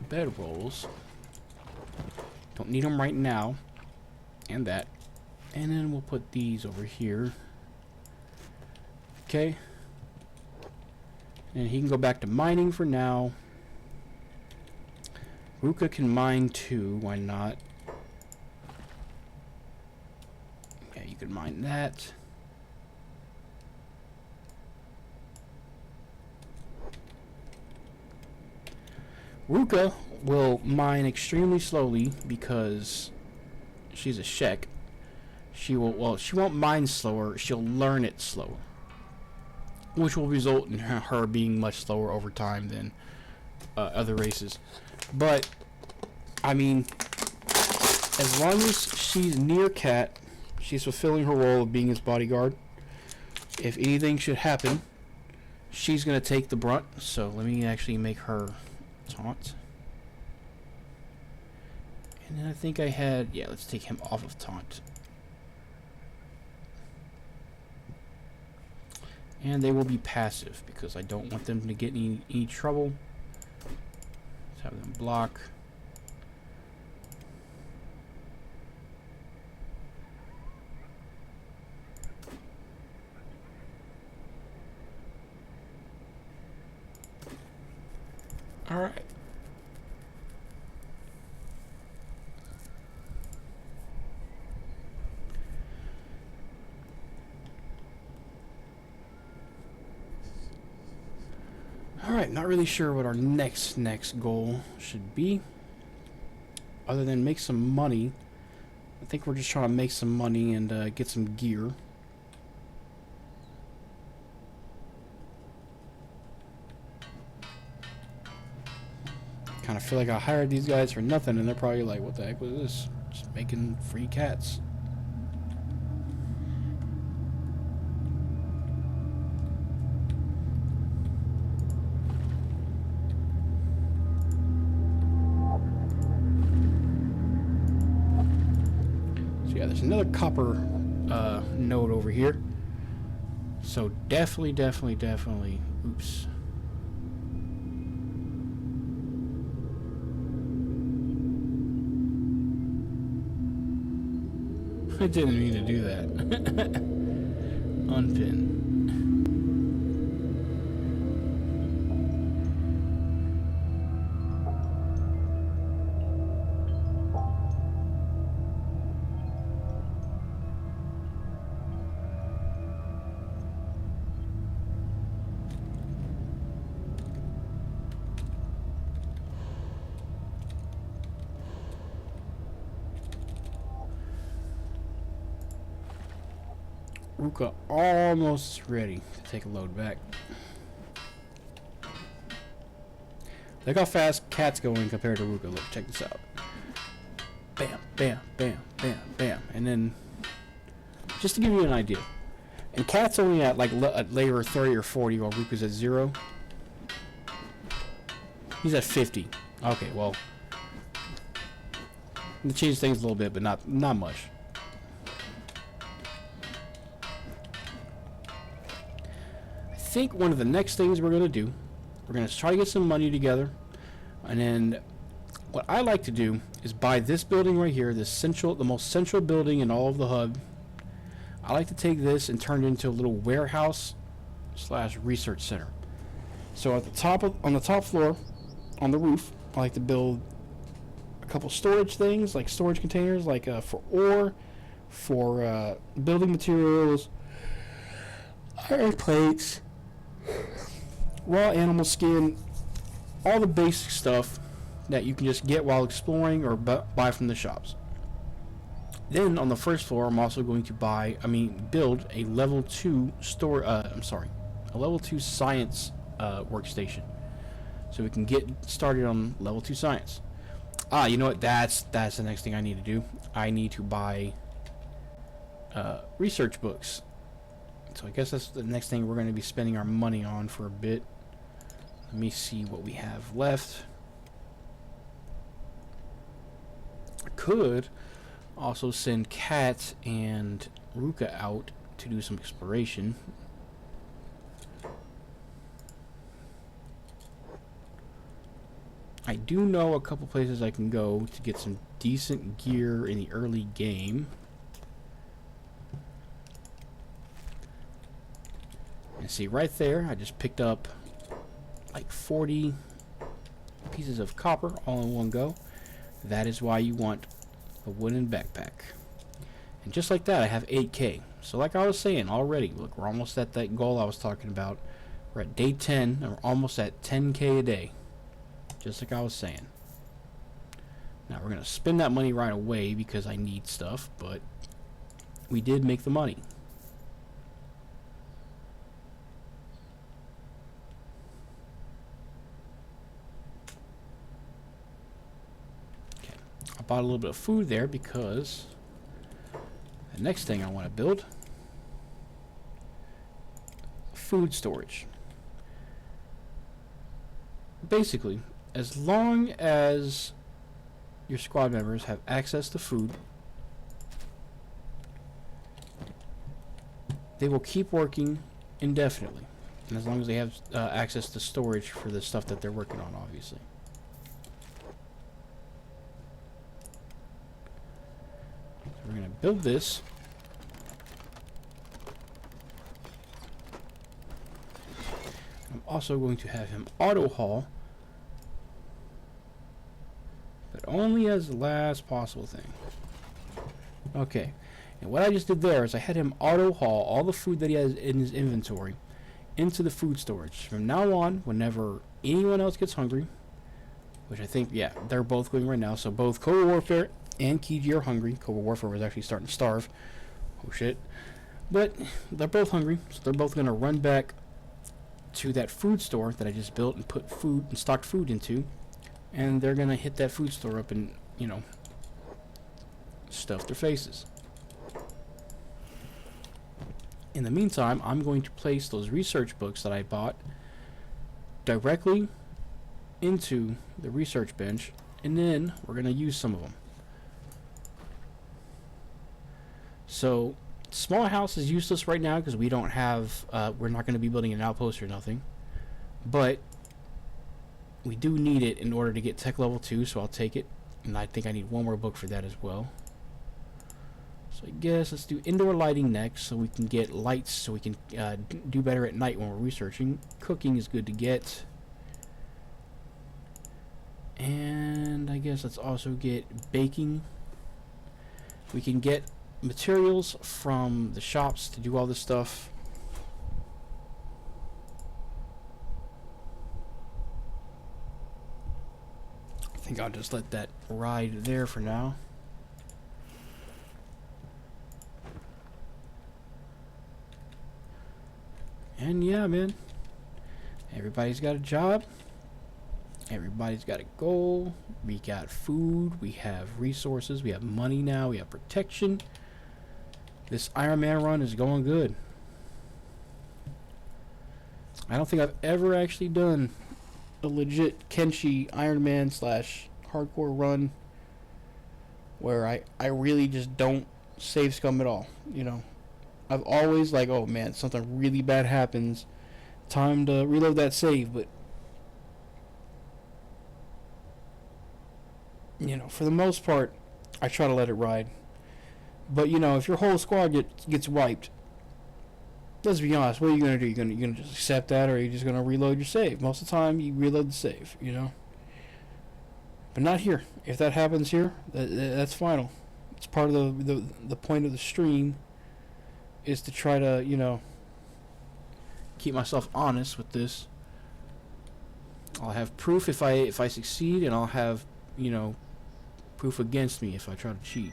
bedrolls. Don't need them right now. And that. And then we'll put these over here. Okay. And he can go back to mining for now. Ruka can mine too. Why not? Okay, you can mine that. Ruka will mine extremely slowly because she's a Shek. She won't mine slower, she'll learn it slower. Which will result in her being much slower over time than other races. But, I mean, as long as she's near Cat, she's fulfilling her role of being his bodyguard. If anything should happen, she's going to take the brunt. So let me actually make her... taunt. And then I think I had... Yeah, let's take him off of taunt. And they will be passive because I don't want them to get any trouble. Let's have them block. All right. All right, not really sure what our next goal should be, other than make some money. I think we're just trying to make some money and get some gear. Kind of feel like I hired these guys for nothing, and they're probably like, what the heck was this? Just making free cats. So yeah, there's another copper node over here. So definitely, oops. I didn't mean to do that. Unpin. Ruka almost ready to take a load back. Look how fast Cat's going compared to Ruka. Look, check this out. Bam, bam, bam, bam, bam. And then, just to give you an idea. And Cat's only at like layer 30 or 40 while Ruka's at 0. He's at 50. Okay, well. They changed things a little bit, but not much. I think one of the next things we're going to do, we're going to try to get some money together. And then what I like to do is buy this building right here, the most central building in all of the hub. I like to take this and turn it into a little warehouse / research center. So at the top on the top floor, on the roof, I like to build a couple storage things, like storage containers, like for ore, for building materials, iron plates, raw animal skin, all the basic stuff that you can just get while exploring or buy from the shops. Then on the first floor, I'm also going to build a level 2 a level 2 science workstation, so we can get started on level 2 science. You know what? That's the next thing I need to do. I need to buy research books. So I guess that's the next thing we're going to be spending our money on for a bit. Let me see what we have left. I could also send Kat and Ruka out to do some exploration. I do know a couple places I can go to get some decent gear in the early game. And see, right there, I just picked up like 40 pieces of copper all in one go. That is why you want a wooden backpack. And just like that, I have 8K. So like I was saying already, look, we're almost at that goal I was talking about. We're at day 10, and we're almost at 10K a day. Just like I was saying. Now we're going to spend that money right away because I need stuff, but we did make the money. Bought a little bit of food there because the next thing I want to build, food storage. Basically, as long as your squad members have access to food, they will keep working indefinitely, and as long as they have access to storage for the stuff that they're working on, obviously. We're going to build this. I'm also going to have him auto haul, but only as the last possible thing. Okay, and what I just did there is I had him auto haul all the food that he has in his inventory into the food storage. From now on, whenever anyone else gets hungry, which I think, yeah, they're both going right now, so both Cobra Warfare and Kiji are hungry. Cobra Warfare was actually starting to starve. Oh shit. But they're both hungry, so they're both going to run back to that food store that I just built and put food and stocked food into. And they're going to hit that food store up and, you know, stuff their faces. In the meantime, I'm going to place those research books that I bought directly into the research bench, and then we're going to use some of them. So, small house is useless right now because we don't have, we're not going to be building an outpost or nothing. But we do need it in order to get tech level 2, so I'll take it. And I think I need one more book for that as well. So I guess let's do indoor lighting next so we can get lights so we can do better at night when we're researching. Cooking is good to get. And I guess let's also get baking. We can get materials from the shops to do all this stuff. I think I'll just let that ride there for now. And yeah, man, everybody's got a job. Everybody's got a goal. We got food. We have resources. We have money now. We have protection. This Ironman run is going good. I don't think I've ever actually done a legit Kenshi Ironman / hardcore run where I really just don't save scum at all. You know, I've always like, oh man, something really bad happens. Time to reload that save, but you know, for the most part, I try to let it ride. But you know, if your whole squad gets wiped, let's be honest, what are you gonna do? You're gonna just accept that, or are you just gonna reload your save? Most of the time, you reload the save, you know. But not here. If that happens here, that's final. It's part of the point of the stream is to try to, you know, keep myself honest with this. I'll have proof if I succeed, and I'll have, you know, proof against me if I try to cheat.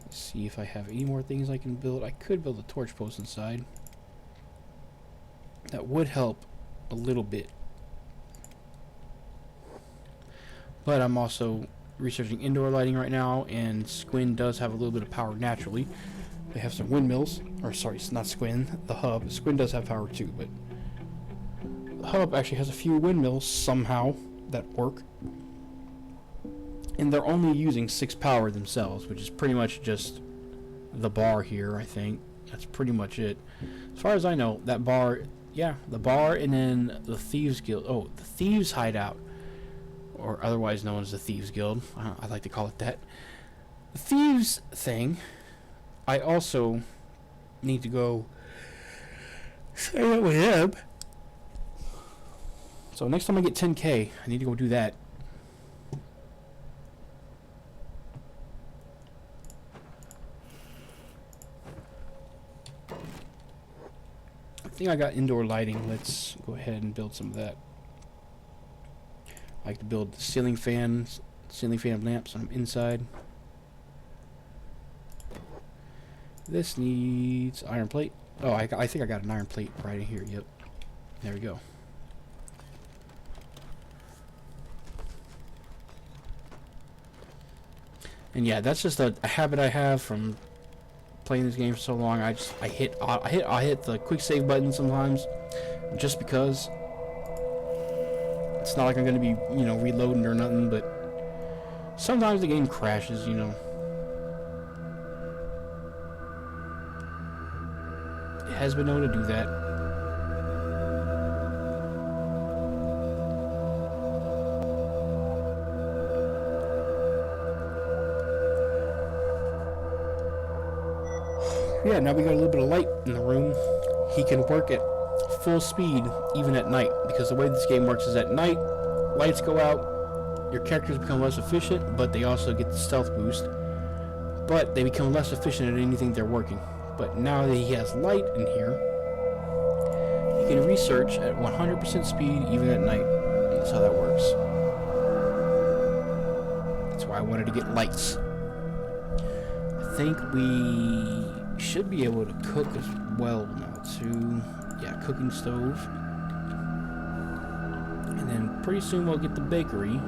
See if I have any more things I can build. I could build a torch post inside. That would help a little bit. But I'm also researching indoor lighting right now, and Squin does have a little bit of power naturally. They have some windmills, or sorry, it's not Squin, the hub. Squin does have power too, but the hub actually has a few windmills somehow that work. And they're only using 6 power themselves, which is pretty much just the bar here, I think. That's pretty much it. As far as I know, that bar, yeah, the bar, and then the Thieves Guild. Oh, the Thieves Hideout, or otherwise known as the Thieves Guild. I like to call it that. The Thieves thing, I also need to go say what we have. So next time I get 10K, I need to go do that. I think I got indoor lighting. Let's go ahead and build some of that. I like to build ceiling fan lamps on inside. This needs iron plate. Oh, I think I got an iron plate right in here. Yep. There we go. And yeah, that's just a habit I have from playing this game for so long. I hit the quick save button sometimes, just because. It's not like I'm gonna be, you know, reloading or nothing, but sometimes the game crashes, you know. It has been known to do that. Yeah, now we got a little bit of light in the room. He can work at full speed even at night, because the way this game works is at night, lights go out, your characters become less efficient, but they also get the stealth boost. But they become less efficient at anything they're working. But now that he has light in here, he can research at 100% speed even at night. That's how that works. That's why I wanted to get lights. I think we should be able to cook as well now too. Yeah, cooking stove. And then pretty soon we'll get the bakery.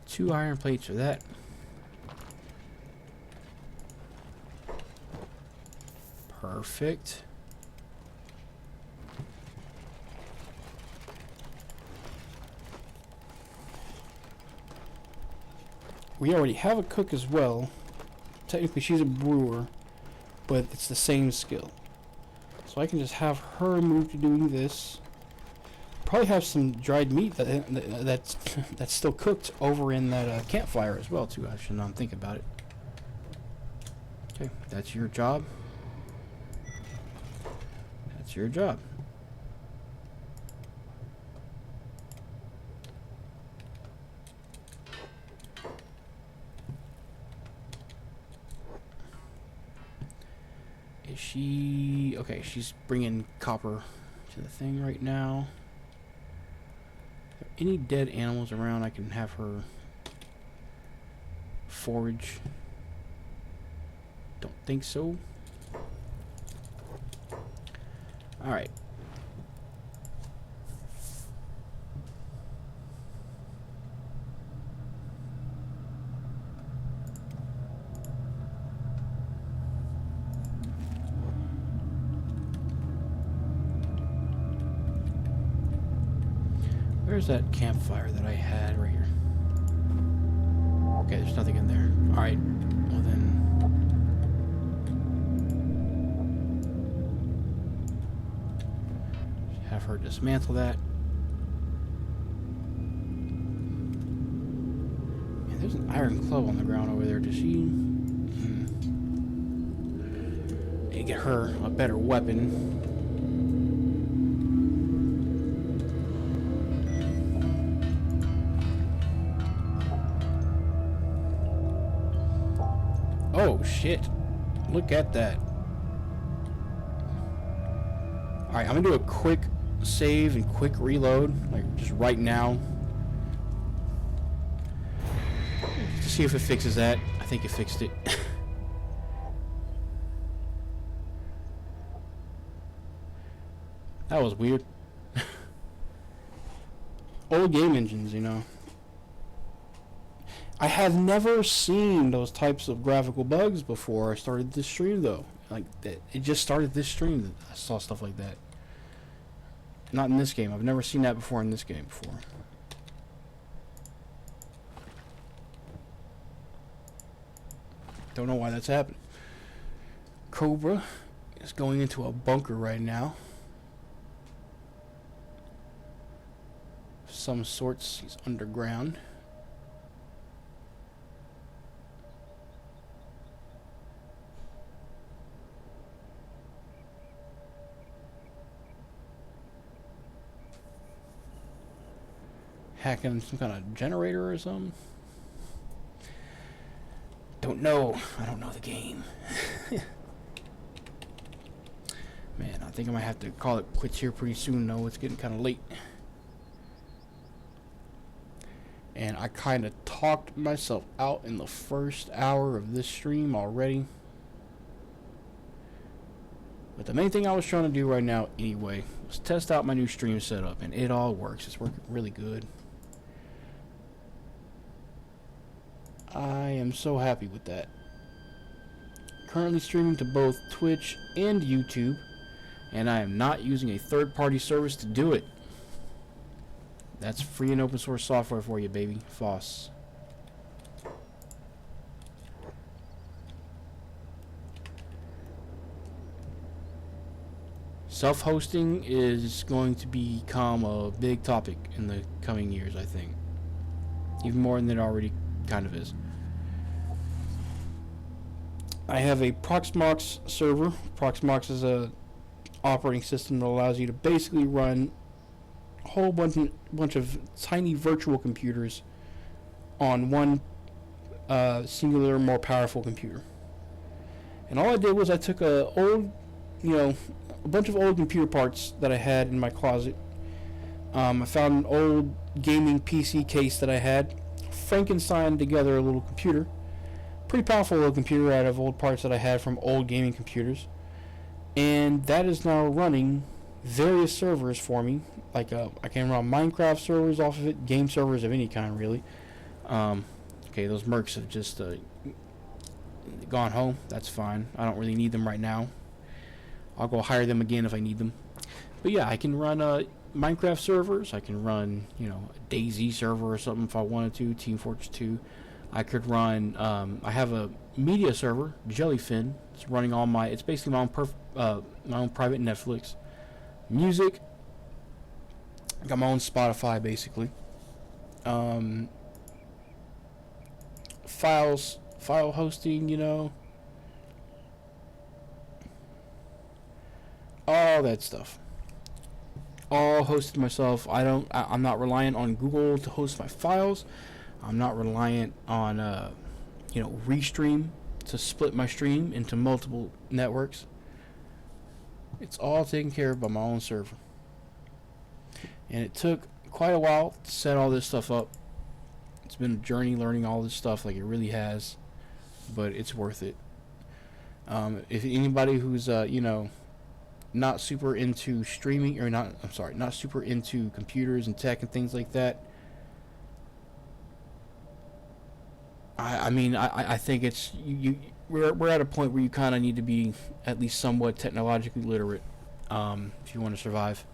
Two iron plates for that. Perfect. We already have a cook as well. Technically she's a brewer, but it's the same skill. So I can just have her move to doing this. Probably have some dried meat that's still cooked over in that campfire as well too. I should not think about it. Okay, that's your job. That's your job. Is she... Okay, she's bringing copper to the thing right now. Are there any dead animals around I can have her forage? Don't think so. Alright. Where's that campfire that I had right here? Okay, there's nothing in there. Alright, well then... have her dismantle that. Man, there's an iron club on the ground over there. Does she... Need to get her a better weapon. Oh, shit. Look at that. Alright, I'm gonna do a quick save and quick reload. Like, just right now. To see if it fixes that. I think it fixed it. That was weird. Old game engines, you know. I have never seen those types of graphical bugs before I started this stream, though. Like, it just started this stream that I saw stuff like that. Not in this game. I've never seen that before in this game before. Don't know why that's happening. Cobra is going into a bunker right now. Of some sorts. He's underground. Hacking some kind of generator or something. Don't know. I don't know the game. Man, I think I might have to call it quits here pretty soon, though. It's getting kind of late. And I kind of talked myself out in the first hour of this stream already. But the main thing I was trying to do right now anyway was test out my new stream setup, and it all works. It's working really good. I am so happy with that. Currently streaming to both Twitch and YouTube, and I am not using a third-party service to do it. That's free and open source software for you, baby. FOSS. Self-hosting is going to become a big topic in the coming years, I think. Even more than it already kind of is. I have a Proxmox server. Proxmox is a operating system that allows you to basically run a whole bunch of tiny virtual computers on one singular, more powerful computer. And all I did was I took a bunch of old computer parts that I had in my closet. I found an old gaming PC case that I had, Frankenstein together a little computer, pretty powerful little computer out of old parts that I had from old gaming computers, and that is now running various servers for me. Like I can run Minecraft servers off of it, game servers of any kind really. Okay, those mercs have just gone home. That's fine. I don't really need them right now. I'll go hire them again if I need them. But yeah, I can run Minecraft servers. I can run, a DayZ server or something if I wanted to. Team Fortress 2. I could run. I have a media server, Jellyfin. It's running all my. It's basically my own private Netflix, music. I got my own Spotify basically. File hosting, all that stuff. All hosted myself. I'm not reliant on Google to host my files. I'm not reliant on Restream to split my stream into multiple networks. It's all taken care of by my own server. And it took quite a while to set all this stuff up. It's been a journey learning all this stuff, like it really has. But it's worth it. If anybody who's, not super into streaming, or not super into computers and tech and things like that, I think it's we're at a point where you kind of need to be at least somewhat technologically literate if you want to survive.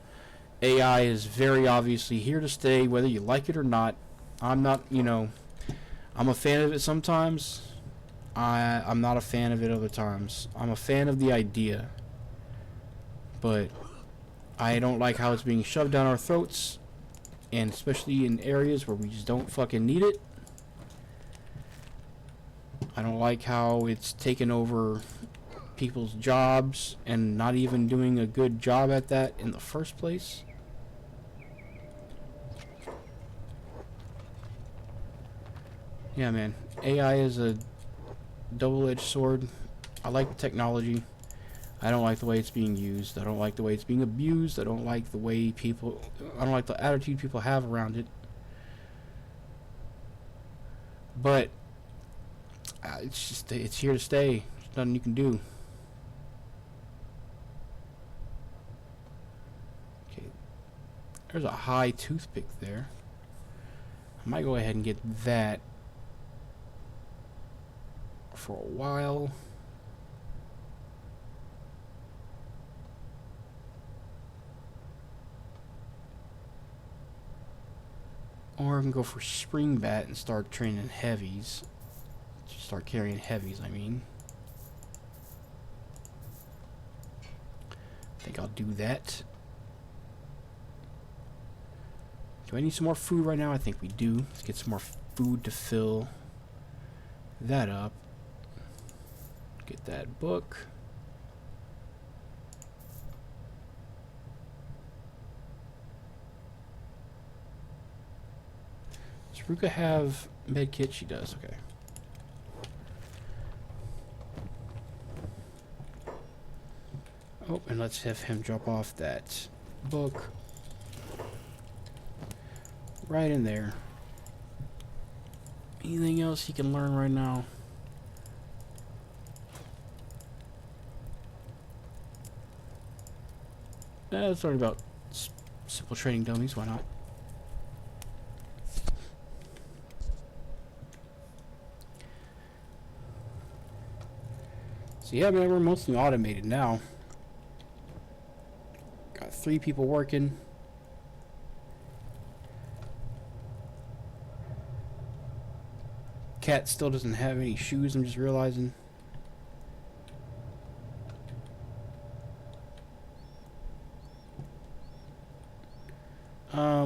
AI is very obviously here to stay, whether you like it or not. I'm not, I'm a fan of it sometimes. I'm not a fan of it other times. I'm a fan of the idea, but I don't like how it's being shoved down our throats, and especially in areas where we just don't fucking need it. I don't like how it's taken over people's jobs and not even doing a good job at that in the first place. Yeah, man. AI is a double-edged sword. I like the technology. I don't like the way it's being used. I don't like the way it's being abused. I don't like the way I don't like the attitude people have around it. But it's here to stay. There's nothing you can do. Okay. There's a high toothpick there. I might go ahead and get that for a while. Or I can go for spring bat and start training heavies. Start carrying heavies, I mean. I think I'll do that. Do I need some more food right now? I think we do. Let's get some more food to fill that up. Get that book. Does Ruka have med kit? She does, okay. Oh, and let's have him drop off that book right in there. Anything else he can learn right now? Let's learn about simple training dummies, why not? So yeah, man, we're mostly automated now. Got 3 people working. Cat still doesn't have any shoes, I'm just realizing.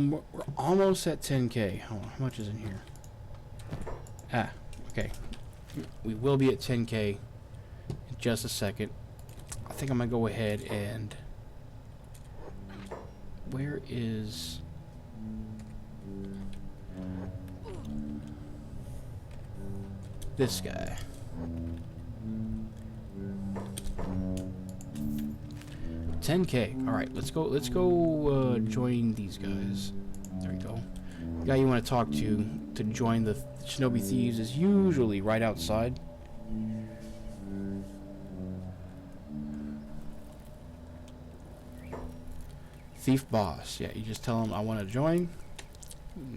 We're almost at 10k. Hold on, how much is in here? Ah, okay. We will be at 10k in just a second. I think I'm gonna go ahead and... Where is... this guy? $10K. All right, let's go join these guys. There we go. The guy you want to talk to join the Shinobi Thieves is usually right outside. Thief boss. Yeah, you just tell him I want to join.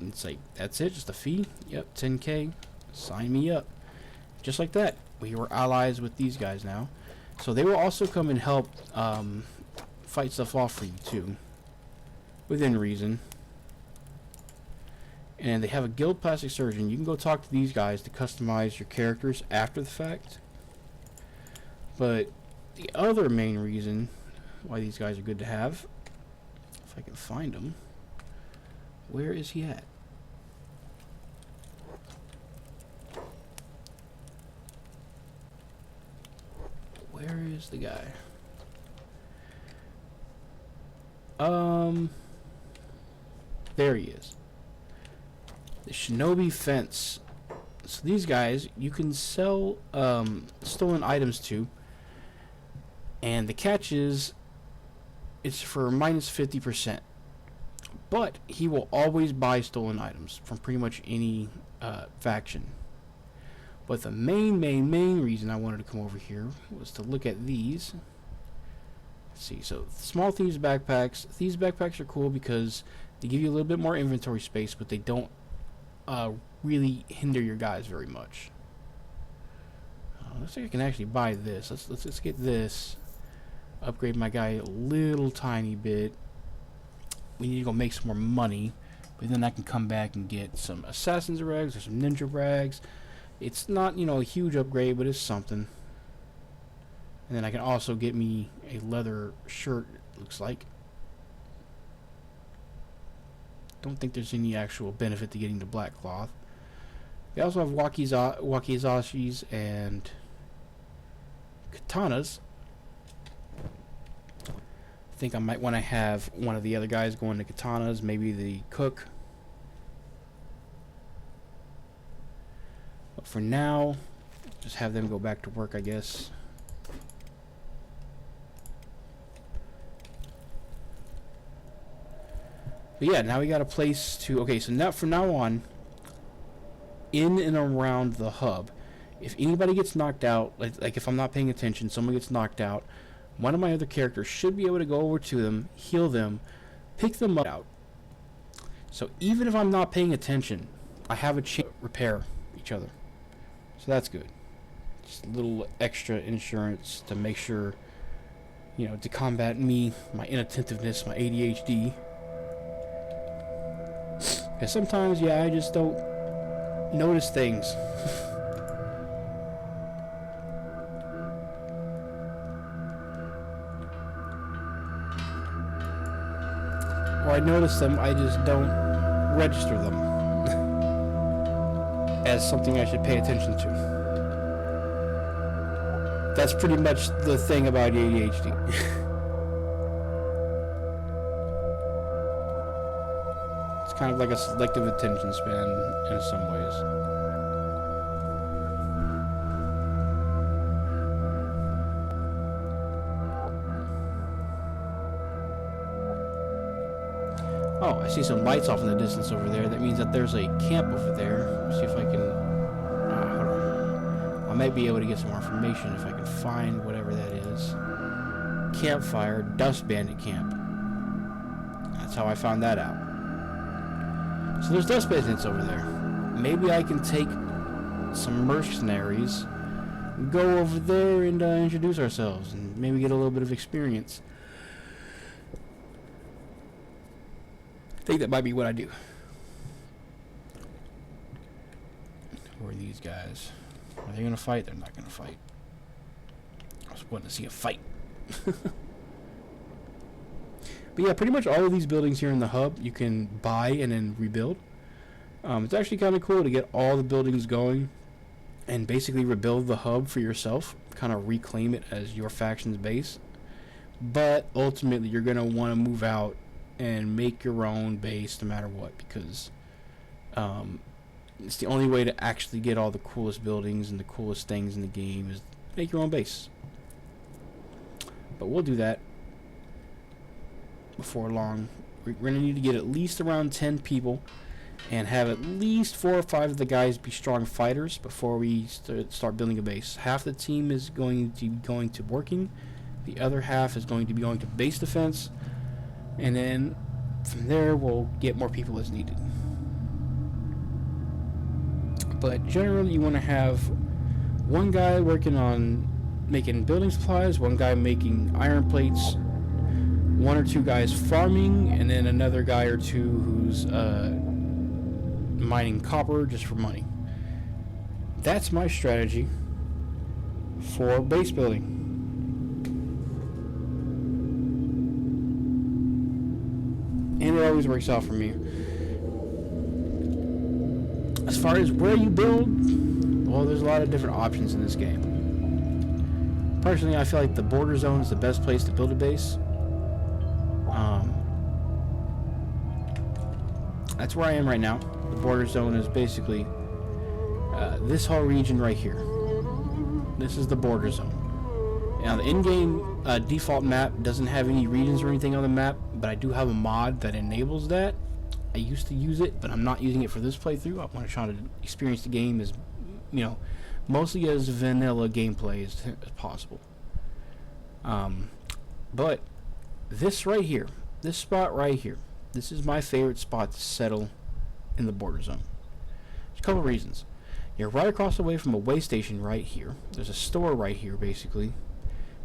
It's like, that's it, just a fee. Yep, 10K. Sign me up. Just like that. We were allies with these guys now. So they will also come and help fight stuff off for you too, within reason. And they have a guild plastic surgeon. You can go talk to these guys to customize your characters after the fact. But the other main reason why these guys are good to have, if I can find him, where is he at? Where is the guy? There he is. The Shinobi Fence. So these guys, you can sell stolen items to. And the catch is, it's for minus 50%. But he will always buy stolen items from pretty much any faction. But the main reason I wanted to come over here was to look at these. Let's see, so small thieves backpacks. Thieves backpacks are cool because they give you a little bit more inventory space, but they don't really hinder your guys very much. Looks like I can actually buy this. Let's get this. Upgrade my guy a little tiny bit. We need to go make some more money, but then I can come back and get some assassin's rags or some ninja rags. It's not, you know, a huge upgrade, but it's something. And then I can also get me a leather shirt, it looks like. Don't think there's any actual benefit to getting the black cloth. We also have wakizashis and katanas. I think I might want to have one of the other guys go into katanas, maybe the cook. But for now, just have them go back to work, I guess. But yeah, now we got a place to... Okay, so now from now on, in and around the hub, if anybody gets knocked out, like if I'm not paying attention, someone gets knocked out, one of my other characters should be able to go over to them, heal them, pick them up. So even if I'm not paying attention, I have a chance to repair each other. So that's good. Just a little extra insurance to make sure, you know, to combat me, my inattentiveness, my ADHD. Because sometimes, yeah, I just don't notice things. Or I notice them, I just don't register them as something I should pay attention to. That's pretty much the thing about ADHD. It's kind of like a selective attention span in some ways. Oh, I see some lights off in the distance over there. That means that there's a camp over there. Let's see if I can... hold on. I might be able to get some more information if I can find whatever that is. Campfire, Dust Bandit Camp. That's how I found that out. So there's Dust Bandits over there. Maybe I can take some mercenaries, go over there and introduce ourselves, and maybe get a little bit of experience. I think that might be what I do. Who are these guys? Are they going to fight? They're not going to fight. I was wanting to see a fight. But yeah, pretty much all of these buildings here in the hub you can buy and then rebuild. It's actually kind of cool to get all the buildings going and basically rebuild the hub for yourself. Kind of reclaim it as your faction's base. But ultimately you're going to want to move out and make your own base no matter what, because it's the only way to actually get all the coolest buildings and the coolest things in the game is make your own base. But we'll do that before long. We're going to need to get at least around 10 people and have at least 4 or 5 of the guys be strong fighters before we start building a base. Half the team is going to be going to working, the other half is going to be going to base defense, and then from there we'll get more people as needed. But generally you want to have one guy working on making building supplies, one guy making iron plates, 1 or 2 guys farming, and then another guy or 2 who's mining copper just for money. That's my strategy for base building. And it always works out for me. As far as where you build, well, there's a lot of different options in this game. Personally, I feel like the border zone is the best place to build a base. That's where I am right now. The border zone is basically this whole region right here. This is the border zone. Now, the in-game default map doesn't have any regions or anything on the map, but I do have a mod that enables that. I used to use it, but I'm not using it for this playthrough. I want to try to experience the game as, mostly as vanilla gameplay as possible. But this right here, this spot right here, this is my favorite spot to settle in the border zone. There's a couple reasons. You're right across the way from a way station right here. There's a store right here, basically.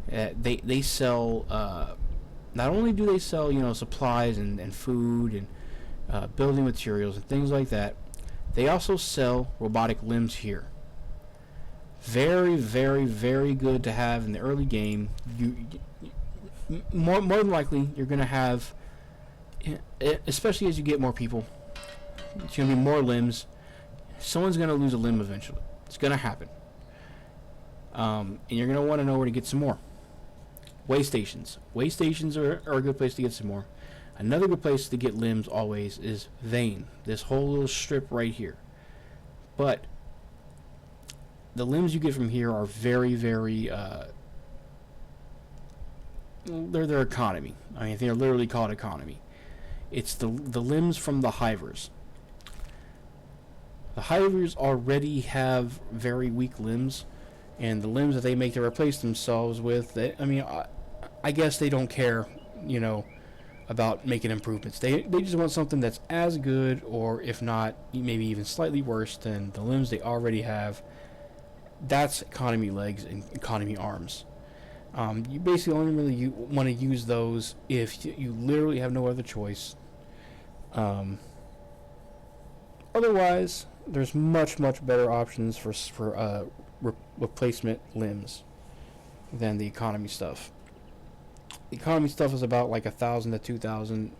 They sell, not only do they sell, supplies and food and building materials and things like that, they also sell robotic limbs here. Very, very, very good to have in the early game. More than likely, you're going to have, especially as you get more people, it's going to be more limbs. Someone's going to lose a limb eventually. It's going to happen. And you're going to want to know where to get some more. Way stations. Way stations are a good place to get some more. Another good place to get limbs always is vein. This whole little strip right here. But the limbs you get from here are very, very, they're their economy. I mean, they're literally called economy. It's the limbs from the hivers. The hivers already have very weak limbs, and the limbs that they make to replace themselves with, I guess they don't care, about making improvements. They just want something that's as good, or if not, maybe even slightly worse than the limbs they already have. That's economy legs and economy arms. You basically only really want to use those if you literally have no other choice. Otherwise, there's much better options for replacement limbs than the economy stuff. The economy stuff is about like 1,000 to 2,000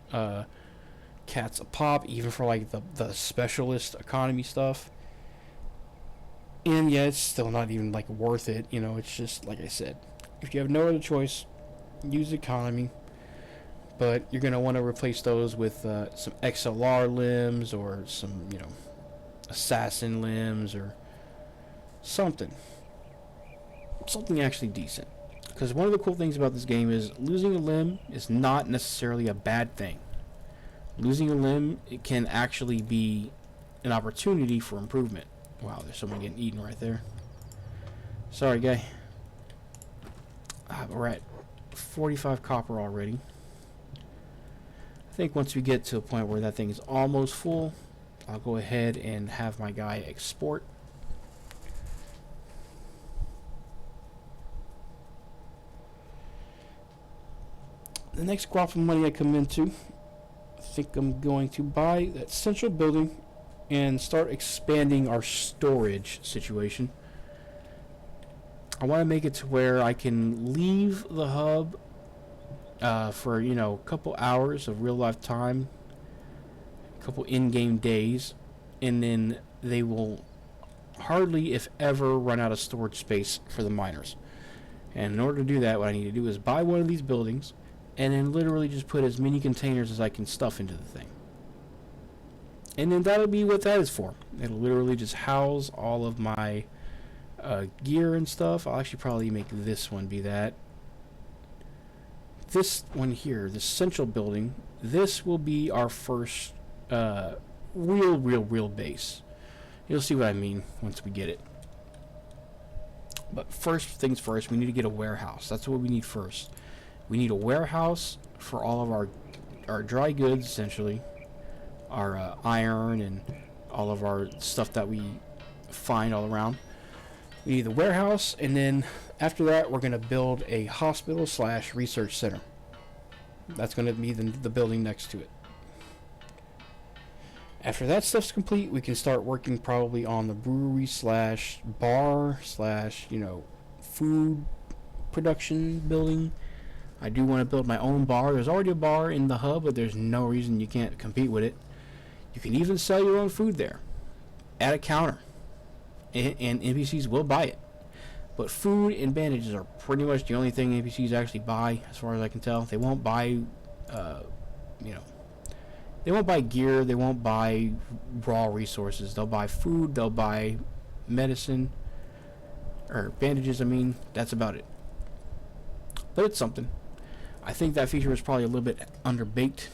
cats a pop, even for like the specialist economy stuff. And yeah, it's still not even like worth it. It's just like I said, if you have no other choice, use economy. But you're gonna want to replace those with some XLR limbs or some assassin limbs or something actually decent. Because one of the cool things about this game is losing a limb is not necessarily a bad thing. Losing a limb, it can actually be an opportunity for improvement. Wow, there's someone getting eaten right there. Sorry, guy. We're at 45 copper already. I think once we get to a point where that thing is almost full, I'll go ahead and have my guy export. The next crop of money I come into, I think I'm going to buy that central building and start expanding our storage situation. I want to make it to where I can leave the hub for a couple hours of real life time, a couple in-game days, and then they will hardly if ever run out of storage space for the miners. And in order to do that, what I need to do is buy one of these buildings and then literally just put as many containers as I can stuff into the thing. And then that'll be what that is for. It'll literally just house all of my gear and stuff. I'll actually probably make this one be that. This one here, this central building, this will be our first real base. You'll see what I mean once we get it. But first things first, we need to get a warehouse. That's what we need first. We need a warehouse for all of our dry goods, essentially. Our iron and all of our stuff that we find all around. We need the warehouse, and then after that we're going to build a hospital / research center. That's going to be the building next to it. After that stuff's complete, we can start working probably on the brewery / bar / food production building. I do want to build my own bar. There's already a bar in the hub, but there's no reason you can't compete with it. You can even sell your own food there at a counter, and NPCs will buy it. But food and bandages are pretty much the only thing NPCs actually buy, as far as I can tell. They won't buy, they won't buy gear. They won't buy raw resources. They'll buy food. They'll buy medicine, or bandages. I mean, that's about it. but it's something. I think that feature was probably a little bit underbaked.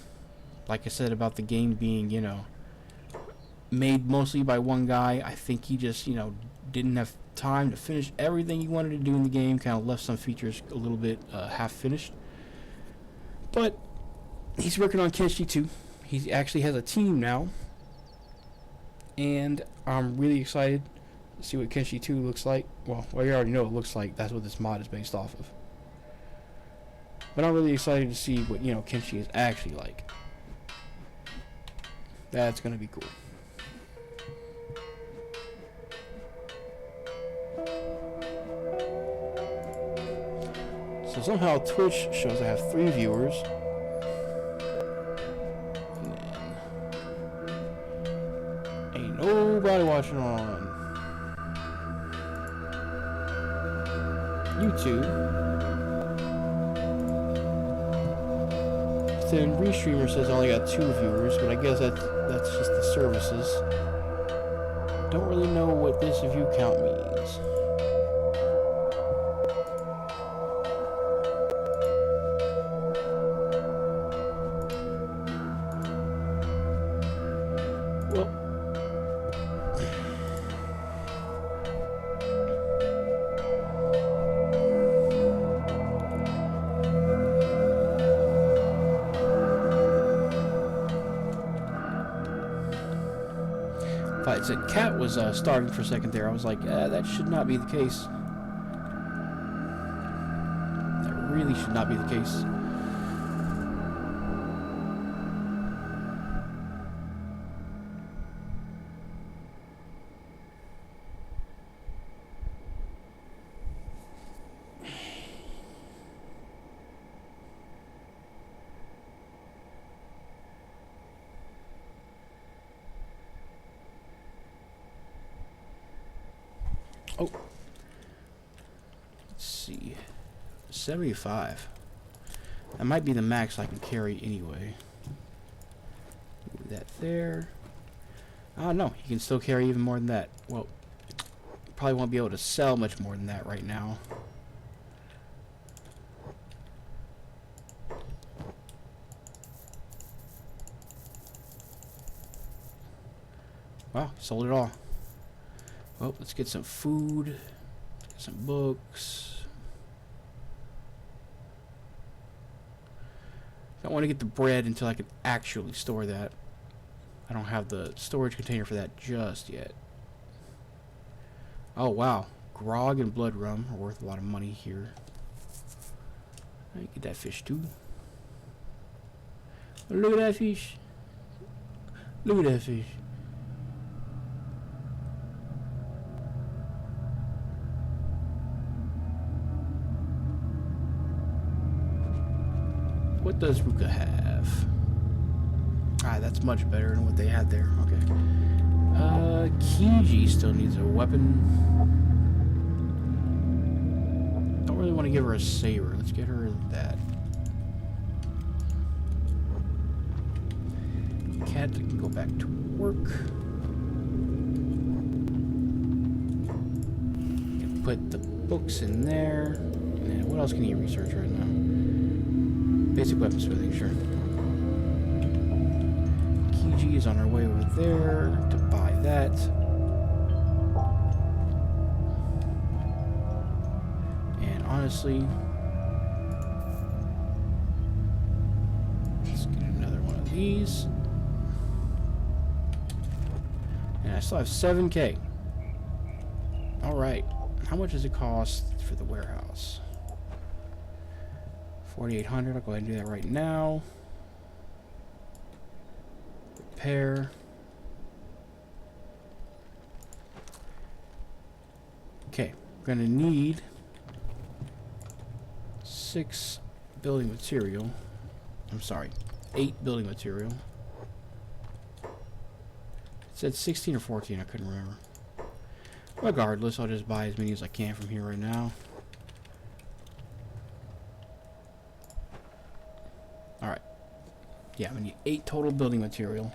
Like I said about the game being, made mostly by one guy. I think he just, didn't have time to finish everything he wanted to do in the game. Kind of left some features a little bit half finished. But he's working on Kenshi 2. He actually has a team now. And I'm really excited to see what Kenshi 2 looks like. Well, you already know it looks like. That's what this mod is based off of. But I'm really excited to see what, Kenshi is actually like. That's going to be cool. So somehow Twitch shows I have 3 viewers. And then nobody watching on YouTube. Then Restreamer says I only got 2 viewers, but I guess that's just the services. Don't really know what this view count means. Well, if I had said cat was starting for a second there, I was like, that should not be the case. That really should not be the case. Oh, let's see, 75. That might be the max I can carry anyway. Move that there. Oh no, you can still carry even more than that. Well, probably won't be able to sell much more than that right now. Wow, sold it all. Well, let's get some food, get some books. I don't want to get the bread until I can actually store that. I don't have the storage container for that just yet. Oh, wow. Grog and blood rum are worth a lot of money here. I get that fish too. Look at that fish. Look at that fish. What does Ruka have? Ah, that's much better than what they had there. Okay. Kiji still needs a weapon. Don't really want to give her a saber. Let's get her that. Cat can go back to work. Can put the books in there. And what else can you research right now? Basic weaponsmithing, sure. Kiji is on our way over there to buy that. And honestly, let's get another one of these. And I still have 7K. Alright. How much does it cost for the warehouse? 4,800. I'll go ahead and do that right now. Repair. Okay, we're gonna need 6 building material. I'm sorry, 8 building material. It said 16 or 14, I couldn't remember. Regardless, I'll just buy as many as I can from here right now. Alright. Yeah, we need 8 total building material.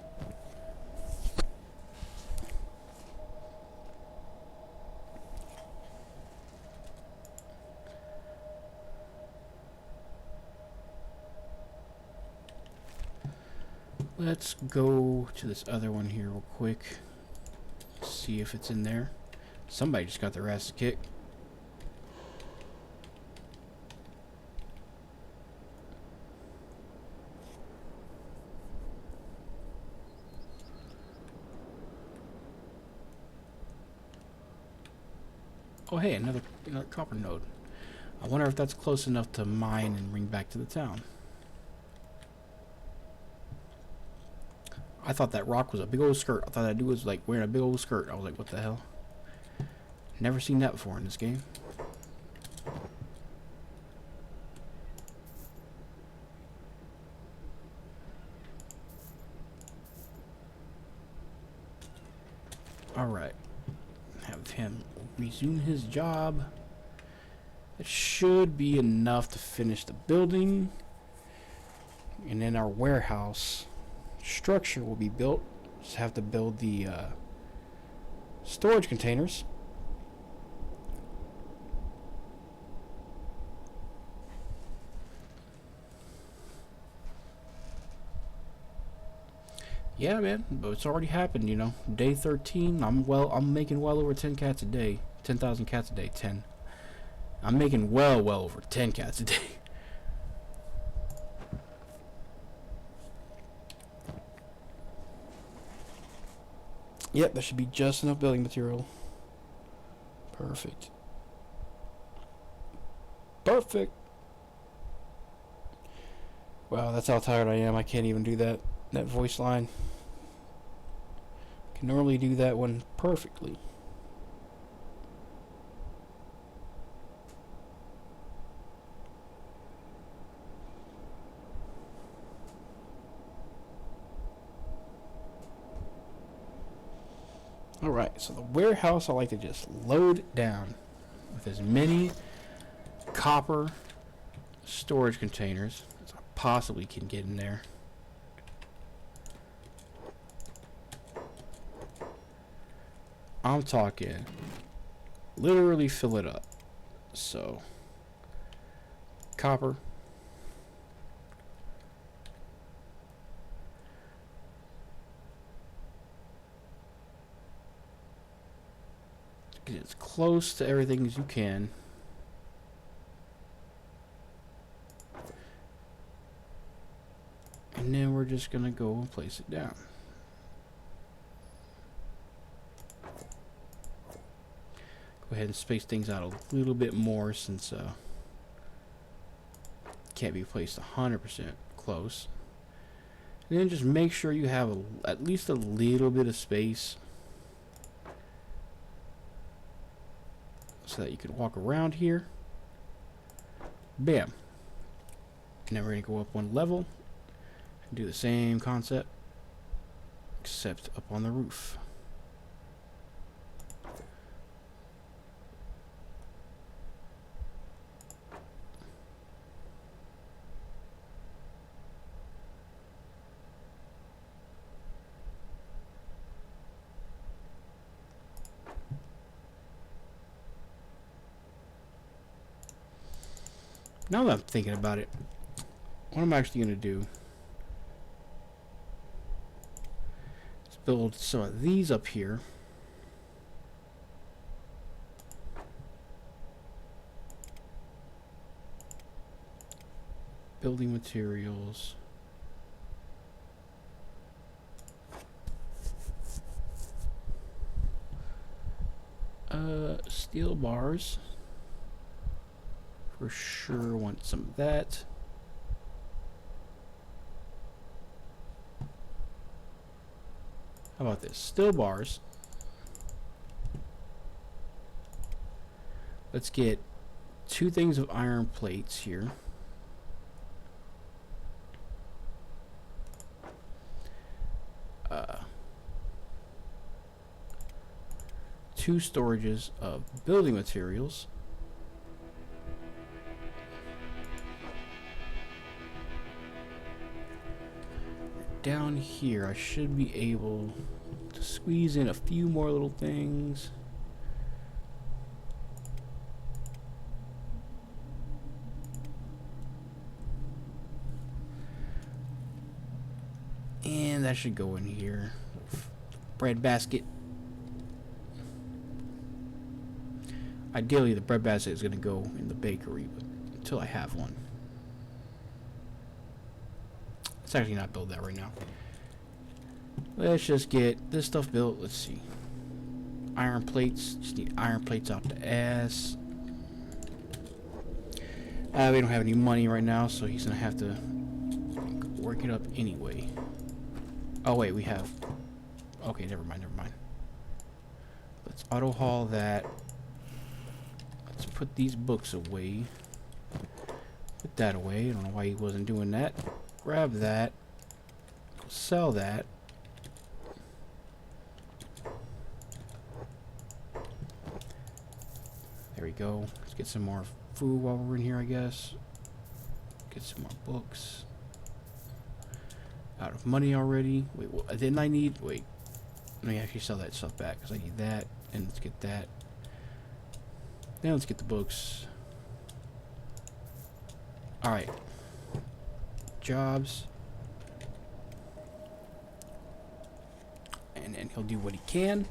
Let's go to this other one here real quick. See if it's in there. Somebody just got their ass kicked. Oh, hey, another copper node. I wonder if that's close enough to mine and bring back to the town. I thought that rock was a big old skirt. I thought that dude was like wearing a big old skirt. I was like, what the hell? Never seen that before in this game. Alright. Have him resume his job. It should be enough to finish the building. And then our warehouse structure will be built. Just have to build the storage containers. Yeah, man, but it's already happened, you know. Day 13, I'm making well over 10 cats a day. 10,000 cats a day, 10. I'm making well over 10 cats a day. Yep, that should be just enough building material. Perfect. Perfect. Wow, that's how tired I am. I can't even do that voice line. Can normally do that one perfectly. Alright, so the warehouse I like to just load it down with as many copper storage containers as I possibly can get in there. I'm talking literally fill it up. So copper, get as close to everything as you can. And then we're just gonna go and place it down. Go ahead and space things out a little bit more since can't be placed 100% close. And then just make sure you have at least a little bit of space so that you can walk around here. Bam. And then we're going to go up one level and do the same concept except up on the roof. Now that I'm thinking about it, what I'm actually going to do is build some of these up here. Building materials. Steel bars. For sure want some of that. How about this? Steel bars. Let's get 2 things of iron plates here. Two storages of building materials. Down here I should be able to squeeze in a few more little things. And that should go in here. Bread basket. Ideally, the bread basket is going to go in the bakery, but until I have one. Let's actually not build that right now. Let's just get this stuff built. Let's see. Iron plates. Just need iron plates out the ass. We don't have any money right now, so he's going to have to work it up anyway. Oh, wait, we have... Okay, never mind. Let's auto haul that. Let's put these books away. Put that away. I don't know why he wasn't doing that. Grab that. Sell that. There we go. Let's get some more food while we're in here, I guess. Get some more books. Out of money already. Wait, what didn't I need? Wait. Let me actually sell that stuff back because I need that. And let's get that. Then let's get the books. Alright. Jobs. And then he'll do what he can.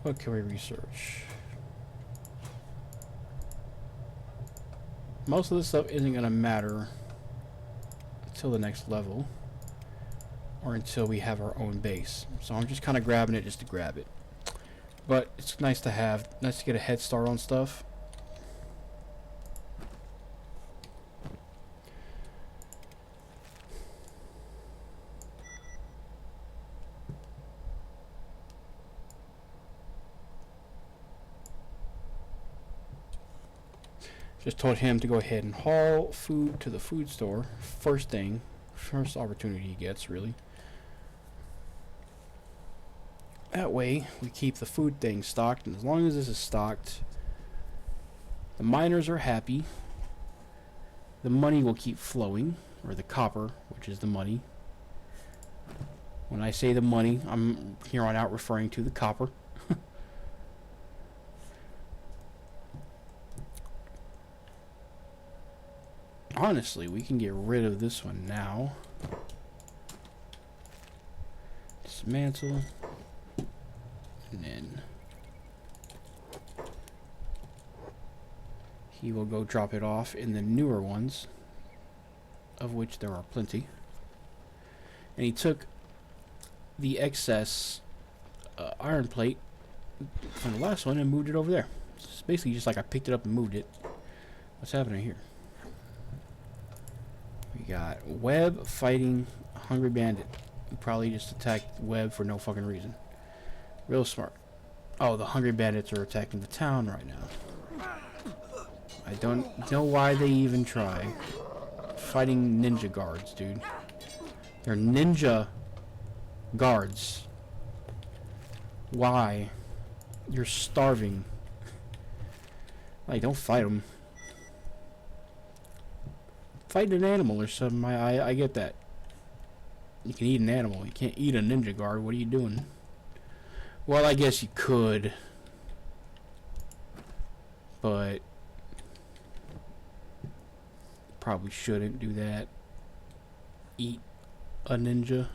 What can we research? Most of this stuff isn't going to matter until the next level or until we have our own base. So I'm just kind of grabbing it just to grab it. But it's nice to have, nice to get a head start on stuff. Just told him to go ahead and haul food to the food store. First thing. First opportunity he gets, really. That way, we keep the food thing stocked. And as long as this is stocked, the miners are happy. The money will keep flowing. Or the copper, which is the money. When I say the money, I'm here on out referring to the copper. Honestly, we can get rid of this one now. Dismantle. And then he will go drop it off in the newer ones, of which there are plenty. And he took the excess iron plate from the last one and moved it over there. It's basically just like I picked it up and moved it. What's happening here? We got Web fighting Hungry Bandit. He probably just attacked Web for no fucking reason. Real smart. Oh, the Hungry Bandits are attacking the town right now. I don't know why they even try. Fighting ninja guards, dude. They're ninja guards. Why? You're starving. Like, don't fight them. Fight an animal or something. I get that. You can eat an animal. You can't eat a ninja guard. What are you doing? Well, I guess you could. But probably shouldn't do that. Eat a ninja.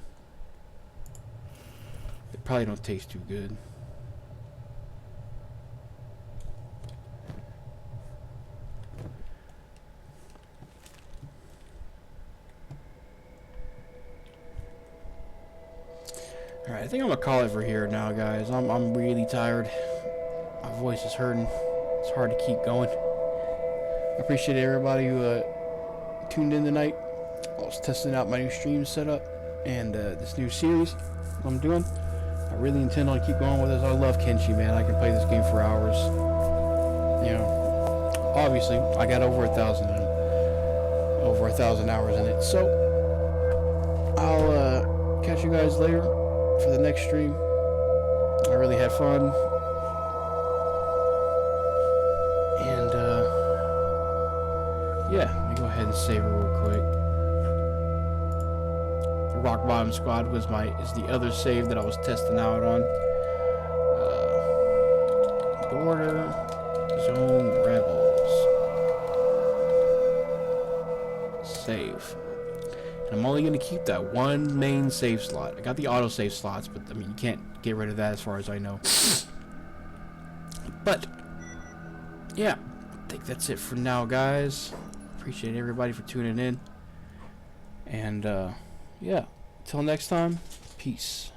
They probably don't taste too good. Alright, I think I'm gonna call it for here now, guys. I'm really tired. My voice is hurting. It's hard to keep going. I appreciate everybody who tuned in tonight. I was testing out my new stream setup and this new series I'm doing. I really intend on keep going with this. I love Kenshi, man. I can play this game for hours. You know, obviously, I got over 1,000 in it. over 1,000 hours in it. So I'll catch you guys later for the next stream. I really had fun. And yeah, let me go ahead and save it real quick. The Rock Bottom Squad is the other save that I was testing out on. Border Zone Rebels. Save. And I'm only going to keep that one main save slot. I got the autosave slots, but I mean, you can't get rid of that as far as I know. But yeah, I think that's it for now, guys. Appreciate everybody for tuning in. And yeah, until next time, peace.